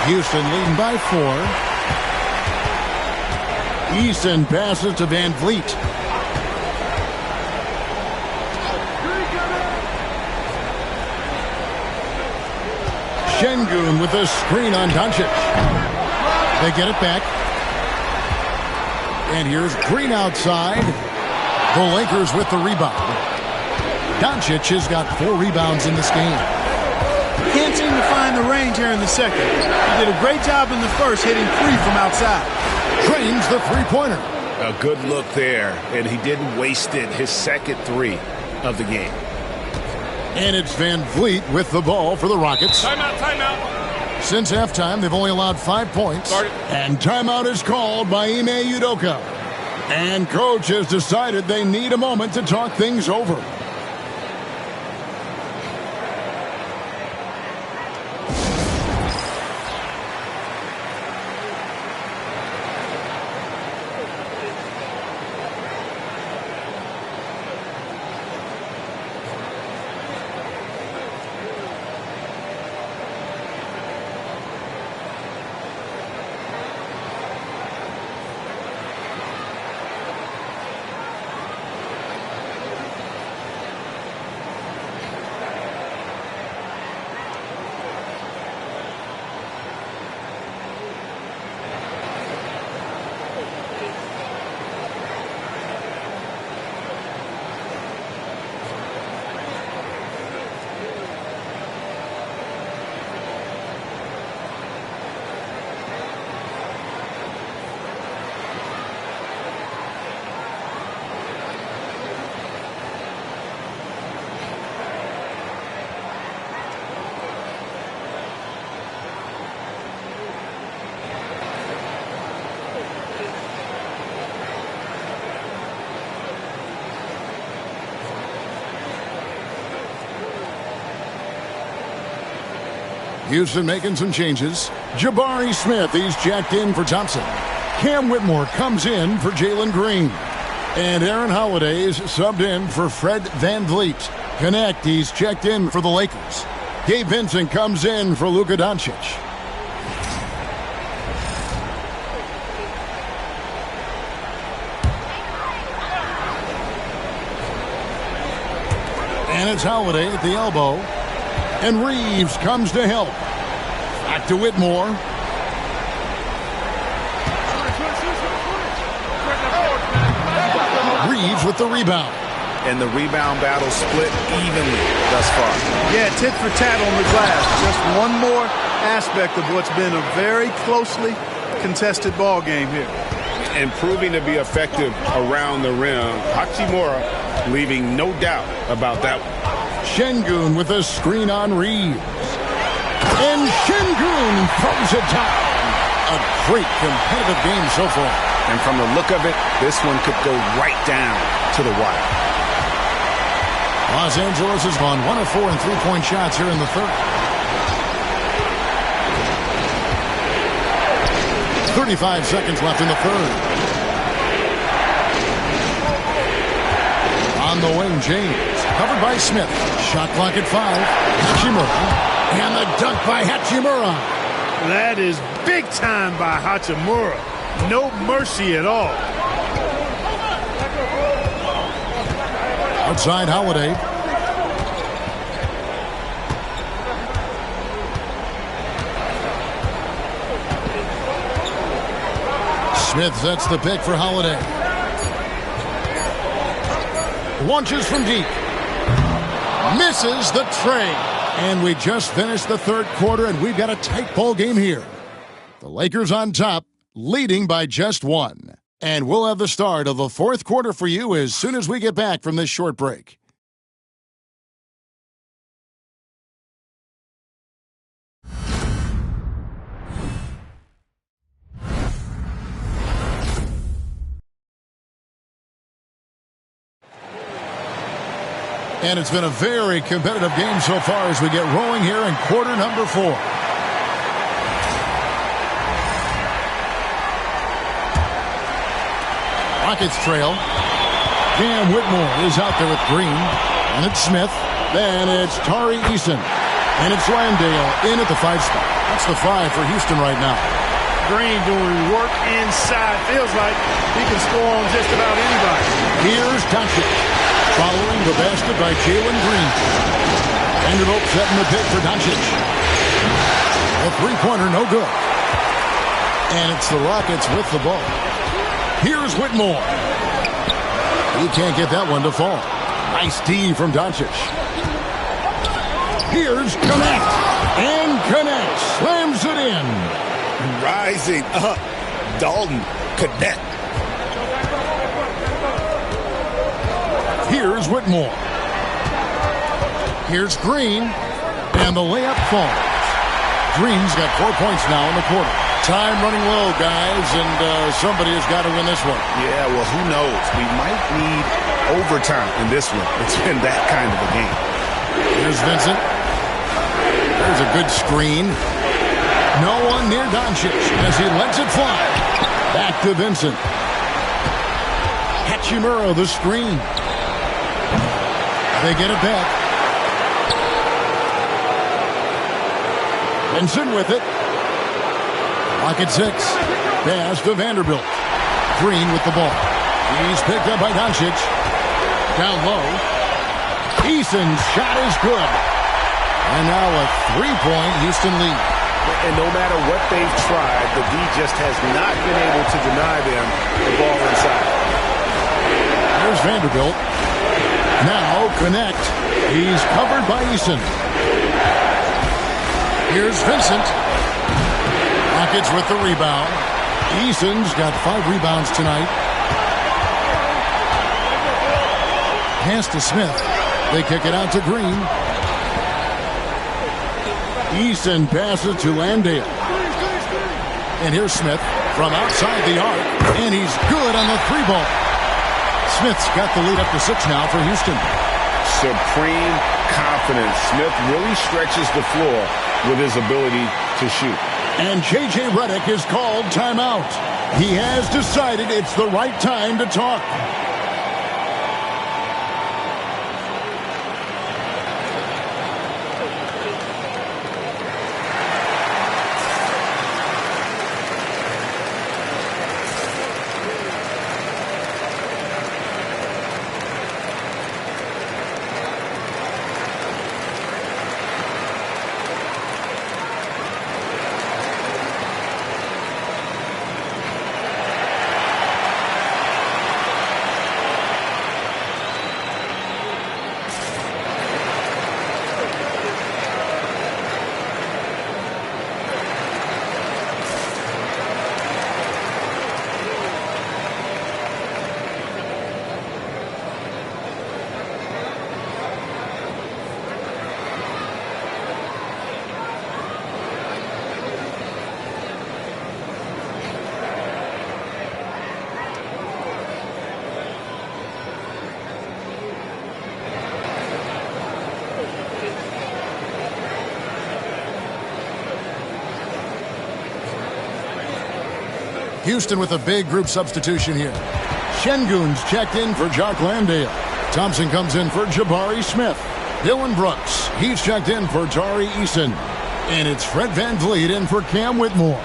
Houston leading by 4. Easton passes to Van Vliet. Şengün with a screen on Doncic. They get it back. And here's Green outside. The Lakers with the rebound. Doncic has got 4 rebounds in this game. Can't seem to find the range here in the second. He did a great job in the first, hitting 3 from outside. Drains the 3-pointer. A good look there, and he didn't waste it. His second 3 of the game. And it's Van Vliet with the ball for the Rockets. Timeout, timeout. Since halftime, they've only allowed 5 points. And timeout is called by Ime Udoka. And coach has decided they need a moment to talk things over. Houston making some changes. Jabari Smith, he's jacked in for Thompson. Cam Whitmore comes in for Jalen Green. And Aaron Holiday's subbed in for Fred VanVleet. Connect, he's checked in for the Lakers. Gabe Vincent comes in for Luka Doncic. And it's Holiday at the elbow. And Reeves comes to help. Back to Whitmore. Reeves with the rebound. And the rebound battle split evenly thus far. Yeah, tit for tat on the glass. Just one more aspect of what's been a very closely contested ball game here. And proving to be effective around the rim. Hachimura leaving no doubt about that one. Şengün with a screen on Reeves. And Şengün throws it down. A great competitive game so far. And from the look of it, this one could go right down to the wire. Los Angeles has gone 1 of 4 in three-point shots here in the third. 35 seconds left in the third. On the wing, James. Covered by Smith. Shot clock at 5. Hachimura. And the dunk by Hachimura. That is big time by Hachimura. No mercy at all. Outside Holiday. Smith sets the pick for Holiday. Launches from deep. Misses the tray. And we just finished the third quarter, and we've got a tight ball game here. The Lakers on top, leading by just 1. And we'll have the start of the fourth quarter for you as soon as we get back from this short break. And it's been a very competitive game so far as we get rolling here in quarter number 4. Rockets trail. Cam Whitmore is out there with Green. And it's Smith. Then it's Tari Eason. And it's Landale in at the 5 spot. That's the 5 for Houston right now. Green doing work inside. Feels like he can score on just about anybody. Here's Doncic. Following the basket by Jalen Green. Vanderbilt setting the pick for Doncic. A three-pointer, no good. And it's the Rockets with the ball. Here's Whitmore. He can't get that one to fall. Nice D from Doncic. Here's Connect. And Connect slams it in. Rising up. Dalton Connect. Here's Whitmore. Here's Green. And the layup falls. Green's got 4 points now in the quarter. Time running low, guys, and somebody has got to win this one. Yeah, well, who knows? We might need overtime in this one. It's been that kind of a game. Here's Vincent. There's a good screen. No one near Doncic as he lets it fly. Back to Vincent. Hachimura, the screen. They get it back. Vincent with it. Lock at 6. Pass to Vanderbilt. Green with the ball. He's picked up by Doncic. Down low. Eason's shot is good. And now a 3-point Houston lead. And no matter what they've tried, the D just has not been able to deny them the ball inside. There's Vanderbilt. Now Connect. He's covered by Eason. Here's Vincent. Rockets with the rebound. Eason's got 5 rebounds tonight. Pass to Smith. They kick it out to Green. Eason passes to Landale. And here's Smith from outside the arc. And he's good on the 3-ball. Smith's got the lead up to 6 now for Houston. Supreme confidence. Smith really stretches the floor with his ability to shoot. And J.J. Redick is called timeout. He has decided it's the right time to talk. Houston with a big group substitution here. Şengün's checked in for Jock Landale. Thompson comes in for Jabari Smith. Dylan Brooks, he's checked in for Tari Eason. And it's Fred VanVleet in for Cam Whitmore.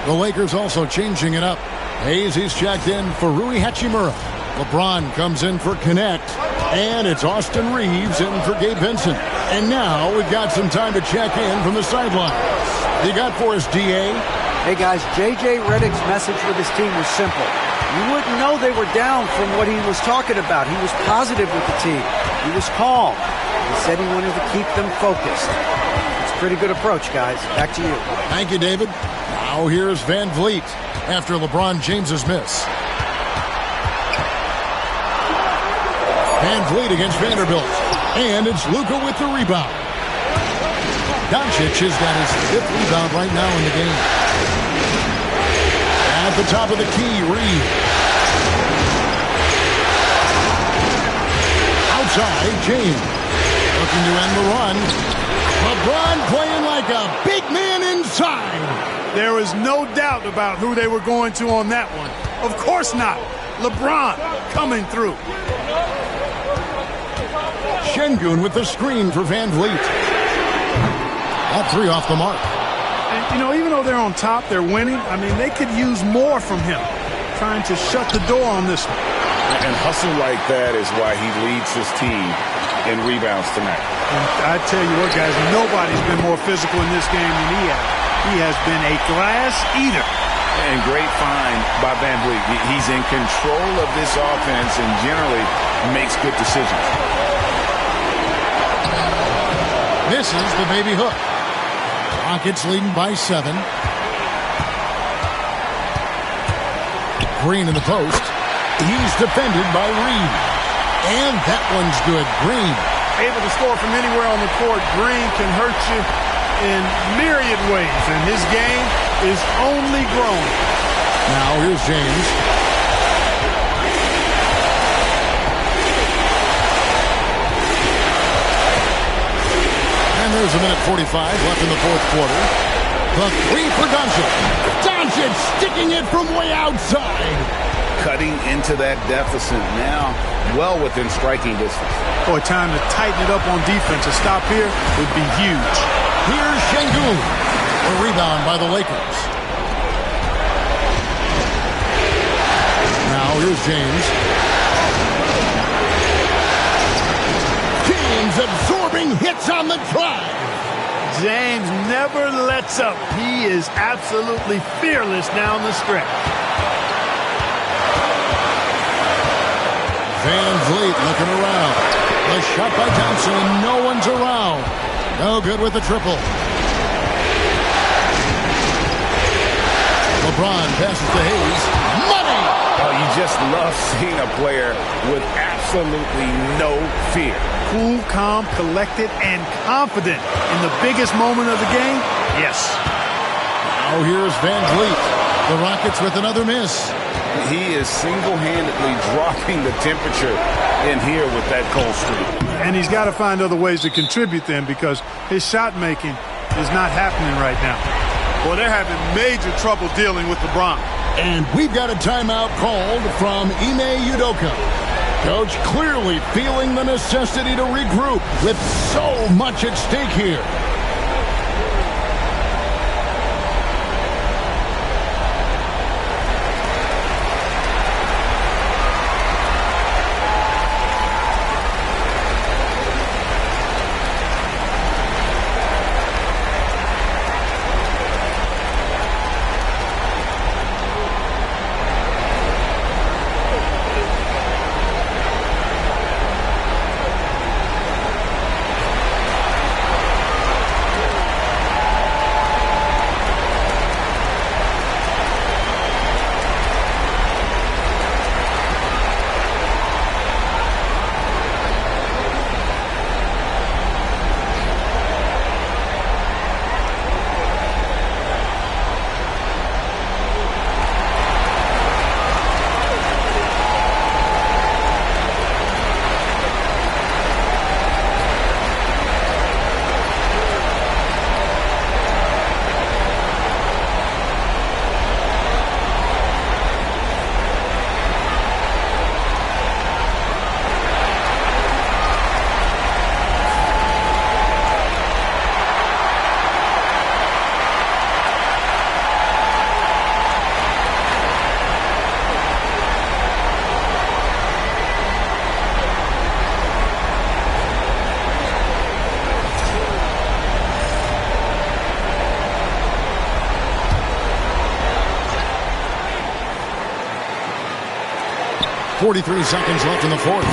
The Lakers also changing it up. Hayes, he's checked in for Rui Hachimura. LeBron comes in for Connect. And it's Austin Reeves in for Gabe Vincent. And now we've got some time to check in from the sidelines. You got for us, D.A.? Hey guys, J.J. Redick's message for this team was simple. You wouldn't know they were down from what he was talking about. He was positive with the team. He was calm. He said he wanted to keep them focused. It's a pretty good approach, guys. Back to you. Thank you, David. Now here's VanVleet after LeBron James's miss. VanVleet against Vanderbilt. And it's Luka with the rebound. Doncic has got his 5th rebound right now in the game. At the top of the key, Reed. Outside, James. Looking to end the run. LeBron playing like a big man inside. There is no doubt about who they were going to on that one. Of course not. LeBron coming through. Şengün with the screen for VanVleet. All 3 off the mark. And, you know, even though they're on top, they're winning. I mean, they could use more from him. Trying to shut the door on this one. And hustle like that is why he leads his team in rebounds tonight. And I tell you what, guys, nobody's been more physical in this game than he has. He has been a glass eater. And great find by VanVleet. He's in control of this offense and generally makes good decisions. This is the baby hook. Rockets leading by 7. Green in the post. He's defended by Reed. And that one's good. Green. Able to score from anywhere on the court. Green can hurt you in myriad ways. And his game is only growing. Now here's James. And there's a minute 45 left in the 4th quarter. The 3 for Doncic. Doncic sticking it from way outside. Cutting into that deficit now, well within striking distance. Boy, time to tighten it up on defense. A stop here would be huge. Here's Şengün. A rebound by the Lakers. Now here's James. James absorbing hits on the drive. James never lets up. He is absolutely fearless down the stretch. VanVleet looking around. The shot by Thompson, and no one's around. No good with the triple. LeBron passes to Hayes. Money! Oh, you just love seeing a player with absolutely no fear. Cool, calm, collected, and confident in the biggest moment of the game. Yes. Now here's VanVleet. The Rockets with another miss. He is single-handedly dropping the temperature in here with that cold streak. And he's got to find other ways to contribute then because his shot making is not happening right now. Well, they're having major trouble dealing with LeBron. And we've got a timeout called from Ime Udoka. Coach clearly feeling the necessity to regroup with so much at stake here. .43 seconds left in the fourth.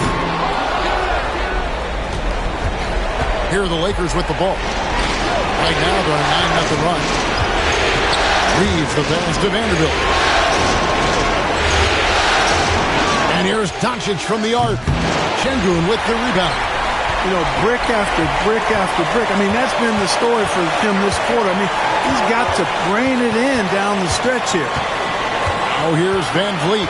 Here are the Lakers with the ball. Right now they're on a 9-0 run. Reeves the pass to Vanderbilt. And here's Doncic from the arc. Şengün with the rebound. You know, brick after brick after brick. I mean, that's been the story for him this quarter. I mean, he's got to rein it in down the stretch here. Oh, here's Van Vliet.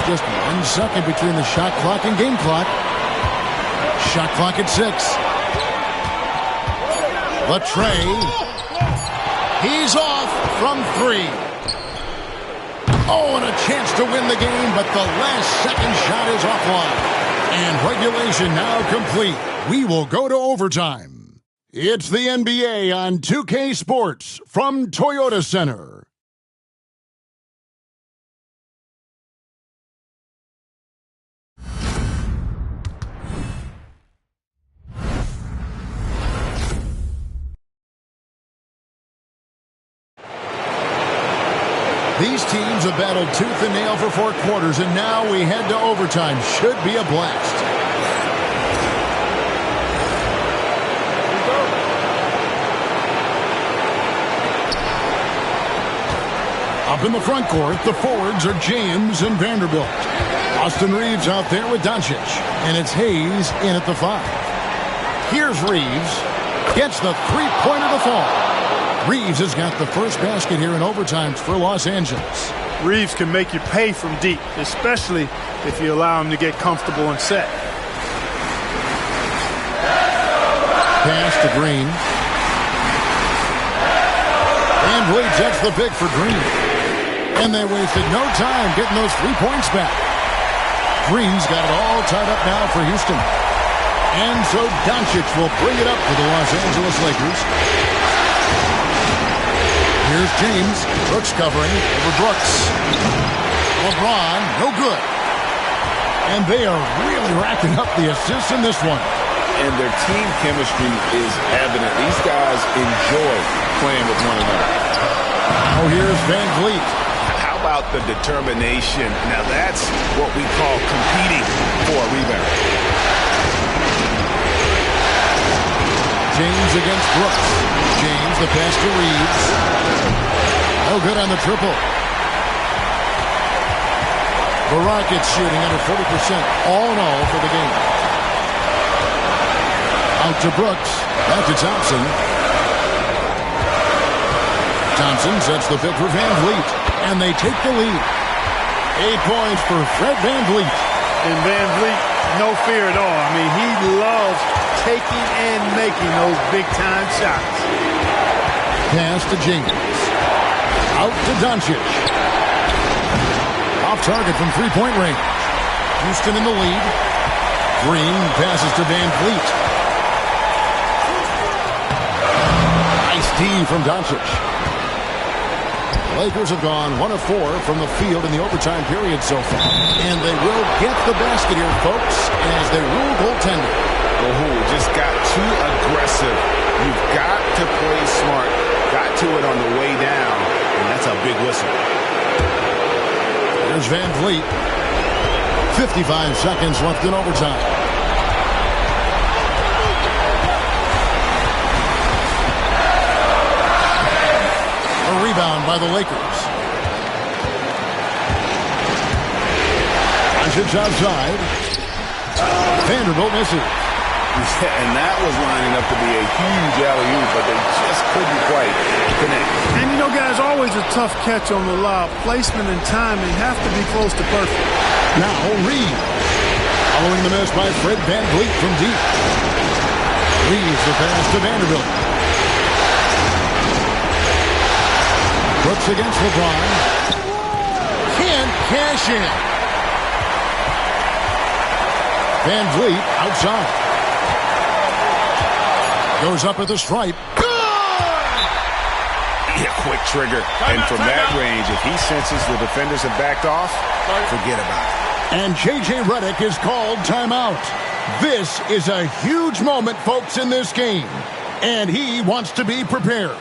Just 1 second between the shot clock and game clock. Shot clock at 6. Latrey. He's off from 3. Oh, and a chance to win the game, but the last second shot is offline. And regulation now complete. We will go to overtime. It's the NBA on 2K Sports from Toyota Center. These teams have battled tooth and nail for 4 quarters, and now we head to overtime. Should be a blast. Up in the front court, the forwards are James and Vanderbilt. Austin Reeves out there with Doncic, and it's Hayes in at the 5. Here's Reeves. Gets the three-pointer to fall. Reeves has got the first basket here in overtime for Los Angeles. Reeves can make you pay from deep, especially if you allow him to get comfortable and set. Pass to Green. And Vliet sets the pick for Green. And they wasted no time getting those 3 points back. Green's got it all tied up now for Houston. And so Doncic will bring it up for the Los Angeles Lakers. Here's James. Brooks covering over Brooks. LeBron, no good. And they are really racking up the assists in this one. And their team chemistry is evident. These guys enjoy playing with one another. Oh, here's Van Vliet. How about the determination? Now that's what we call competing for a rebound. James against Brooks. James, the pass to Reeves. No good on the triple. The Rockets shooting under 40% all in all for the game. Out to Brooks. Back to Thompson. Thompson sets the pick for Van Vliet. And they take the lead. 8 points for Fred Van Vliet. And Van Vliet, no fear at all. I mean, he loves taking and making those big-time shots. Pass to James. Out to Doncic. Off target from three-point range. Houston in the lead. Green passes to Van Vliet. Nice D from Doncic. Lakers have gone 1 of 4 from the field in the overtime period so far. And they will get the basket here, folks, as they rule goaltender. Oh, just got too aggressive. You've got to play smart. Got to it on the way down, and that's a big whistle. Here's Van Vliet. 55 seconds left in overtime. A rebound by the Lakers. Doncic outside. Vanderbilt misses. And that was lining up to be a huge alley-oop, but they just couldn't quite connect. And you know, guys, always a tough catch on the lob. Placement and timing have to be close to perfect. Now Reed. Following the miss by Fred Van Vliet from deep. Leaves the pass to Vanderbilt. Brooks against LeBron. Can't cash in. Van Vliet outside. Goes up at the stripe. Good! Yeah, quick trigger. And from that range, if he senses the defenders have backed off, forget about it. And J.J. Redick is called timeout. This is a huge moment, folks, in this game. And he wants to be prepared.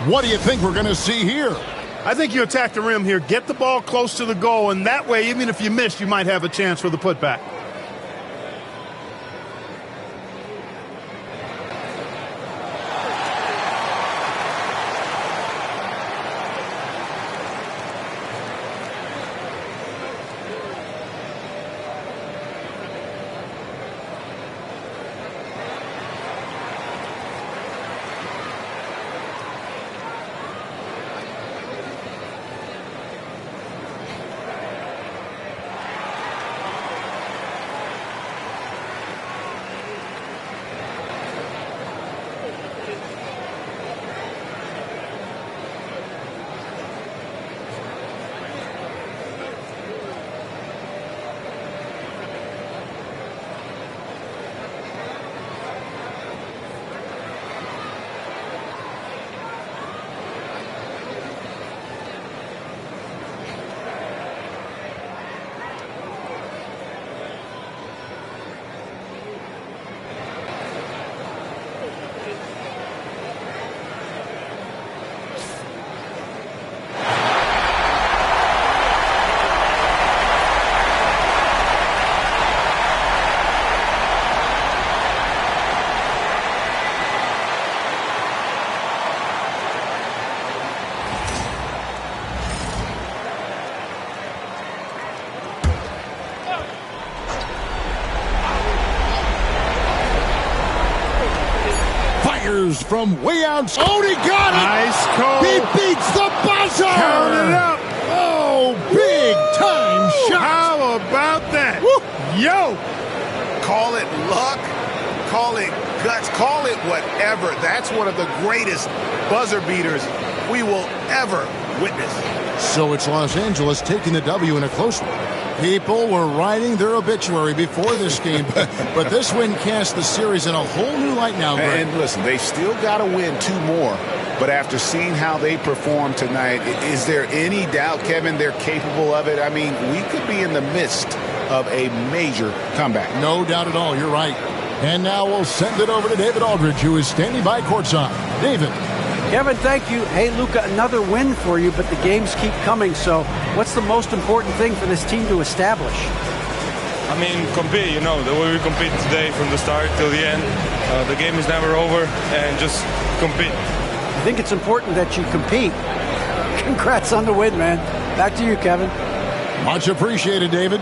What do you think we're going to see here? I think you attack the rim here, get the ball close to the goal, and that way, even if you miss, you might have a chance for the putback. From way out. Oh, he got it! Nice call. He beats the buzzer! Count it up! Oh, big time shot! How about that? Woo. Yo! Call it luck, call it guts, call it whatever. That's one of the greatest buzzer beaters we will ever witness. So it's Los Angeles taking the W in a close one. People were writing their obituary before this game, but this win cast the series in a whole new light now, Greg. And listen, they've still got to win 2 more, but after seeing how they performed tonight, is there any doubt, Kevin, they're capable of it? I mean, we could be in the midst of a major comeback. No doubt at all, you're right. And now we'll send it over to David Aldridge, who is standing by courtside. David. Kevin, thank you. Hey, Luka, another win for you, but the games keep coming. So what's the most important thing for this team to establish? I mean, compete, you know, the way we compete today from the start till the end. The game is never over, and just compete. I think it's important that you compete. Congrats on the win, man. Back to you, Kevin. Much appreciated, David.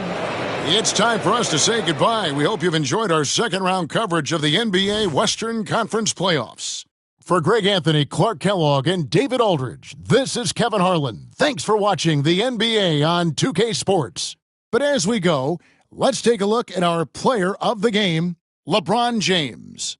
It's time for us to say goodbye. We hope you've enjoyed our second-round coverage of the NBA Western Conference Playoffs. For Greg Anthony, Clark Kellogg, and David Aldridge, this is Kevin Harlan. Thanks for watching the NBA on 2K Sports. But as we go, let's take a look at our player of the game, LeBron James.